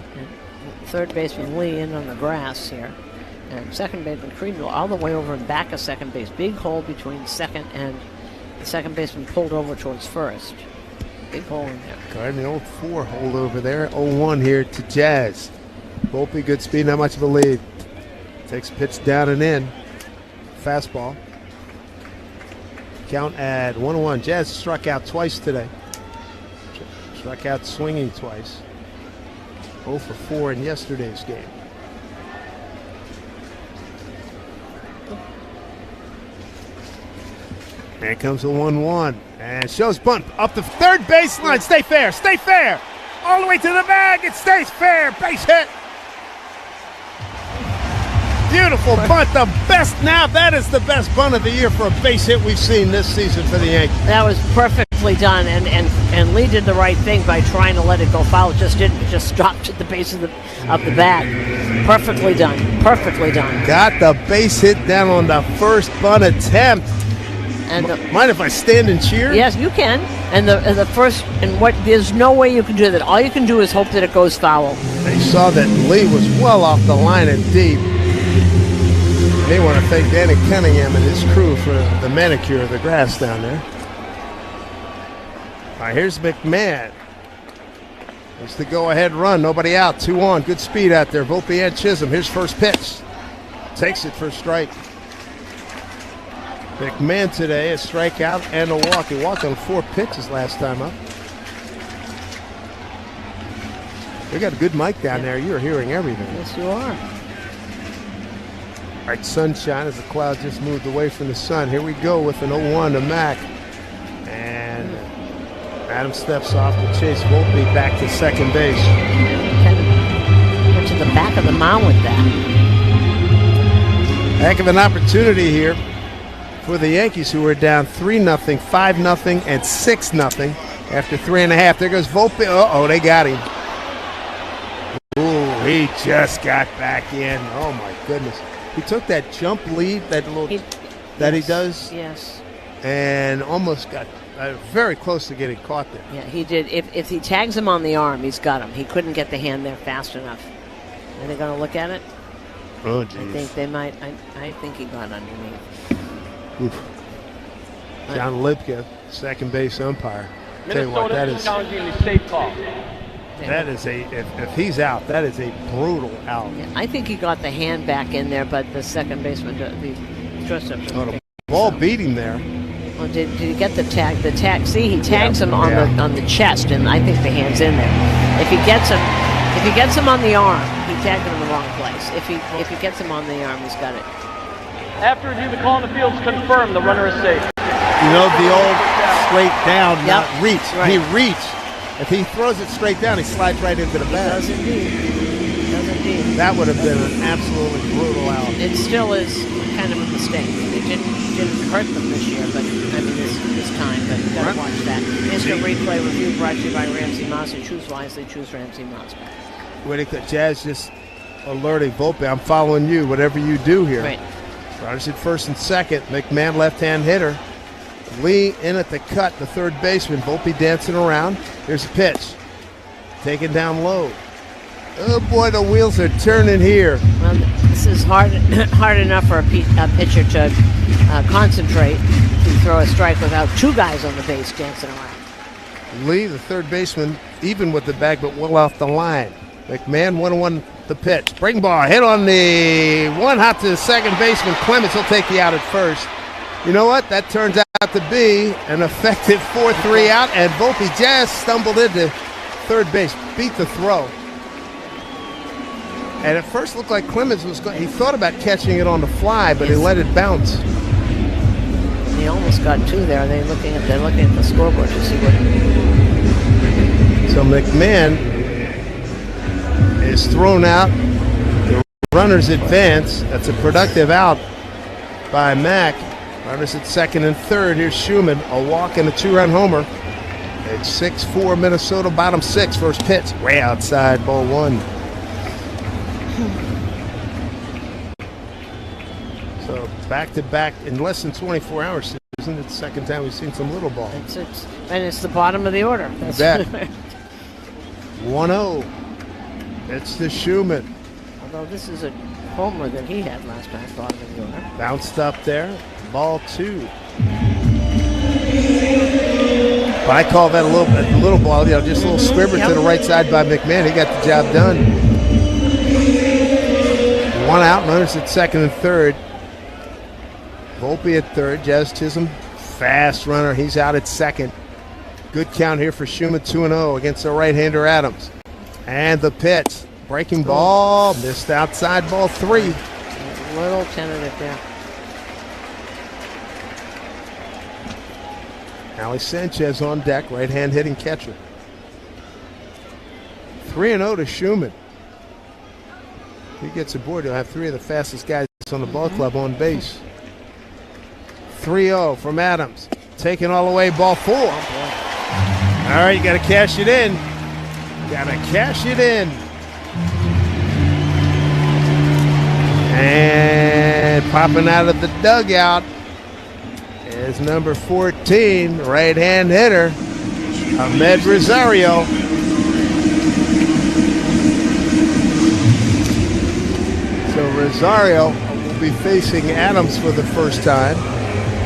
Third baseman Lee in on the grass here. And second baseman Creedville all the way over and back of second base. Big hole between second and the second baseman pulled over towards first. Big hole in there. Guarding the old 4 hold over there. 0-1 here to Jazz. Volpe, good speed, not much of a lead. Takes a pitch down and in. Fastball. Count at 1-1. Jazz struck out twice today. Struck out swinging twice. 0 for 4 in yesterday's game. Here comes the 1-1. And shows bunt up the third baseline. Stay fair. Stay fair. All the way to the bag. It stays fair. Base hit. Beautiful bunt, the best. Now that is the best bunt of the year for a base hit we've seen this season for the Yankees. That was perfectly done, and Lee did the right thing by trying to let it go foul. It just didn't. It just stopped at the base of the bat. Perfectly done. Perfectly done. Got the base hit down on the first bunt attempt. And mind if I stand and cheer? Yes, you can. And the first, and what? There's no way you can do that. All you can do is hope that it goes foul. They saw that Lee was well off the line and deep. They want to thank Danny Cunningham and his crew for the manicure of the grass down there. All right, here's McMahon. It's the go-ahead run. Nobody out. 2 on. Good speed out there. Volpe and Chisholm. Here's first pitch. Takes it for a strike. McMahon today, a strikeout and a walk. He walked on 4 pitches last time up. They got a good mic down there. You're hearing everything. Yes, you are. All right, sunshine as the cloud just moved away from the sun. Here we go with an 0-1 to Mac. And Adam steps off to chase Volpe back to second base. Kind of went to the back of the mound with that. Heck of an opportunity here for the Yankees, who are down 3-0, 5-0, and 6-0 after 3.5. There goes Volpe. Uh-oh, they got him. Ooh, he just got back in. Oh, my goodness. He took that jump lead, that little he does. Yes. And almost got very close to getting caught there. Yeah, he did. If he tags him on the arm, he's got him. He couldn't get the hand there fast enough. Are they going to look at it? Oh, geez. I think they might. I think he got underneath. Oof. John Lipka, second base umpire. Tell you what, that is challenging the safe call. That is if he's out, that is a brutal out. Yeah, I think he got the hand back in there, but the second baseman, the shortstop. The ball beat him there. Well, did he get the tag? The tag. See, he tags him on the chest, and I think the hand's in there. If he gets him on the arm, he tagged him in the wrong place. If he gets him on the arm, he's got it. After review, the call in the field is confirmed. The runner is safe. You know the old straight down, not reach. Right. He reached. If he throws it straight down, he slides right into the bag. He does indeed. That would have been an absolutely brutal out. It still is kind of a mistake. It didn't hurt them this year, but I mean this time. But you got to watch that. Instant replay review brought to you by Ramsey Mazda. Choose wisely. Choose Ramsey Mazda. Whitaker, Jazz just alerting Volpe. I'm following you. Whatever you do here. Right. Runners at first and second. McMahon, left-hand hitter. Lee in at the cut, the third baseman. Volpe dancing around. Here's a pitch. Taken down low. Oh boy, the wheels are turning here. Well, this is hard enough for a pitcher to concentrate to throw a strike without two guys on the base dancing around. Lee, the third baseman, even with the bag, but well off the line. McMahon, 1-1 the pitch. Breaking ball, hit on the one hop to the second baseman. Clemens will take the out at first. You know what? That turns out to be an effective 4-3 out, and Volpe just stumbled into third base, beat the throw. And at first looked like Clemens was going. He thought about catching it on the fly, but he let it bounce. He almost got two there. They're looking at the scoreboard to see what. So McMahon is thrown out. The runners advance. That's a productive out by Mack. Runners at second and third. Here's Schumann, a walk and a two-run homer. It's 6-4 Minnesota, bottom six. First pitch, way outside, ball one. So back-to-back in less than 24 hours, isn't it the second time we've seen some little ball? And it's the bottom of the order. That's that. 1-0. It's the Schumann. Although this is a homer that he had last time, bottom of the order. Bounced up there. Ball two. But I call that a little ball, just a little squibber to the right side by McMahon. He got the job done. One out, runners at second and third. Volpe at third. Jazz Chisholm, fast runner. He's out at second. Good count here for Schumann, 2-0 against the right-hander Adams. And the pitch. Breaking ball, missed outside, ball three. A little tentative there. Alex Sanchez on deck, right-hand hitting catcher. 3-0 to Schumann. If he gets aboard, he'll have three of the fastest guys on the ball club on base. 3-0 from Adams. Taken all the way, ball four. All right, you got to cash it in. Got to cash it in. And popping out of the dugout is number 14, right-hand hitter, Ahmed Rosario. So Rosario will be facing Adams for the first time.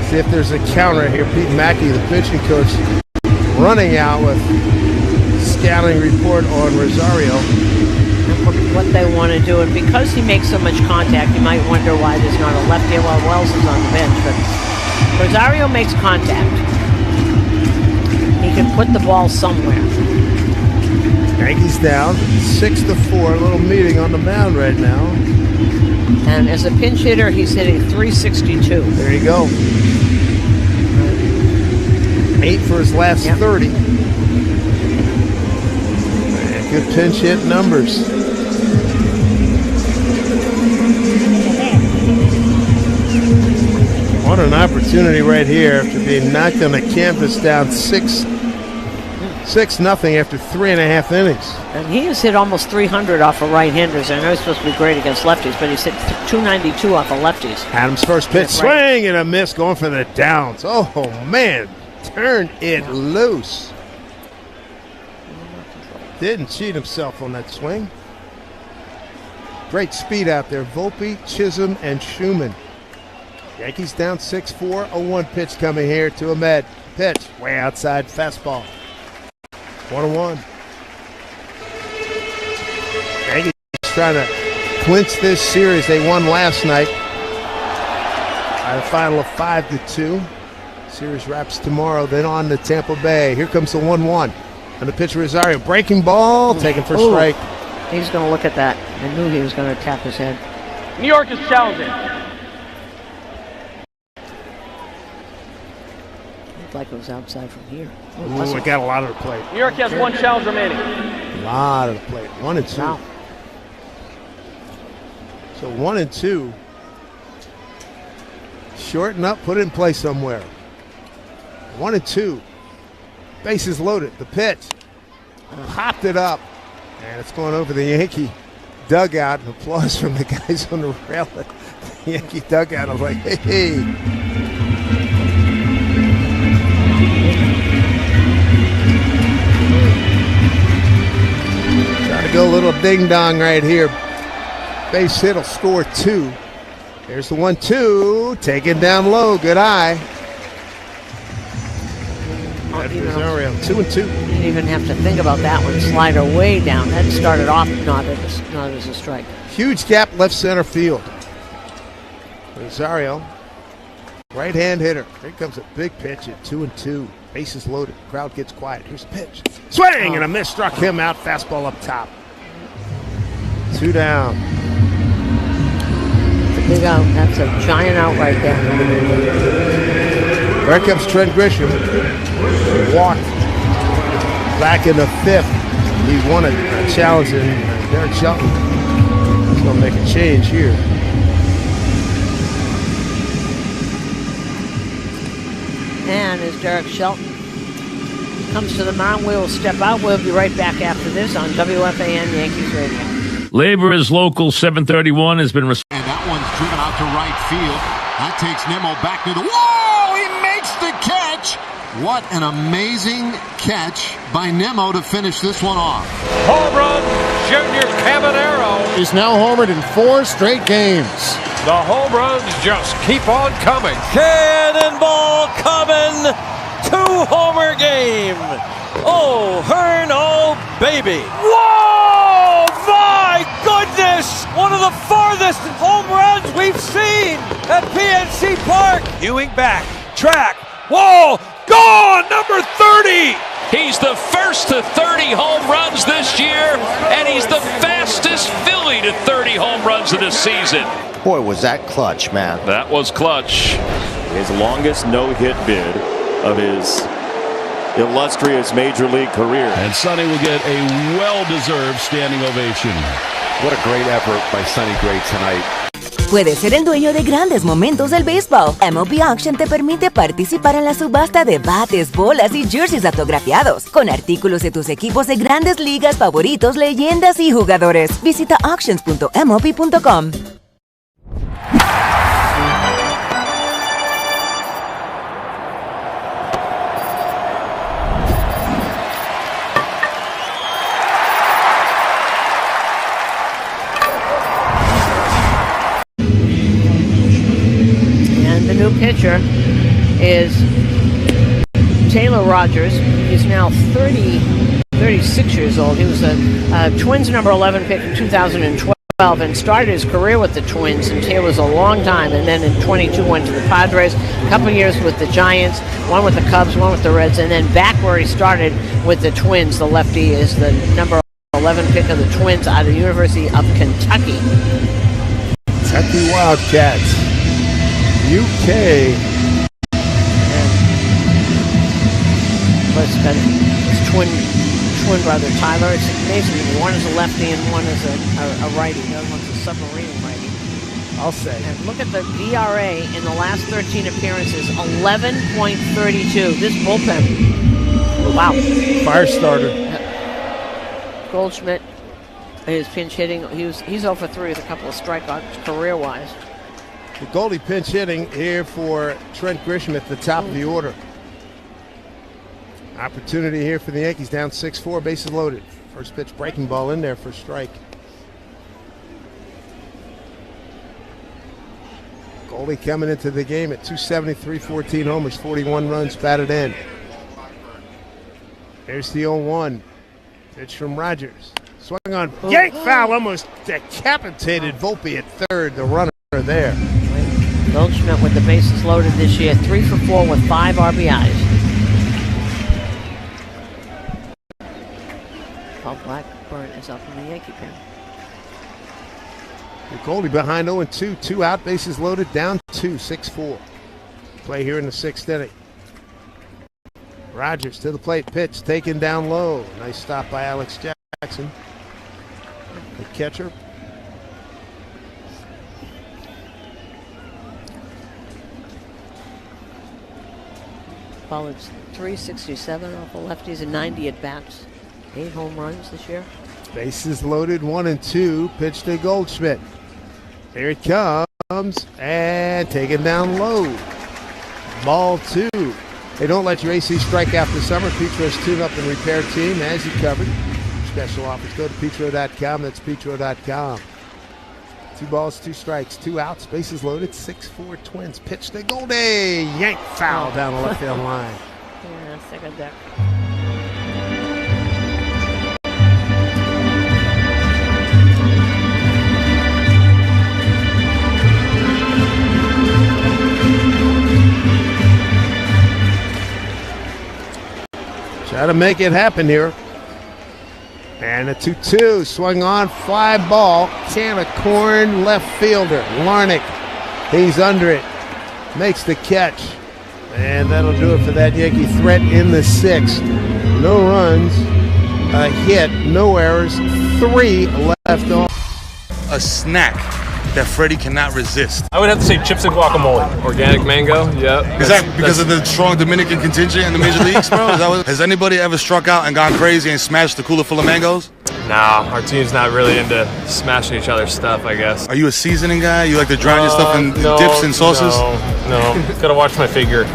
See if there's a counter here. Pete Mackey, the pitching coach, running out with scouting report on Rosario. What they want to do, and because he makes so much contact, you might wonder why there's not a lefty while Wells is on the bench, but Rosario makes contact. He can put the ball somewhere. Yankees down 6-4. A little meeting on the mound right now. And as a pinch hitter, he's hitting .362. There you go. 8 for his last 30. Good pinch hit numbers. What an opportunity right here after being knocked on the canvas down 6-0 after 3.5 innings. And he has hit almost 300 off of right-handers. I know he's supposed to be great against lefties, but he's hit 292 off of lefties. Adams' first pitch, swing and a miss, going for the downs. Oh, man, turned it loose. Didn't cheat himself on that swing. Great speed out there. Volpe, Chisholm, and Schumann. Yankees down 6-4. 0-1 pitch coming here to Ahmed. Pitch way outside, fastball. 1-1. Yankees trying to clinch this series. They won last night by a final of 5-2. Series wraps tomorrow. Then on to Tampa Bay. Here comes the 1-1. And the pitch, Rosario, breaking ball, taken for strike. He's going to look at that. I knew he was going to tap his head. New York is challenging. Looked like it was outside from here. Ooh, we got a lot of the plate. New York has one challenge remaining. A lot of the plate. 1-2. Wow. So 1-2. Shorten up, put it in play somewhere. 1-2. Bases loaded. The pitch. Popped it up. And it's going over the Yankee dugout. And applause from the guys on the rail at the Yankee dugout. I'm like, hey. Trying to go a little ding-dong right here. Base hit will score 2. Here's the 1-2. Taken down low. Good eye. Rosario, 2-2. You didn't even have to think about that one. Slider way down. That started off not as a strike. Huge gap left center field. Rosario, right-hand hitter. Here comes a big pitch at 2-2. Bases loaded. Crowd gets quiet. Here's the pitch. Swing and a miss. Struck him out. Fastball up top. 2 down. Big out. That's a giant out right there. There comes Trent Grisham. Walked back in the 5th. He won a challenge in Derek Shelton. He's going to make a change here. And as Derek Shelton comes to the mound, we will step out. We'll be right back after this on WFAN Yankees Radio. Labor is local. 731 has been and that one's driven out to right field. That takes Nimmo back to the wall. He makes the catch. What an amazing catch by Nimmo to finish this one off. Home run, Junior Cabanero. He's now homered in 4 straight games. The home runs just keep on coming. Cannonball coming. 2-homer game. Oh, Hearn, oh, baby. Whoa, my goodness. One of the farthest home runs we've seen at PNC Park. Ewing back, track, whoa, gone, number 30. He's the first to 30 home runs this year, and he's the fastest Philly to 30 home runs of this season. Boy, was that clutch, man. That was clutch. His longest no-hit bid of his illustrious major league career. And Sonny will get a well-deserved standing ovation. What a great effort by Sonny Gray tonight. Puedes ser el dueño de grandes momentos del béisbol. MLB Auction te permite participar en la subasta de bates, bolas y jerseys autografiados, con artículos de tus equipos de grandes ligas favoritos, leyendas y jugadores. Visita auctions.mlb.com. Pitcher is Taylor Rogers. He's now 36 years old. He was a Twins number 11 pick in 2012 and started his career with the Twins, and Taylor's a long time, and then in 22 went to the Padres, a couple years with the Giants, one with the Cubs, one with the Reds, and then back where he started with the Twins. The lefty is the number 11 pick of the Twins out of the University of Kentucky. Kentucky Wildcats. UK. Plus, his twin brother Tyler. It's amazing. One is a lefty and one is a righty. The other one's a submarine righty. I'll say. And look at the ERA in the last 13 appearances. 11.32. This bullpen. Wow. Fire starter. Goldschmidt is pinch hitting. He's 0 for 3 with a couple of strikeouts career-wise. The Goldie pinch hitting here for Trent Grisham at the top of the order. Opportunity here for the Yankees, down 6-4, bases loaded. First pitch breaking ball in there for strike. Goldie coming into the game at 273, 14 homers, 41 runs batted in. Here's the 0-1. Pitch from Rogers. Swing on. Yank foul, almost decapitated Volpe at third, the runner there. Goldschmidt with the bases loaded this year, 3 for 4 with 5 RBIs. Paul Blackburn is up in the Yankee pen. Goldie behind 0-2, 2 out, bases loaded, down 2, 6-4. Play here in the 6th inning. Rogers to the plate, pitch taken down low. Nice stop by Alex Jackson. The catcher. Well, it's 367 off the lefties and 90 at bats. 8 home runs this year. Bases loaded, 1 and 2. Pitch to Goldschmidt. Here it comes, and taken down low. Ball 2. They don't let your AC strike after summer. Petro's tune-up and repair team, as you covered. Special offers, go to petro.com. That's petro.com. 2 balls, 2 strikes, 2 outs. Bases loaded, 6-4 Twins. Pitch to Goldie. Yank foul down the left field line. Yeah, second deck. Try to make it happen here. And a 2-2 swung on, fly ball. Can of corn, left fielder Larnick. He's under it, makes the catch, and that'll do it for that Yankee threat in the 6th. No runs, a hit, no errors, 3 left on. A snack that Freddie cannot resist. I would have to say chips and guacamole. Organic mango, yeah. Is that because of the strong Dominican contingent in the major leagues, bro? Has anybody ever struck out and gone crazy and smashed the cooler full of mangoes? Nah, our team's not really into smashing each other's stuff, I guess. Are you a seasoning guy? You like to drown your stuff in dips and sauces? No. Gotta watch my figure.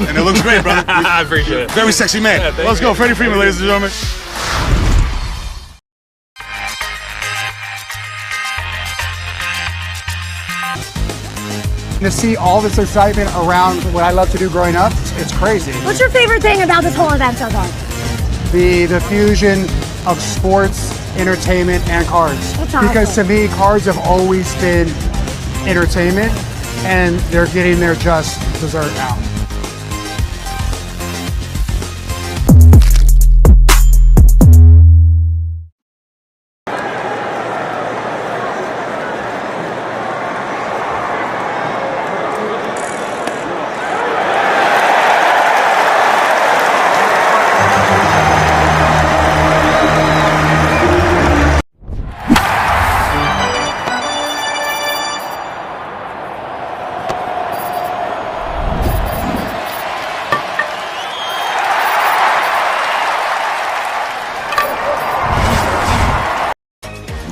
And it looks great, brother. I appreciate it. Very sexy man. Yeah, Let's go, Freddie Freeman, ladies and gentlemen. To see all this excitement around what I love to do growing up, it's crazy. What's your favorite thing about this whole event so far? The fusion of sports, entertainment, and cards. That's awesome. Because to me, cards have always been entertainment, and they're getting their just dessert now.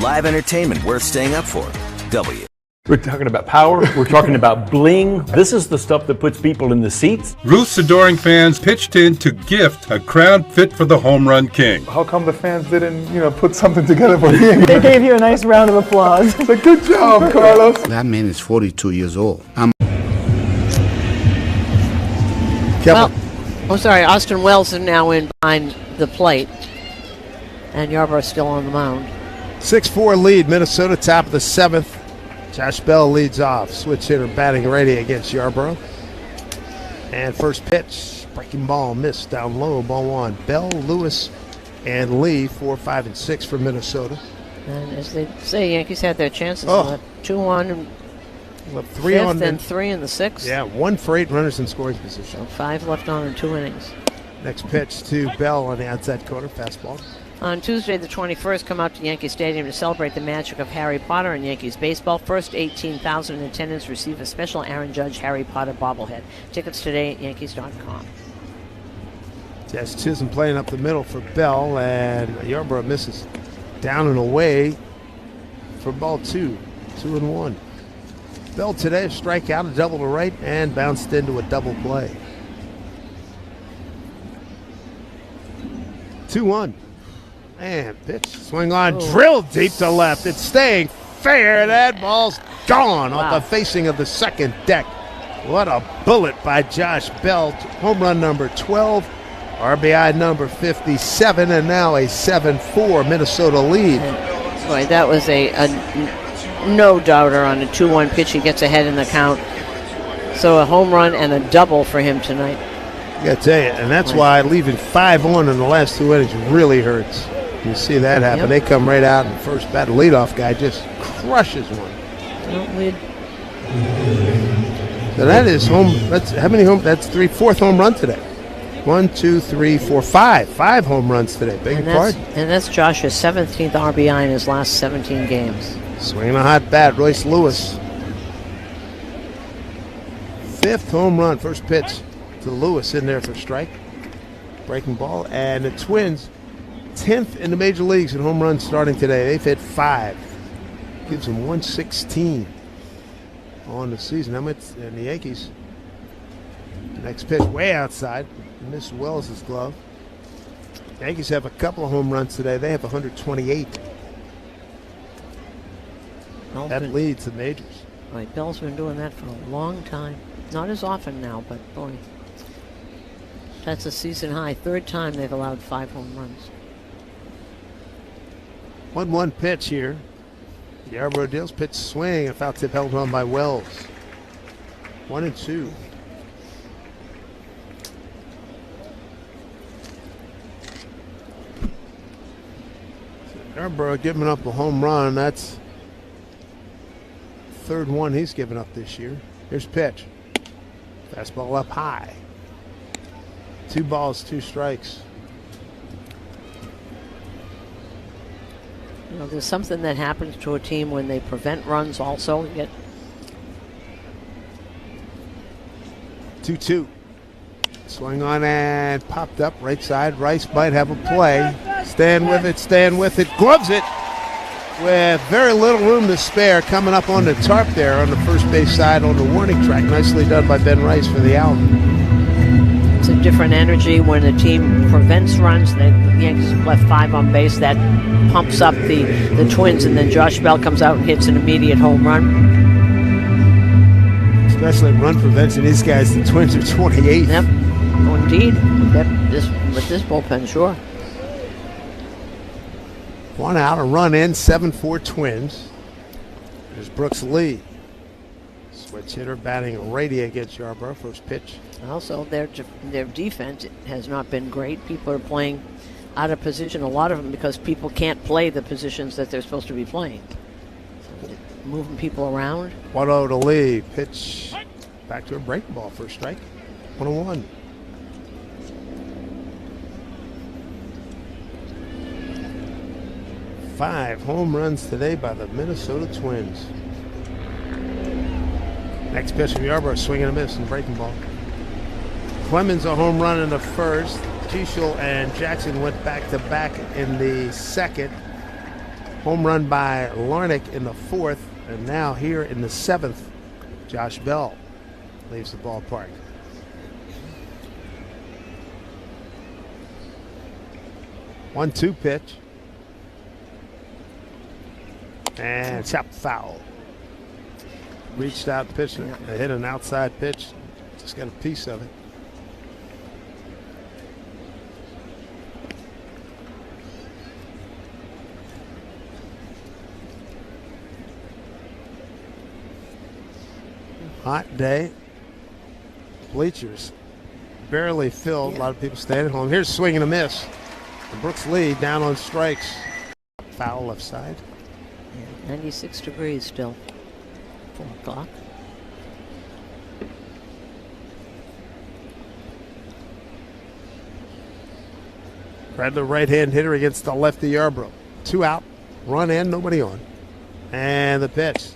Live entertainment worth staying up for. W. We're talking about power. We're talking about bling. This is the stuff that puts people in the seats. Ruth's adoring fans pitched in to gift a crown fit for the home run king. How come the fans didn't, put something together for me? They gave you a nice round of applause. It's like, good job, Carlos. That man is 42 years old. Austin Wells is now in behind the plate, and Yarbrough's still on the mound. 6-4 lead, Minnesota, top of the 7th. Josh Bell leads off. Switch hitter batting ready against Yarbrough. And first pitch, breaking ball, missed down low, ball 1. Bell, Lewis, and Lee, 4, 5, and 6 for Minnesota. And as they say, Yankees had their chances. 2-1 and 3 on and 3 in the 6th. Yeah, 1 for 8 runners in scoring position. So 5 left on in 2 innings. Next pitch to Bell on the outside corner, fastball. On Tuesday, the 21st, come out to Yankee Stadium to celebrate the magic of Harry Potter and Yankees baseball. First 18,000 in attendance receive a special Aaron Judge Harry Potter bobblehead. Tickets today at Yankees.com. Jess Chisholm playing up the middle for Bell, and Yarbrough misses down and away for ball 2. 2-1. Bell today, a strikeout, a double to right, and bounced into a double play. 2-1. And pitch, swing on, drill deep to left. It's staying fair. That ball's gone off the facing of the second deck. What a bullet by Josh Bell. Home run number 12, RBI number 57, and now a 7-4 Minnesota lead. Boy, that was a no-doubter on a 2-1 pitch. He gets ahead in the count. So a home run and a double for him tonight. I got to tell you, and that's why leaving 5 on in the last 2 innings really hurts. You see that happen. They come right out, and first bat, the leadoff guy just crushes one. So that is home. That's how many home? That's 4th home run today. 1, 2, 3, 4, 5. 5 home runs today. Big part. And that's Josh's 17th RBI in his last 17 games. Swinging a hot bat, Royce Lewis. 5th home run. First pitch to Lewis in there for strike. Breaking ball. And the Twins, 10th in the major leagues in home runs starting today. They've hit 5. Gives them 116 on the season. And the Yankees, next pitch way outside. Missed Wells' glove. Yankees have a couple of home runs today. They have 128. That leads the majors. Right, Bell's been doing that for a long time. Not as often now, but boy, that's a season high. 3rd time they've allowed 5 home runs. 1-1 pitch here. Yarborough deals pitch swing. A foul tip held on by Wells. 1-2. Yarborough giving up a home run. That's 3rd one he's given up this year. Here's pitch. Fastball up high. 2 balls, 2 strikes. You know, there's something that happens to a team when they prevent runs also. You get 2-2. Swing on and popped up right side. Rice might have a play. Stand with it. Gloves it with very little room to spare. Coming up on the tarp there on the first base side on the warning track. Nicely done by Ben Rice for the out. It's a different energy when the team prevents runs. The Yankees left 5 on base. That pumps up the Twins, and then Josh Bell comes out and hits an immediate home run. Especially run prevention. These guys, the Twins are 28. Yep. Oh, indeed. With this bullpen, sure. 1 out, a run in, 7-4 Twins. There's Brooks Lee. Switch hitter batting righty against Yarborough. First pitch. Also, their defense has not been great. People are playing out of position, a lot of them, because people can't play the positions that they're supposed to be playing. So moving people around. 1-0 to Lee. Pitch back to a breaking ball. First strike. 1-1. Five home runs today by the Minnesota Twins. Next pitch from Yarborough, swing and a miss and breaking ball. Clemens a home run in the first. Teschel and Jackson went back-to-back in the second. Home run by Larnick in the 4th. And now here in the 7th, Josh Bell leaves the ballpark. One-two pitch. And chop foul. Reached out, pitched it, hit an outside pitch. Just got a piece of it. Hot day. Bleachers barely filled. A lot of people staying at home. Here's a swing and a miss. And Brooks Lee down on strikes. Foul left side. 96 degrees still. 4 o'clock. Bradley, right-hand hitter against the lefty Yarborough. 2 out, run in, nobody on. And the pitch.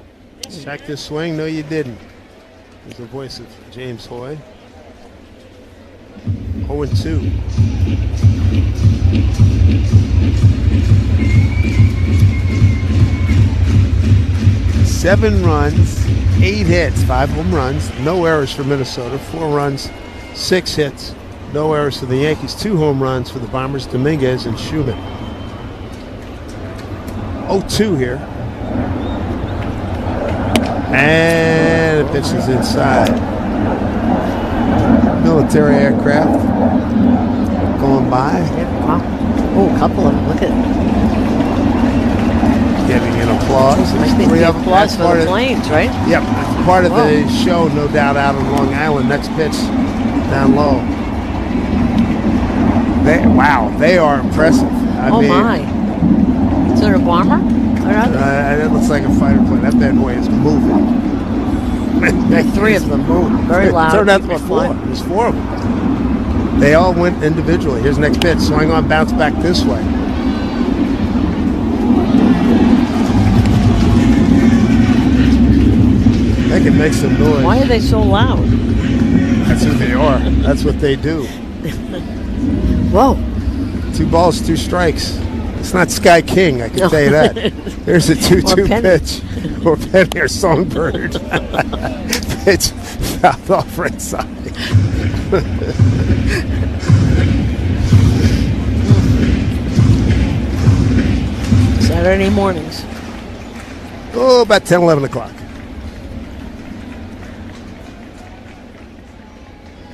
Check this swing. No, you didn't. There's the voice of James Hoy. 0-2. Seven runs, 8 hits, 5 home runs, no errors for Minnesota, 4 runs, 6 hits, no errors for the Yankees, 2 home runs for the Bombers, Dominguez and Schumann. 0-2 here. And the pitch is inside. Military aircraft going by. Oh, a couple of them, look at giving an applause. I think the applause for the planes, right? Yep, that's part of the show, no doubt, out on Long Island. Next pitch down low. They are impressive. I mean, my. Is there a bomber? It looks like a fighter plane. That bad boy is moving. There are 3 of them moving. Very loud. Turned out to be 4. There's 4 of them. They all went individually. Here's the next pitch. Swing on, bounce back this way. They can make some noise. Why are they so loud? I That's who they are. That's what they do. Whoa. 2 balls, 2 strikes. It's not Sky King, I can tell you that. There's a 2-2 pitch. Or Penny or Songbird. Pitch fouled off right side. Saturday mornings. Oh, about 10, 11 o'clock.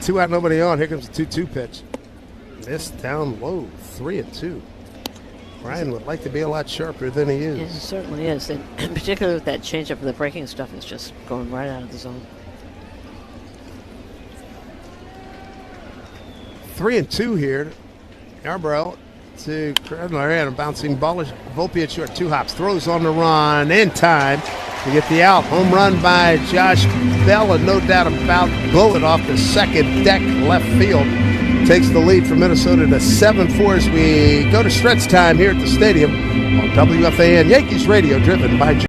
2 out, nobody on. Here comes the 2-2 pitch. This down low, 3-2. Brian would like to be a lot sharper than he is. Yeah, it certainly is. And particularly with that changeup, the breaking stuff is just going right out of the zone. 3-2 here. Yarbrough to Credler and a bouncing ball. Volpe at short. 2 hops. Throws on the run in time to get the out. Home run by Josh Bell, and no doubt about blow it off the second deck left field. Takes the lead from Minnesota to 7-4 as we go to stretch time here at the stadium on WFAN Yankees Radio, driven by JUL.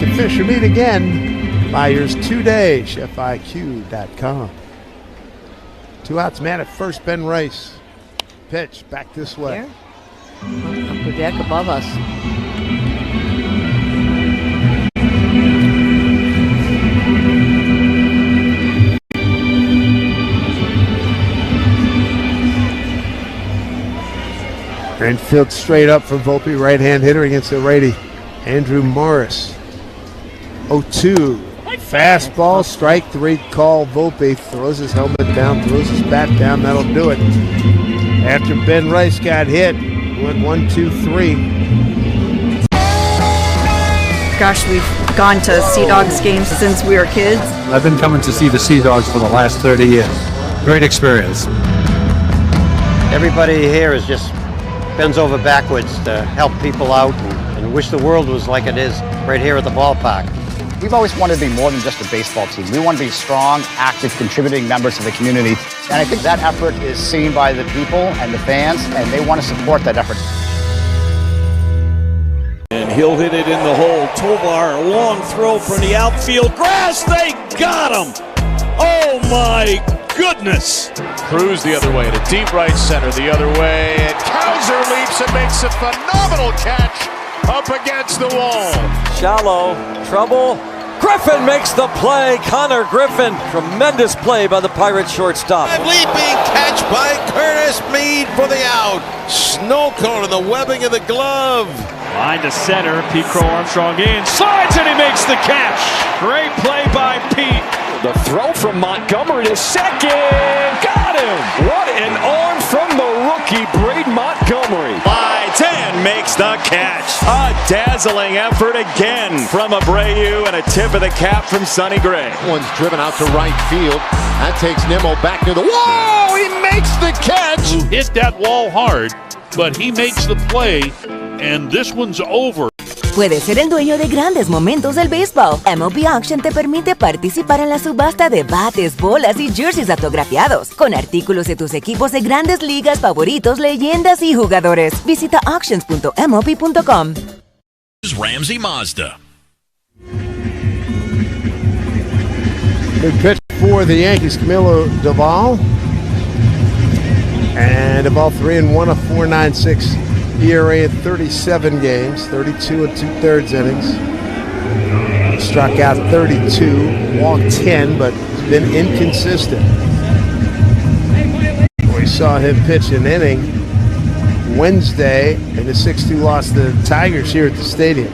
to fish or meet again. Buy yours today, chefiq.com. 2 outs, man at first, Ben Rice. Pitch back this way. Here. Upper deck above us. Infield straight up for Volpe, right-hand hitter against the righty, Andrew Morris. 0-2. Fastball, strike 3 call. Volpe throws his helmet down, throws his bat down. That'll do it. After Ben Rice got hit, went 1-2-3. Gosh, we've gone to Sea Dogs games since we were kids. I've been coming to see the Sea Dogs for the last 30 years. Great experience. Everybody here is just bends over backwards to help people out and wish the world was like it is right here at the ballpark. We've always wanted to be more than just a baseball team. We want to be strong, active, contributing members of the community. And I think that effort is seen by the people and the fans, and they want to support that effort. And he'll hit it in the hole. Tovar, a long throw from the outfield. Grass, they got him! Oh my goodness! Cruz the other way to deep right center, the other way, and Kaiser leaps and makes a phenomenal catch up against the wall. Shallow, trouble. Griffin makes the play. Connor Griffin. Tremendous play by the Pirates shortstop. Leaping catch by Curtis Mead for the out. Snow cone in the webbing of the glove. Line to center, Pete Crow Armstrong in, slides and he makes the catch. Great play by Pete. The throw from Montgomery to second, got him. What an arm from the rookie, Braden Montgomery. Slides in, makes the catch. A dazzling effort again from Abreu and a tip of the cap from Sonny Gray. One's driven out to right field. That takes Nimmo back to the wall. He makes the catch. Hit that wall hard, but he makes the play, and this one's over. Puedes ser el dueño de grandes momentos del béisbol. MLB Auction te permite participar en la subasta de bates, bolas y jerseys autografiados, con artículos de tus equipos de grandes ligas favoritos, leyendas y jugadores. Visita auctions.mlb.com. Ramsey Mazda. Good pitch for the Yankees, Camilo Doval. And Doval 3-1, a 4.96 ERA in 37 games, 32 2/3 innings. Struck out 32, walked 10, but been inconsistent. We saw him pitch an inning Wednesday in the 6-2 loss to the Tigers here at the stadium.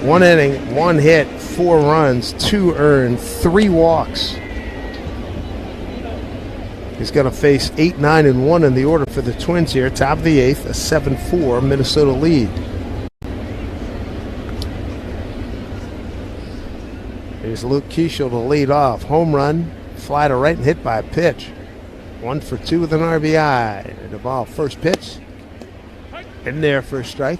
1 inning, 1 hit, 4 runs, 2 earned, 3 walks. He's going to face 8, 9, and 1 in the order for the Twins here. Top of the 8th, a 7-4 Minnesota lead. Here's Luke Keeschel to lead off. Home run, fly to right and hit by a pitch. 1 for 2 with an RBI. And the ball, first pitch. In there for a strike.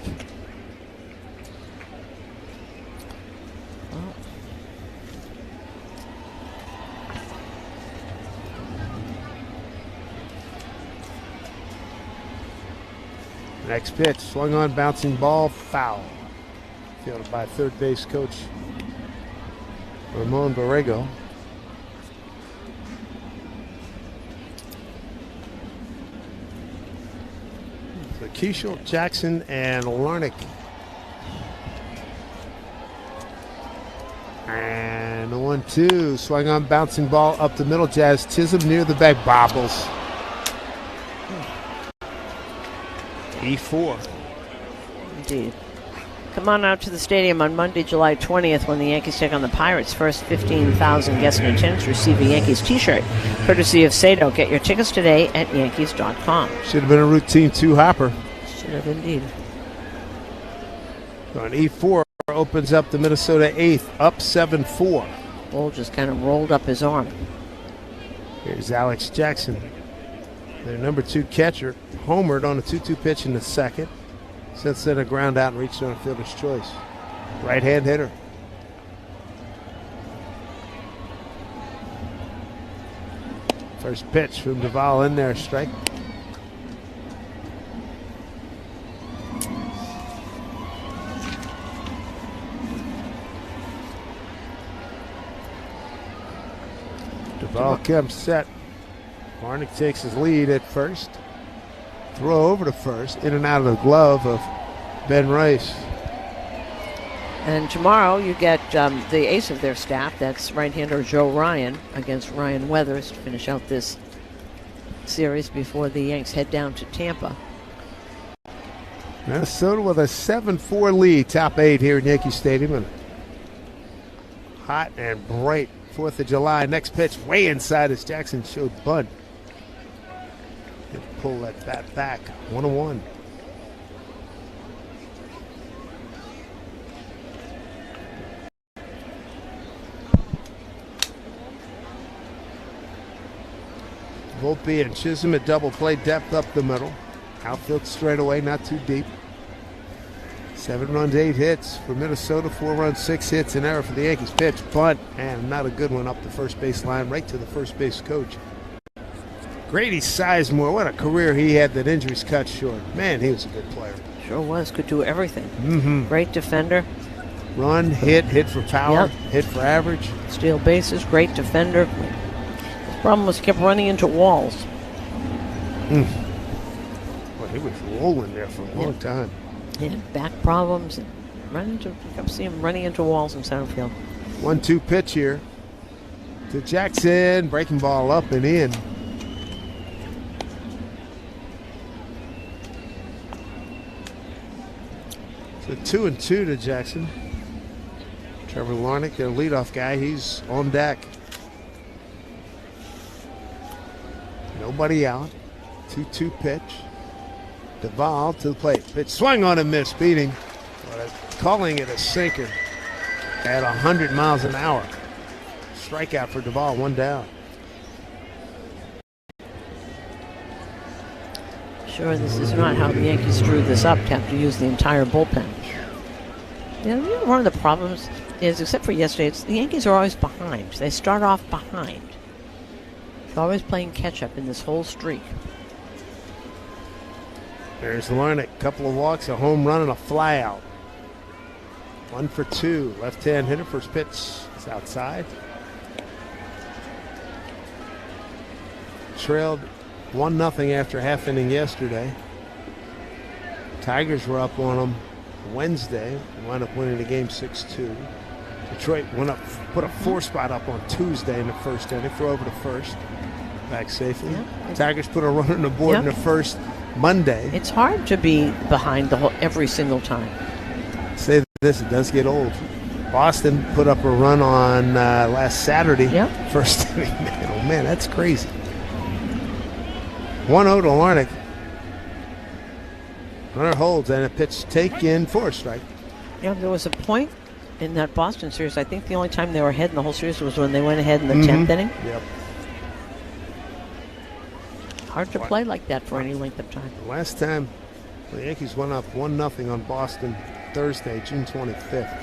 Next pitch, swung on, bouncing ball, foul. Fielded by third base coach Ramon Borrego. So Keeschel, Jackson, and Larnick. And the 1-2, swung on, bouncing ball up the middle. Jazz Chisholm near the back, bobbles. E4. Indeed. Come on out to the stadium on Monday, July 20th when the Yankees take on the Pirates. First 15,000 guests in attendance receive a Yankees t-shirt, courtesy of Sato. Get your tickets today at Yankees.com. Should have been a routine 2-hopper. Should have indeed. On E4 opens up the Minnesota 8th, up 7-4. Ball just kind of rolled up his arm. Here's Alex Jackson, their number 2 catcher, homered on a 2-2 pitch in the second. Since then, a ground out and reached on a fielder's choice. Right-hand hitter. First pitch from Doval in there, strike. Ball comes set. Larnach takes his lead at first. Throw over to first, in and out of the glove of Ben Rice. And tomorrow you get the ace of their staff, that's right-hander Joe Ryan, against Ryan Weathers to finish out this series before the Yanks head down to Tampa. Minnesota with a 7-4 lead, top 8 here in Yankee Stadium. And hot and bright 4th of July. Next pitch way inside as Jackson showed bunt. Pull that bat back. 1-1. Volpe and Chisholm at double play, depth up the middle. Outfield straight away, not too deep. 7 runs, 8 hits for Minnesota. 4 runs, 6 hits, an error for the Yankees. Pitch, bunt, and not a good one up the first base line, right to the first base coach. Grady Sizemore, what a career he had that injuries cut short. Man, he was a good player. Sure was, could do everything. Great defender. Run, hit for power, hit for average. Steal bases, great defender. The problem was he kept running into walls. Well, he was rolling there for a long time. Yeah, back problems. And you kept seeing him running into walls in center field. 1-2 pitch here to Jackson. Breaking ball up and in. So 2-2 to Jackson. Trevor Larnach, their leadoff guy, he's on deck. Nobody out. 2-2 pitch. Duvall to the plate. Pitch swung on and missed, beating. Calling it a sinker at 100 miles an hour. Strikeout for Duvall, 1 down. Sure, this is not how the Yankees drew this up to have to use the entire bullpen. You know, one of the problems is, except for yesterday, the Yankees are always behind. They start off behind. They're always playing catch-up in this whole streak. There's Larnach, couple of walks, a home run, and a flyout. 1 for 2. Left-hand hitter, first pitch is outside. Trailed 1-0 after half inning yesterday. Tigers were up on them Wednesday. Wound up winning the game 6-2. Detroit went up, put a 4 spot up on Tuesday in the first inning. Throw over to first. Back safely. Yeah. Tigers put a run on the board in the first Monday. It's hard to be behind every single time. Say this, it does get old. Boston put up a run on last Saturday. First inning. Man, oh man, that's crazy. 1-0 to Larnach. Runner holds and a pitch taken for a strike. Yeah, there was a point in that Boston series. I think the only time they were ahead in the whole series was when they went ahead in the 10th inning. Yep. Hard to play like that for any length of time. Last time the Yankees went up 1-0 on Boston Thursday, June 25th.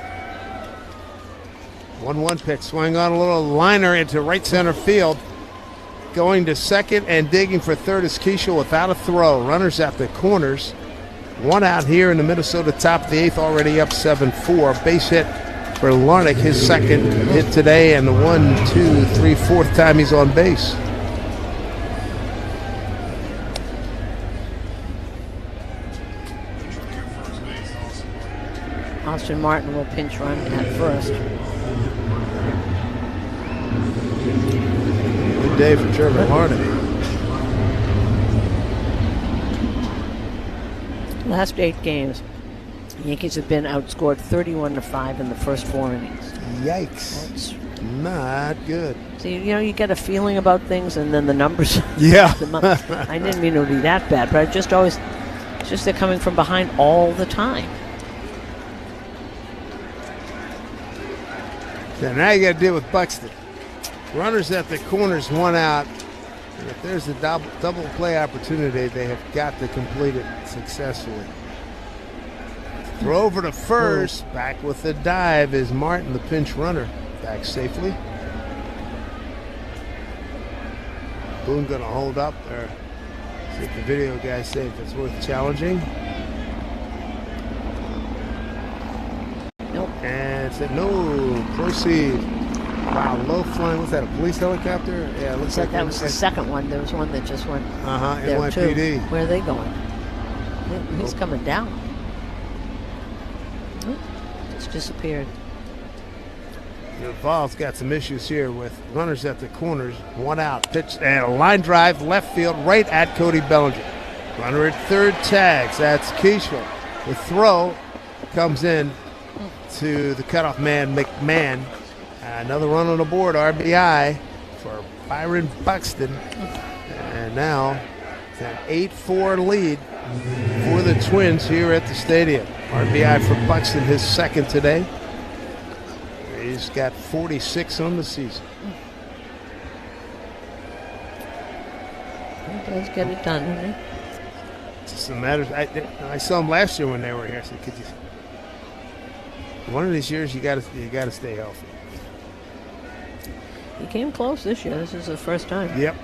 1-1 pitch, swung on a little liner into right center field. Going to second and digging for third is Keishel without a throw. Runners at the corners. 1 out here in the Minnesota top of the 8th, already up 7-4. Base hit for Larnach, his second hit today, and the 1, 2, 3, 4th time he's on base. Austin Martin will pinch run at first. Good day for Trevor Larnach. Last 8 games, the Yankees have been outscored 31-5 in the first 4 innings. Yikes. That's not good. See, you know, you get a feeling about things and then the numbers. Yeah. I didn't mean it would be that bad, but it's just they're coming from behind all the time. So now you got to deal with Buxton. Runners at the corners, 1 out. And if there's a double play opportunity, they have got to complete it successfully. Throw over to first. Back with the dive is Martin, the pinch runner. Back safely. Boone going to hold up there. See if the video guys say if it's worth challenging. Nope. And said no, proceed. Wow, low flying. Was that a police helicopter? Yeah, it looks like that was the second one. There was one that just went there NYPD. too. Where are they going? He's coming down. Just disappeared. The Vols got some issues here with runners at the corners. One out. Pitch and a line drive left field right at Cody Bellinger. Runner at third tags. That's Keishel. The throw comes in to the cutoff man, McMahon. Another run on the board, RBI for Byron Buxton. And now it's an 8-4 lead for the Twins here at the stadium. RBI for Buxton, his second today. He's got 46 on the season. He does get it done, doesn't he? It's just a matter. I saw him last year when they were here. I said, "Could you? One of these years, you got to stay healthy." He came close this year. This is the first time. Yep.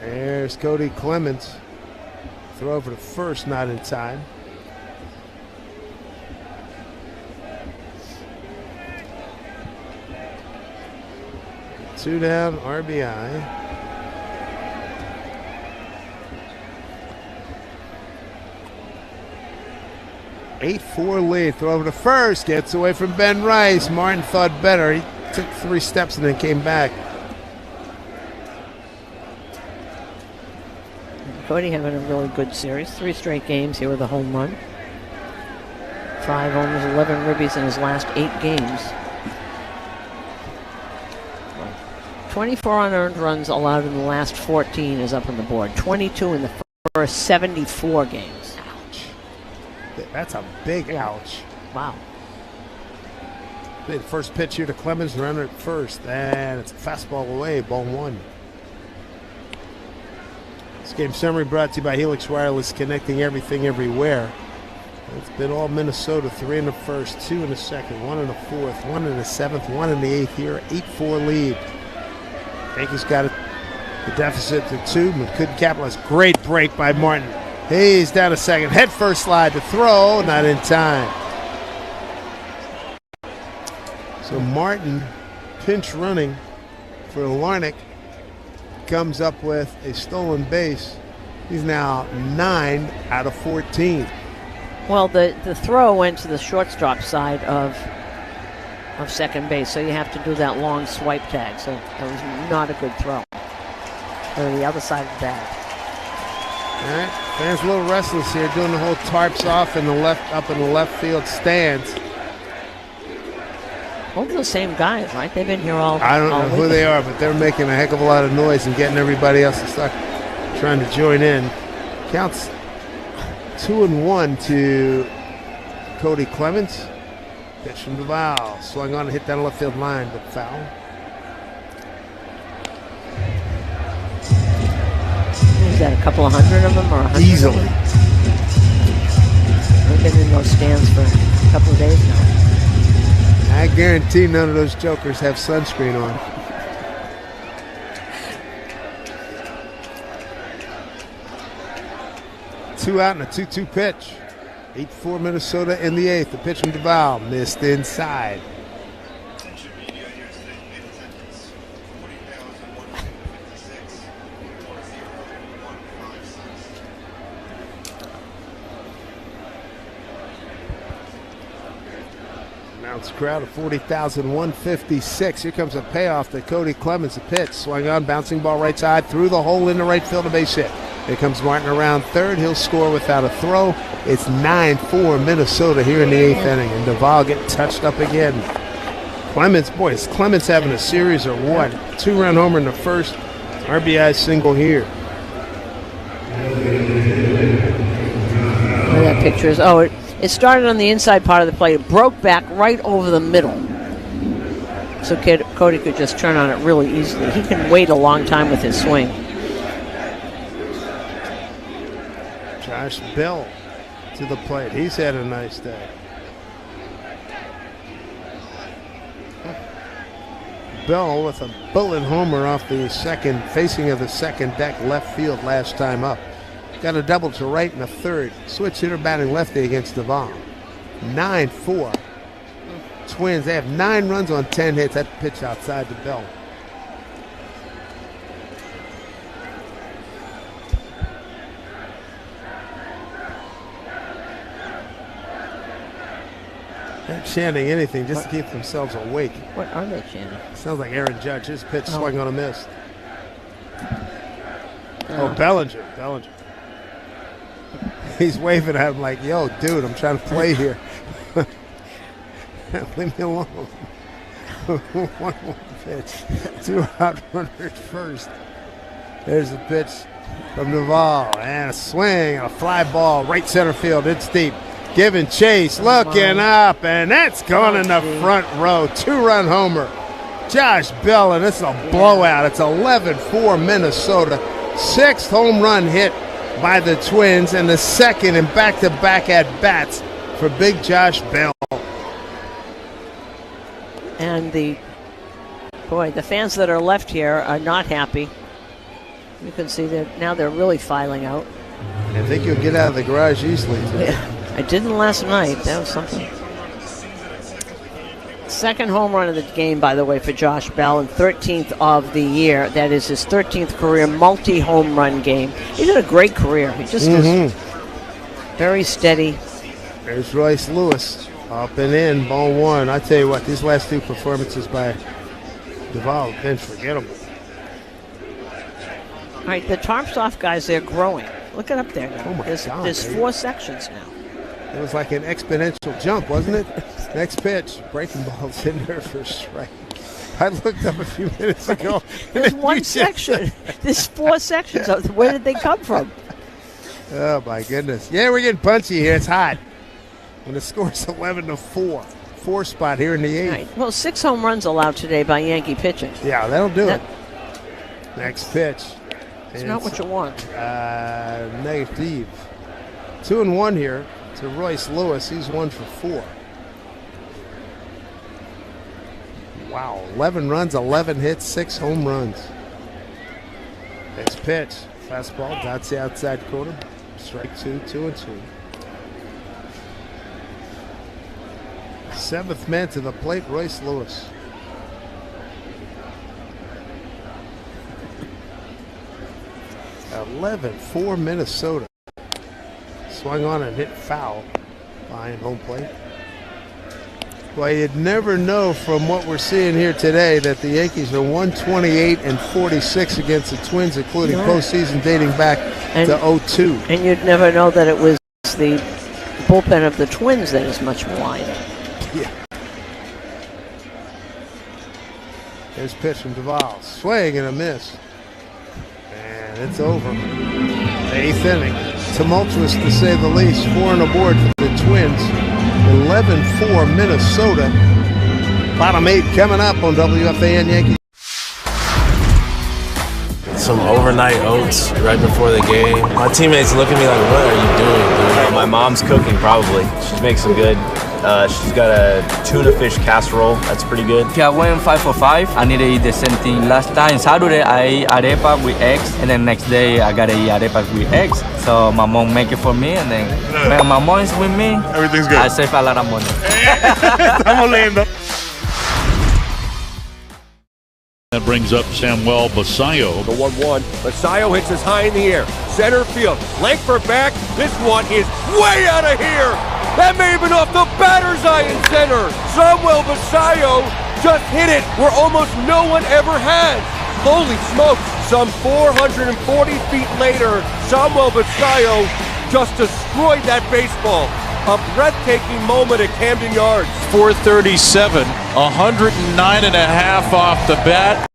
There's Cody Clemens. Throw over to first, not in time. Two down, RBI. Eight 4 lead. Throw over to first. Gets away from Ben Rice. Martin thought better. He took 3 steps and then came back. Cody having a really good series. 3 straight games here with a home run. 5 homers, 11 ribbies in his last 8 games. 24 unearned runs allowed in the last 14 is up on the board. 22 in the first 74 games. Ouch. That's a big ouch. Wow. The first pitch here to Clemens, runner at first. And it's a fastball away, ball 1. This game summary brought to you by Helix Wireless, connecting everything everywhere. It's been all Minnesota. 3 in the first, 2 in the second, 1 in the fourth, 1 in the seventh, 1 in the eighth here. 8-4 lead. Yankees got the deficit to 2, but couldn't capitalize. Great break by Martin. He's down a second. Head first slide to throw, not in time. So Martin, pinch running for Larnach, comes up with a stolen base. He's now 9 out of 14. Well, the throw went to the shortstop side of second base, so you have to do that long swipe tag. So that was not a good throw. Or the other side of the bag. All right, fans a little restless here, doing the whole tarps off in the up in the left field stands. Both the same guys, right? They've been here all. I don't know who they are, but they're making a heck of a lot of noise and getting everybody else to start trying to join in. Counts 2-1 to Cody Clemens. Pitch from Duval. Swung on and hit down the left field line, but foul. Is that a couple of hundred of them or 100? Easily. They've been in those stands for a couple of days now. I guarantee none of those jokers have sunscreen on. Two out and a 2-2 pitch. 8-4 Minnesota in the 8th. The pitch from Duval missed inside. Mounts crowd of 40,000, 156. Here comes a payoff to Cody Clemens. A pitch, swung on, bouncing ball right side, through the hole into right field, a base hit. Here comes Martin around third. He'll score without a throw. It's 9-4 Minnesota here in the 8th inning, and Duval getting touched up again. Clemens, boy, is Clemens having a series or what? 2-run homer in the first, RBI single here. Where that picture is. Oh, it started on the inside part of the plate. It broke back right over the middle. So Cody could just turn on it really easily. He can wait a long time with his swing. Josh Bell to the plate. He's had a nice day. Bell with a bullet homer off the second, facing of the second deck left field last time up. Got a double to right and a third. Switch hitter batting lefty against Duval. 9-4. Twins. They have 9 runs on 10 hits. That pitch outside the bell. They're chanting anything just to keep themselves awake. What are they chanting? Sounds like Aaron Judge. His pitch swung on a miss. Oh, Bellinger. He's waving at him like, yo, dude, I'm trying to play here. Leave me alone. 1-1 pitch. 2 out runners first. There's the pitch from Duvall. And a swing, a fly ball, right center field. It's deep. Giving chase, looking up, and that's gone in the front row. 2-run homer. Josh Bell, and it's a blowout. It's 11-4 Minnesota. 6th home run hit by the Twins, and the 2nd in back-to-back at-bats for big Josh Bell. And the fans that are left here are not happy. You can see that now they're really filing out. I think you'll get out of the garage easily today. Yeah, I didn't last night. That was something. 2nd home run of the game, by the way, for Josh Bell, and 13th of the year. That is his 13th career multi-home run game. He's had a great career. He just is very steady. There's Royce Lewis. Up and in, ball 1. I tell you what, these last 2 performances by Duvall have been forgettable. All right, the tarps off guys, they're growing. Look it up there now. Oh my God, there's 4 sections now. It was like an exponential jump, wasn't it? Next pitch, breaking ball's in there for a strike. I looked up a few minutes ago. There's 1 section. There's 4 sections. Where did they come from? Oh my goodness. Yeah, we're getting punchy here. It's hot. And the score's 11-4. 4 spot here in the 8th. Right. Well, 6 home runs allowed today by Yankee pitching. Yeah, that'll do it. Next pitch. It's not what you want. Negative. 2-1 here to Royce Lewis. He's 1 for 4. Wow, 11 runs, 11 hits, 6 home runs. Next pitch. Fastball, dots the outside corner. Strike 2, 2-2. 7th man to the plate, Royce Lewis. (11-4 Minnesota. Swung on and hit foul behind home plate. Well, you'd never know from what we're seeing here today that the Yankees are 128-46 against the Twins, including postseason dating back to 2002. And you'd never know that it was the bullpen of the Twins that is much maligned. Yeah. There's pitch from Duvall. Swing and a miss. And it's over. The 8th inning. Tumultuous to say the least. 4 on the board for the Twins. 11-4 Minnesota. Bottom 8 coming up on WFAN Yankees. Some overnight oats right before the game. My teammates look at me like, what are you doing, dude? My mom's cooking, probably. She makes some good. She's got a tuna fish casserole. That's pretty good. I went 5 for 5. I need to eat the same thing. Last time, Saturday, I ate arepa with eggs, and then next day, I gotta eat arepas with eggs. So my mom make it for me, and then when my mom is with me, everything's good. I save a lot of money. Estamos lindo. That brings up Samuel Basayo. The 1-1. Basayo hits us high in the air. Center field. Langford back. This one is way out of here. That may have been off the batter's eye in center. Samuel Basayo just hit it where almost no one ever has. Holy smokes. Some 440 feet later, Samuel Basayo just destroyed that baseball. A breathtaking moment at Camden Yards. 437, 109.5 off the bat.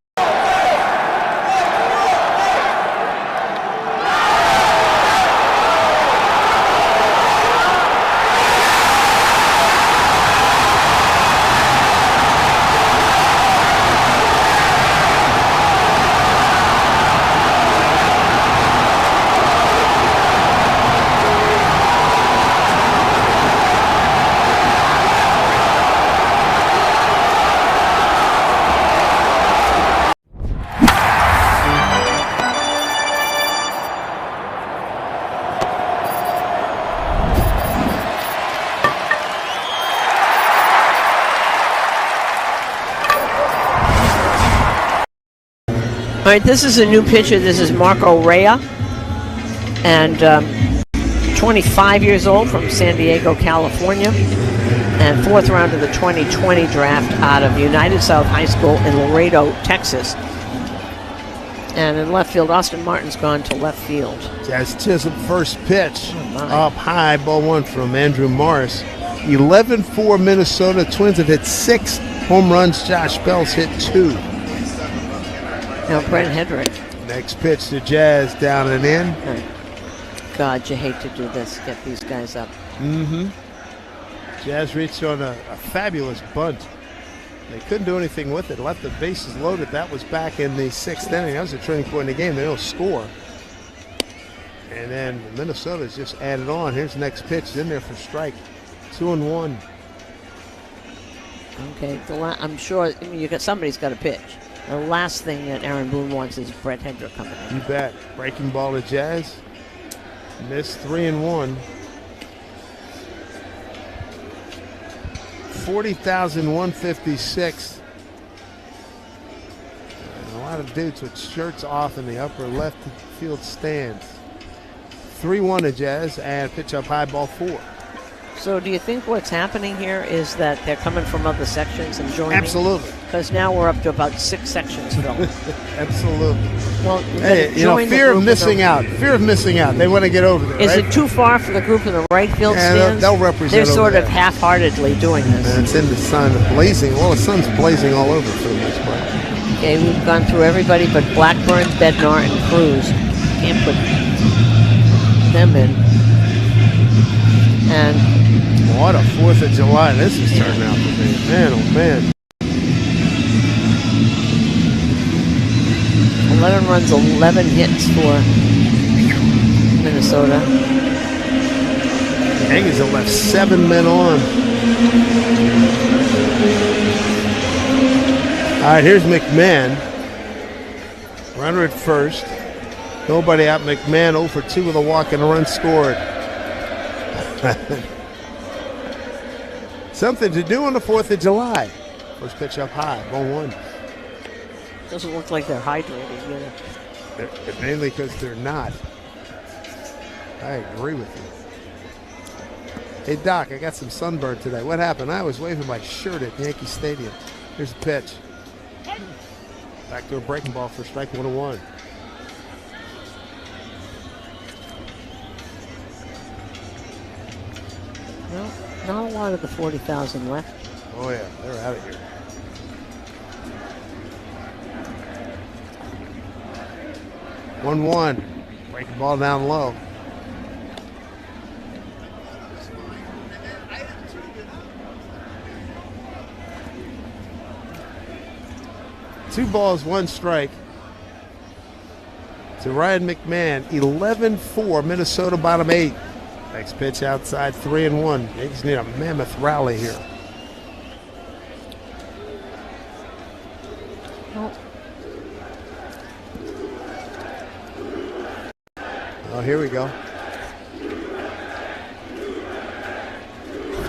right, this is a new pitcher. This is Marco Rea, and 25 years old from San Diego, California, and 4th round of the 2020 draft out of United South High School in Laredo, Texas. And in left field, Austin Martin's gone to left field. Jazz Chisholm, first pitch. Up high, ball 1 from Andrew Morris. 11-4 Minnesota. Twins have hit 6 home runs. Josh Bell's hit 2. Now Brent Hedrick. Next pitch to Jazz, down and in. God, you hate to do this. Get these guys up. Mm-hmm. Jazz reached on a fabulous bunt. They couldn't do anything with it. Left the bases loaded. That was back in the 6th inning. That was a turning point in the game. They don't score. And then Minnesota's just added on. Here's the next pitch. It's in there for strike. 2-1. Okay, I'm sure somebody's got to pitch. The last thing that Aaron Boone wants is Brett Hendrick coming in. You bet. Breaking ball to Jazz. Missed 3-1. 40,156. And a lot of dudes with shirts off in the upper left field stands. 3-1 to Jazz, and pitch up high, ball 4. So do you think what's happening here is that they're coming from other sections and joining? Absolutely. Because now we're up to about 6 sections filled. Absolutely. Well, hey, fear of missing out. Fear of missing out. They want to get over there. Is right? it too far for the group in the right field stands? They'll represent. They're sort of there. half-heartedly doing this. And it's in the sun, blazing. Well, the sun's blazing all over for the most part. Okay, we've gone through everybody but Blackburn, Bednar, and Cruz. Can't put them in. And what a 4th of July this is turning out to be. Man, oh man. 11 runs, 11 hits for Minnesota. The Yankees have left 7 men on. All right, here's McMahon. Runner at first. Nobody out. McMahon 0 for 2 with a walk and a run scored. Something to do on the 4th of July. First pitch up high, ball 1. Doesn't look like they're hydrated, you know. Mainly because they're not. I agree with you. Hey, Doc, I got some sunburn today. What happened? I was waving my shirt at Yankee Stadium. Here's the pitch. Back to a breaking ball for strike 1-1. No, not a lot of the 40,000 left. Oh, yeah, they're out of here. One. Breaking ball down low. Two balls, 1 strike. To Ryan McMahon, 11-4, Minnesota bottom 8. Next pitch outside, 3-1. They just need a mammoth rally here. Oh, here we go.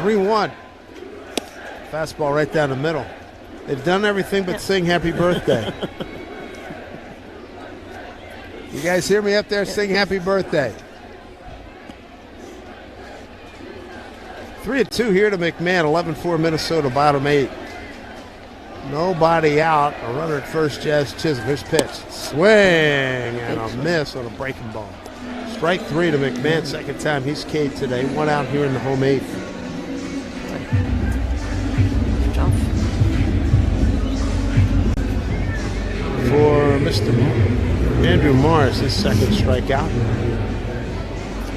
3-1. Fastball right down the middle. They've done everything but sing happy birthday. You guys hear me up there? Sing happy birthday. 3-2 here to McMahon. 11-4 Minnesota, bottom 8. Nobody out. A runner at first, Jazz Chisholm. Here's pitch. Swing and a miss on a breaking ball. Strike 3 to McMahon. Second time he's K'd today. 1 out here in the home 8th. For Mr. Andrew Morris, his second strikeout.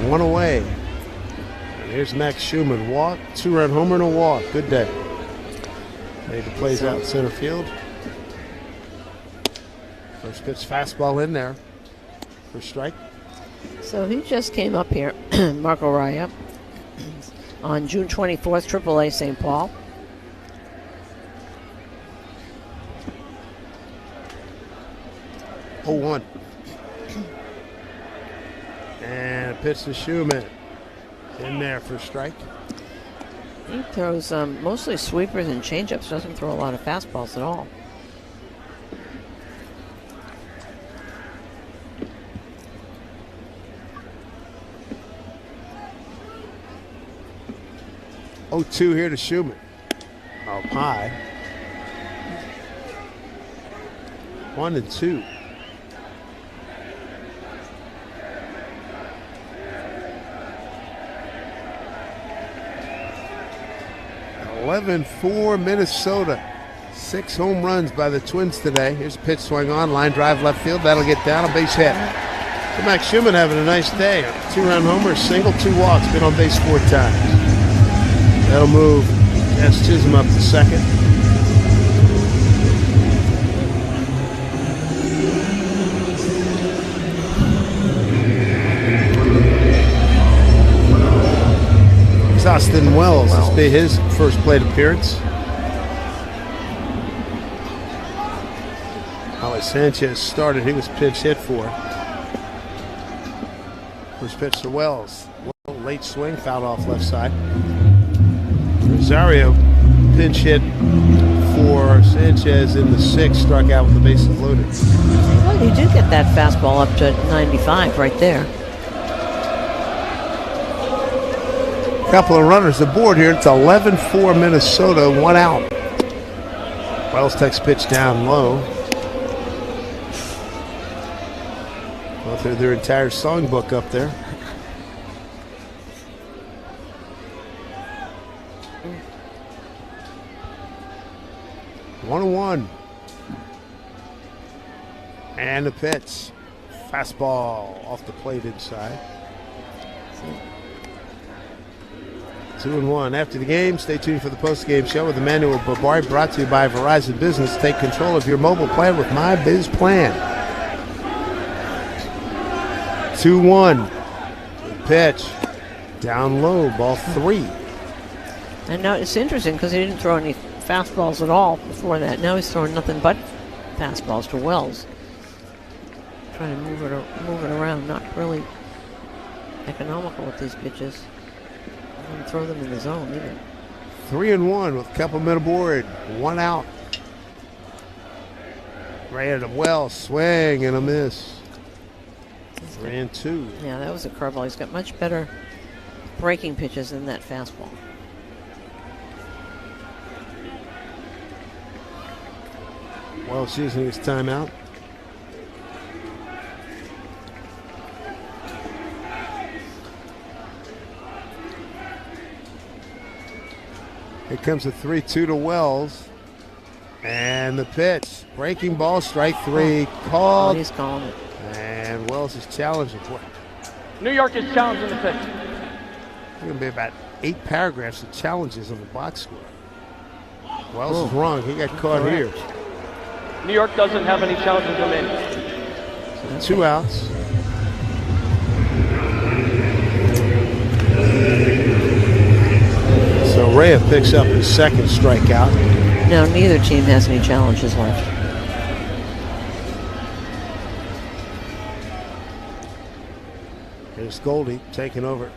1 away. And here's Max Schumann. Walk, 2-run homer and a walk. Good day. Made the plays out center field. First pitch fastball in there for strike. So he just came up here, Marco Raya, on June 24th, AAA St. Paul. Oh, 1. And a pitch to Schumann. In there for strike. He throws mostly sweepers and changeups. Doesn't throw a lot of fastballs at all. 0-2 here to Schumann. Up high. 1-2. (11-4) Minnesota. 6 home runs by the Twins today. Here's a pitch swung on, line drive left field. That'll get down, a base hit. So Max Schumann having a nice day. 2-run homer, single, 2 walks. Been on base 4 times. That'll move S. Chisholm up to second. Austin Wells. This will be his first plate appearance. Alex Sanchez started. He was pinch hit for. First pitch to Wells. Late swing, fouled off left side. Rosario pinch hit for Sanchez in the 6th, struck out with the bases loaded. Well, he did get that fastball up to 95 right there. Couple of runners aboard here. It's 11-4 Minnesota, 1 out. Wells takes pitch down low. Well, through their entire songbook up there. One. And the pitch. Fastball off the plate inside. 2-1. After the game, stay tuned for the post-game show with Emmanuel Barbari, brought to you by Verizon Business. Take control of your mobile plan with My Biz Plan. 2-1. Pitch. Down low, ball 3. And now it's interesting because he didn't throw any fastballs at all before that. Now he's throwing nothing but fastballs to Wells. Trying to move it around. Not really economical with these pitches. And throw them in the zone either. 3-1 with Keppelman aboard. 1 out. Right to Wells. Swing and a miss. 3-2. Yeah, that was a curveball. He's got much better breaking pitches than that fastball. Wells using his timeout. Here comes a 3-2 to Wells. And the pitch. Breaking ball, strike 3. Called. Oh, he's calling it. And Wells is challenging for it. New York is challenging the pitch. There's going to be about 8 paragraphs of challenges on the box score. Wells is wrong. He got caught here. New York doesn't have any challenges remaining. So 2 outs. So Rhea picks up his 2nd strikeout. Now neither team has any challenges left. Here's Goldie taking over.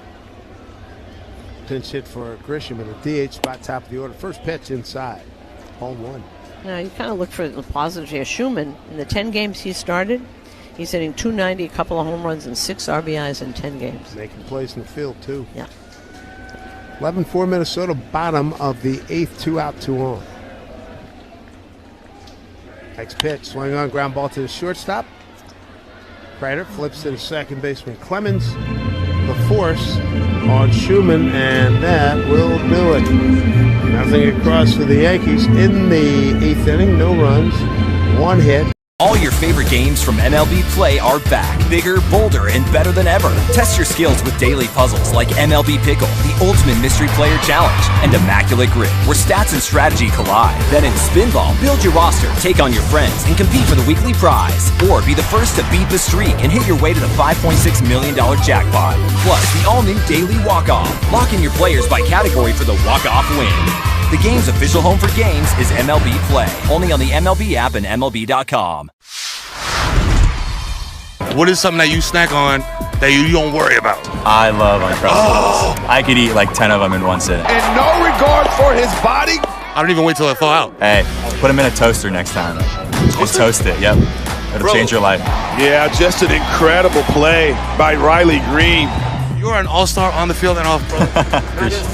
Pinch hit for Grisham in a DH spot, top of the order. First pitch inside. Home 1. Now you kind of look for the positive here. Schumann, in the 10 games he started, he's hitting .290, a couple of home runs, and 6 RBIs in 10 games. Making plays in the field, too. Yeah. 11-4 Minnesota, bottom of the 8th, 2 out, 2 on. Next pitch, swing on, ground ball to the shortstop. Kreider flips to the second baseman Clemens. The force on Schumann, and that will do it. Nothing across for the Yankees in the 8th inning. No runs, 1 hit. All your favorite games from MLB Play are back, bigger, bolder, and better than ever. Test your skills with daily puzzles like MLB Pickle, the Ultimate Mystery Player Challenge, and Immaculate Grip, where stats and strategy collide. Then in Spinball, build your roster, take on your friends, and compete for the weekly prize. Or be the first to beat the streak and hit your way to the $5.6 million jackpot. Plus, the all-new Daily Walk-Off. Lock in your players by category for the walk-off win. The game's official home for games is MLB Play, only on the MLB app and MLB.com. What is something that you snack on that you don't worry about? I love Uncrustables. I could eat like 10 of them in one sitting. And no regard for his body? I don't even wait till I thaw out. Hey, put them in a toaster next time. Just toast it, yep. It'll change your life. Yeah, just an incredible play by Riley Green. You are an all-star on the field and off, bro.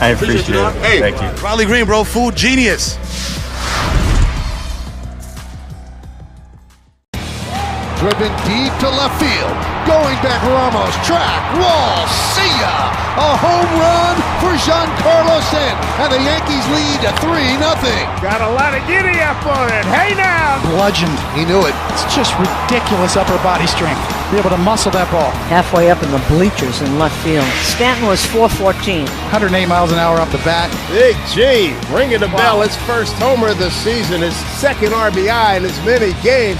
I appreciate it. Hey, Thank you. Riley Green, bro, food genius. Driven deep to left field. Going back Ramos. Track. Wall. See ya. A home run for Giancarlo Stanton. And the Yankees lead 3-0. Got a lot of giddy up on it. Hey now. Bludgeoned. He knew it. It's just ridiculous upper body strength. Be able to muscle that ball. Halfway up in the bleachers in left field. Stanton was 414. 108 miles an hour off the bat. Big G, ringing the bell. His first homer of the season. His second RBI in as many games.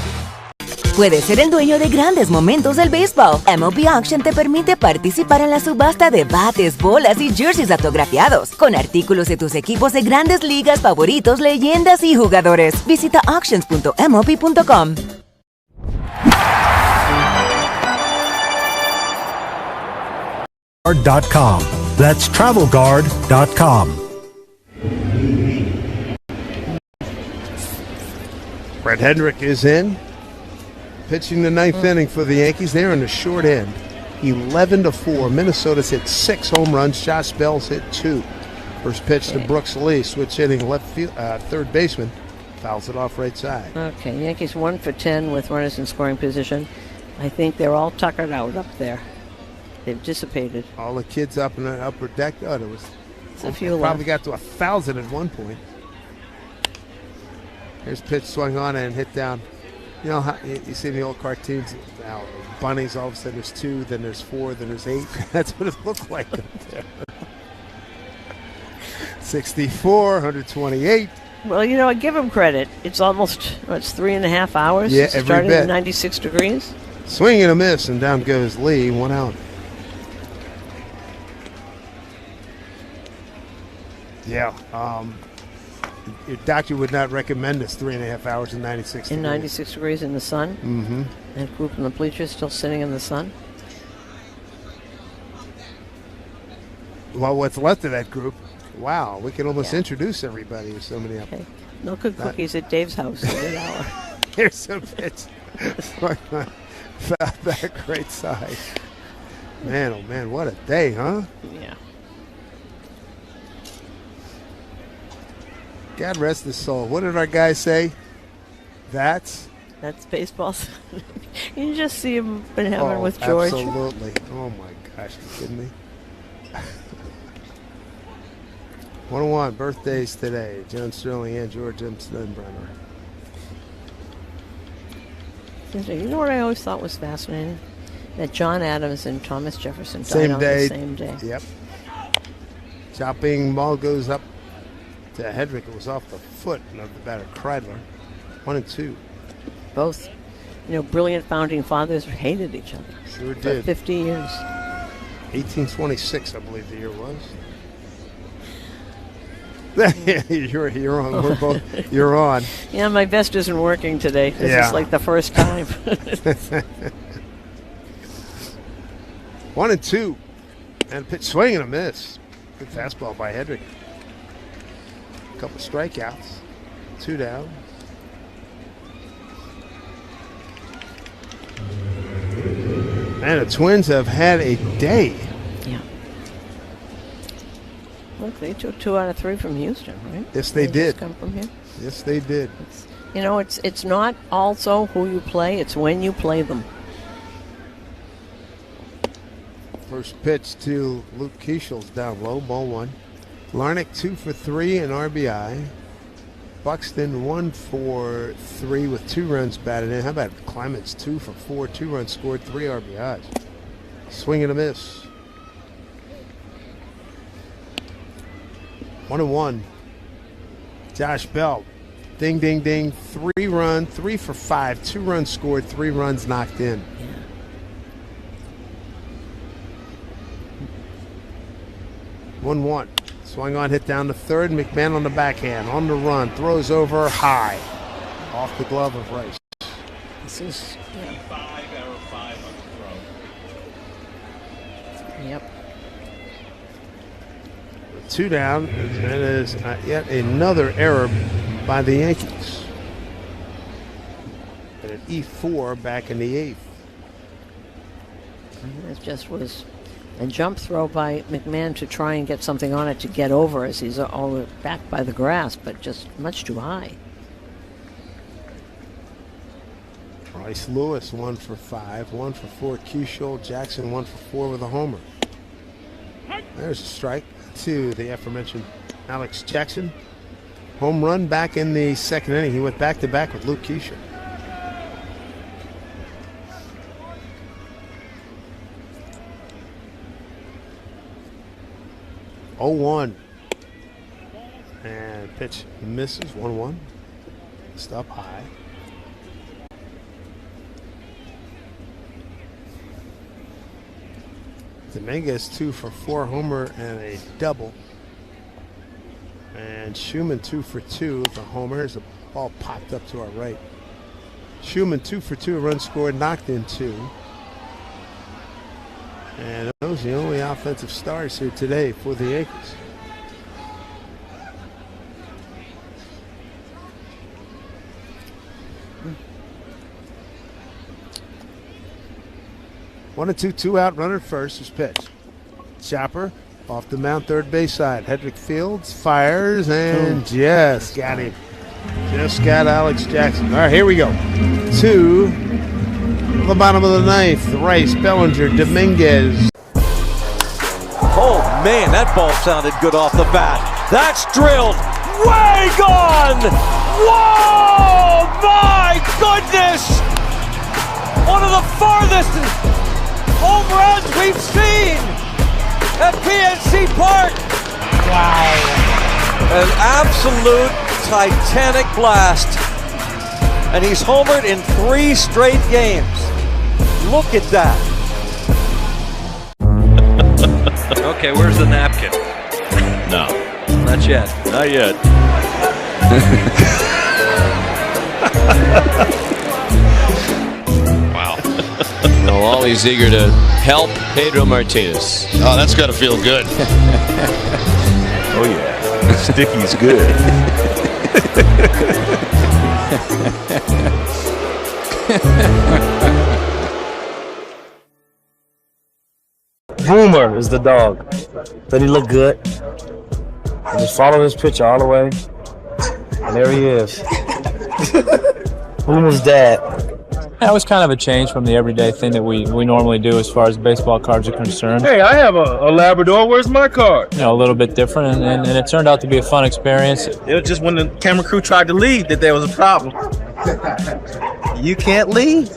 Puedes ser el dueño de grandes momentos del béisbol. MLB Auction te permite participar en la subasta de bates, bolas y jerseys autografiados, con artículos de tus equipos de grandes ligas favoritos, leyendas y jugadores. Visita auctions.mlb.com. That's travelguard.com. Brett Hendrick is in. Pitching the ninth inning for the Yankees. They're in the short end. 11-4. Minnesota's hit 6 home runs. Josh Bell's hit 2. First pitch to Brooks Lee. Switch hitting left field, third baseman. Fouls it off right side. Okay, Yankees 1 for 10 with runners in scoring position. I think they're all tuckered out up there. They've dissipated. All the kids up in the upper deck. Oh, there was a few probably left. got to 1,000 at one point. Here's pitch swung on and hit down. You know how you see in the old cartoons now, bunnies, all of a sudden there's 2, then there's 4, then there's 8. That's what it looked like up there. 64, 128. Well, you know, I give him credit. It's almost, it's 3.5 hours. Yeah, It's every starting bit. at 96 degrees. Swing and a miss, and down goes Lee, 1 out. Yeah, your doctor would not recommend this 3.5 hours in 96 In degrees. 96 degrees in the sun. Mm-hmm. That group in the bleachers still sitting in the sun. Well, what's left of that group, wow, we can almost introduce everybody with so many up there. No good cookies at Dave's house in an hour. Here's a pitch. Foul back right side. Man, oh man, what a day, huh? Yeah. God rest his soul. What did our guy say? That's baseball. You just see him in heaven with George. Absolutely. Oh my gosh, you kidding me? 101 birthdays today. John Sterling and George M. Steinbrenner. You know what I always thought was fascinating? That John Adams and Thomas Jefferson died Same on day. the same day. Yep. Chopping ball goes up to Hedrick. It was off the foot of the batter, Kreidler. 1 and 2. Both, brilliant founding fathers hated each other. Sure for did. 50 years. 1826, I believe the year was. You're on. You're on. Yeah, my vest isn't working today. This is like the first time. 1 and 2. And pitch swing and a miss. Good fastball by Hedrick. A couple strikeouts. 2 down. And the Twins have had a day. Yeah. Look, they took 2 out of 3 from Houston, right? Yes, they did. Just come from here. Yes, they did. It's not also who you play; it's when you play them. First pitch to Luke Keishel's down low, ball 1. Larnick 2 for 3 in RBI. Buxton 1 for 3 with 2 runs batted in. How about Clemens 2 for 4, 2 runs scored, 3 RBIs. Swing and a miss. 1 and 1. Josh Bell, ding, ding, ding. 3 run, 3 for 5, 2 runs scored, 3 runs knocked in. Yeah. 1-1. Swung on, hit down to third. McMahon on the backhand, on the run, throws over high, off the glove of Rice. This is 5 error 5 on the throw. Yep. 2 down. That is yet another error by the Yankees. And an E4 back in the 8th. It just was A jump throw by McMahon to try and get something on it to get over as he's all back by the grass, but just much too high. Bryce Lewis 1 for 5, 1 for 4. Keyshawn Jackson 1 for 4 with a homer. There's a strike to the aforementioned Alex Jackson. Home run back in the second inning. He went back-to-back with Luke Keyshawn. Oh, 1. And pitch misses. 1-1. Just up high. Dominguez 2 for 4, homer and a double. And Schumann 2 for 2 with a homer. Here's the ball popped up to our right. Schumann 2 for 2, a run scored, knocked in 2. And those are the only offensive stars here today for the Yankees. One and two out, runner first is pitch. Chopper off the mound, third base side. Hedrick Fields fires and just got him. Just got Alex Jackson. All right, here we go. 2, the bottom of the ninth. Rice, Bellinger, Dominguez. Oh man, that ball sounded good off the bat. That's drilled. Way gone. Whoa, my goodness. One of the farthest home runs we've seen at PNC Park. Wow. An absolute titanic blast. And he's homered in 3 straight games. Look at that. Okay, where's the napkin? No. Not yet. Not yet. Wow. Always eager to help Pedro Martinez. Oh, that's got to feel good. Oh, yeah. Sticky's good. Boomer is the dog. Does he look good? I just follow his picture all the way. And there he is. Boomer's dad. That was kind of a change from the everyday thing that we normally do as far as baseball cards are concerned. Hey, I have a Labrador. Where's my card? You know, a little bit different, and it turned out to be a fun experience. It was just when the camera crew tried to leave that there was a problem. You can't leave.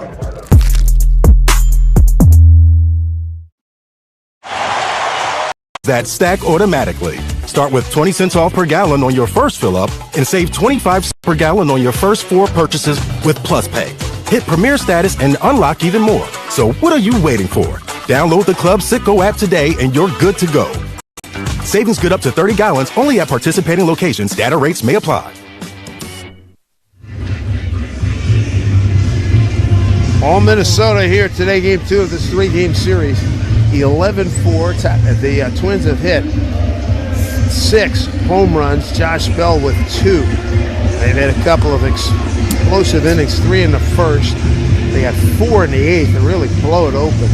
That stack automatically. Start with 20 cents off per gallon on your first fill up and save 25 cents per gallon on your first 4 purchases with Plus Pay. Hit Premier status and unlock even more. So what are you waiting for? Download the Club Citgo app today and you're good to go. Savings good up to 30 gallons only at participating locations. Data rates may apply. All Minnesota here today, game 2 of this 3-game series. 11-4. The Twins have hit 6 home runs. Josh Bell with 2. They've had a couple of explosive innings, 3 in the first. They got 4 in the 8th and really blow it open.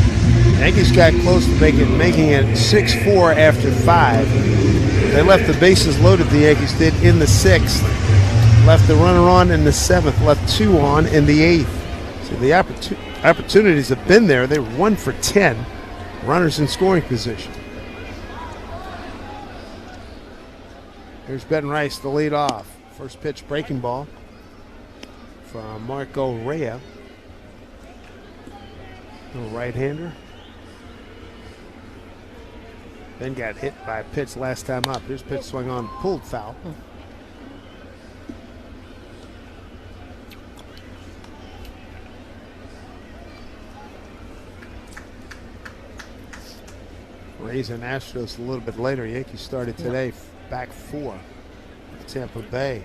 Yankees got close to making it 6-4 after 5. They left the bases loaded, the Yankees did, in the 6th. Left the runner on in the 7th. Left 2 on in the 8th. So the opportunities have been there. They were 1 for 10. Runners in scoring position. Here's Ben Rice, the lead off. First pitch, breaking ball from Marco Rea. Little right-hander. Then got hit by a pitch last time up. Here's pitch swung on, pulled foul. Rays and Astros a little bit later. Yankees started today back 4 with Tampa Bay.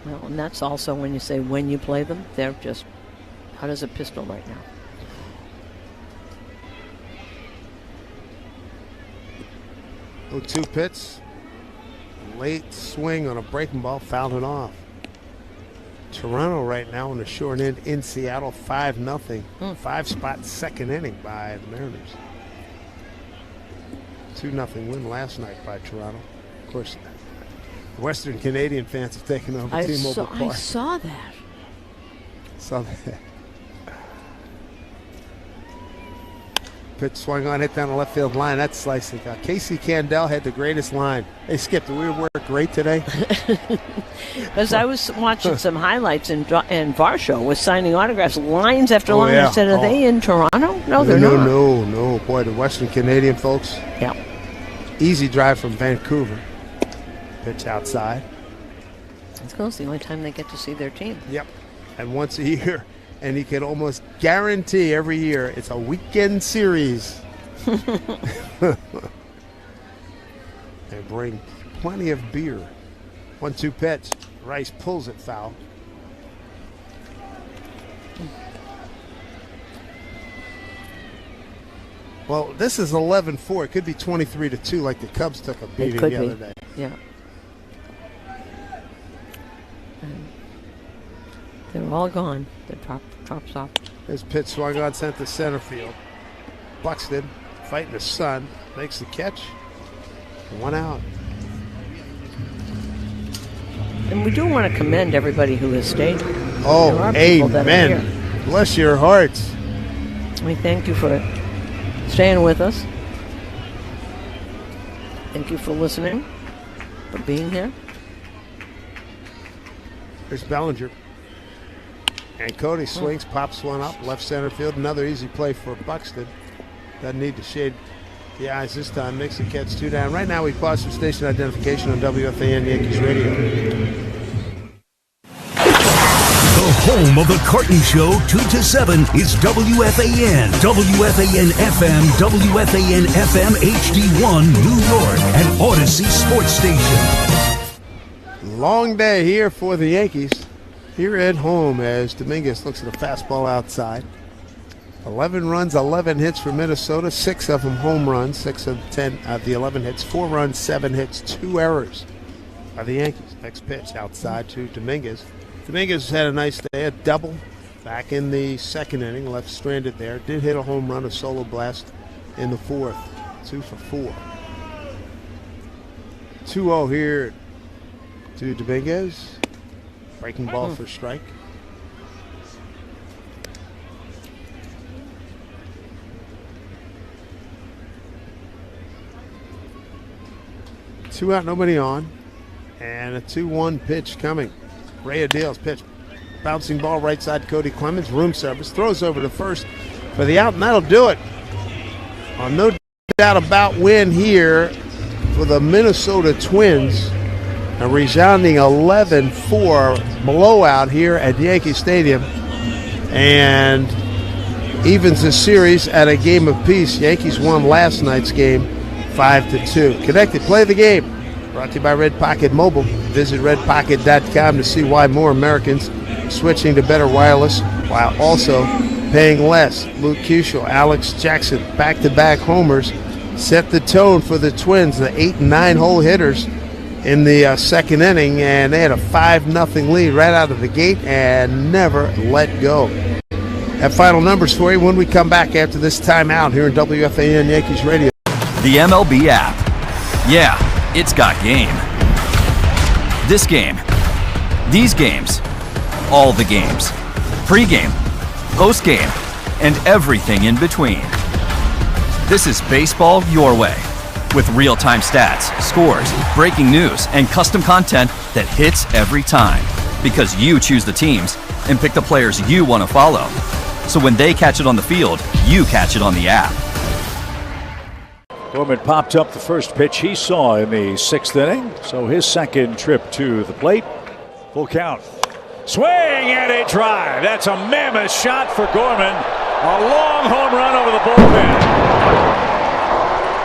Well, and that's also when you say when you play them, they're just hot as a pistol right now. Oh, 2 pitch. Late swing on a breaking ball, fouled it off. Toronto right now in the short end in Seattle, 5-0. 5-spot second inning by the Mariners. 2-0 win last night by Toronto. Of course, the Western Canadian fans have taken over T-Mobile Park. I saw that. Saw that. Pitch swung on, hit down the left field line. That's slicing. Casey Candell had the greatest line. Hey, Skip, did we work great today? Because I was watching some highlights, and Varsho was signing autographs, lines after lines. I said, are they in Toronto? No, they're not. No. Boy, the Western Canadian folks. Yeah. Easy drive from Vancouver. Pitch outside. It's close. The only time they get to see their team. Yep. And once a year. And he can almost guarantee every year it's a weekend series. They bring plenty of beer. 1-2 pitch. Rice pulls it foul. Well, this is 11-4. It could be 23-2 like the Cubs took a beating the other day. Yeah. They're all gone. The drops off. His pitch swung on, sent to center field. Buxton fighting the sun, makes the catch. 1 out. And we do want to commend everybody who has stayed. Oh, amen. Bless your hearts. We thank you for staying with us. Thank you for listening, for being here. There's Bellinger. And Cody swings, pops one up, left center field. Another easy play for Buxton. Doesn't need to shade the eyes this time. Makes the catch 2 down. Right now we pause for station identification on WFAN Yankees Radio. The home of the Carton Show 2 to 7 is WFAN. WFAN FM, WFAN FM HD1 New York, and Odyssey Sports Station. Long day here for the Yankees. Here at home as Dominguez looks at a fastball outside. 11 runs, 11 hits for Minnesota, 6 of them home runs, 6 of 10 of the 11 hits, 4 runs, 7 hits, 2 errors by the Yankees. Next pitch outside to Dominguez. Dominguez had a nice day, a double back in the second inning, left stranded there. Did hit a home run, a solo blast in the fourth. 2 for 4. 2-0 here to Dominguez. Breaking ball for strike. Two out, nobody on. And a 2-1 pitch coming. Ray Adale's pitch. Bouncing ball right side, Cody Clemens. Room service. Throws over to first for the out, and that'll do it. No doubt about win here for the Minnesota Twins. A resounding 11-4 blowout here at Yankee Stadium, and evens the series at a game apiece. Yankees won last night's game 5-2. Connected, play the game. Brought to you by Red Pocket Mobile. Visit redpocket.com to see why more Americans are switching to better wireless while also paying less. Luke Kuechel, Alex Jackson, back-to-back homers set the tone for the Twins, the 8 and 9 hole hitters in the second inning, and they had a 5-0 lead right out of the gate and never let go. Have final numbers for you when we come back after this timeout here in WFAN Yankees Radio. The MLB app. Yeah, it's got game. This game. These games. All the games. Pre-game. Post-game. And everything in between. This is baseball your way. With real-time stats, scores, breaking news, and custom content that hits every time. Because you choose the teams and pick the players you want to follow. So when they catch it on the field, you catch it on the app. Gorman popped up the first pitch he saw in the 6th inning. So his second trip to the plate. Full count. Swing and a drive. That's a mammoth shot for Gorman. A long home run over the bullpen.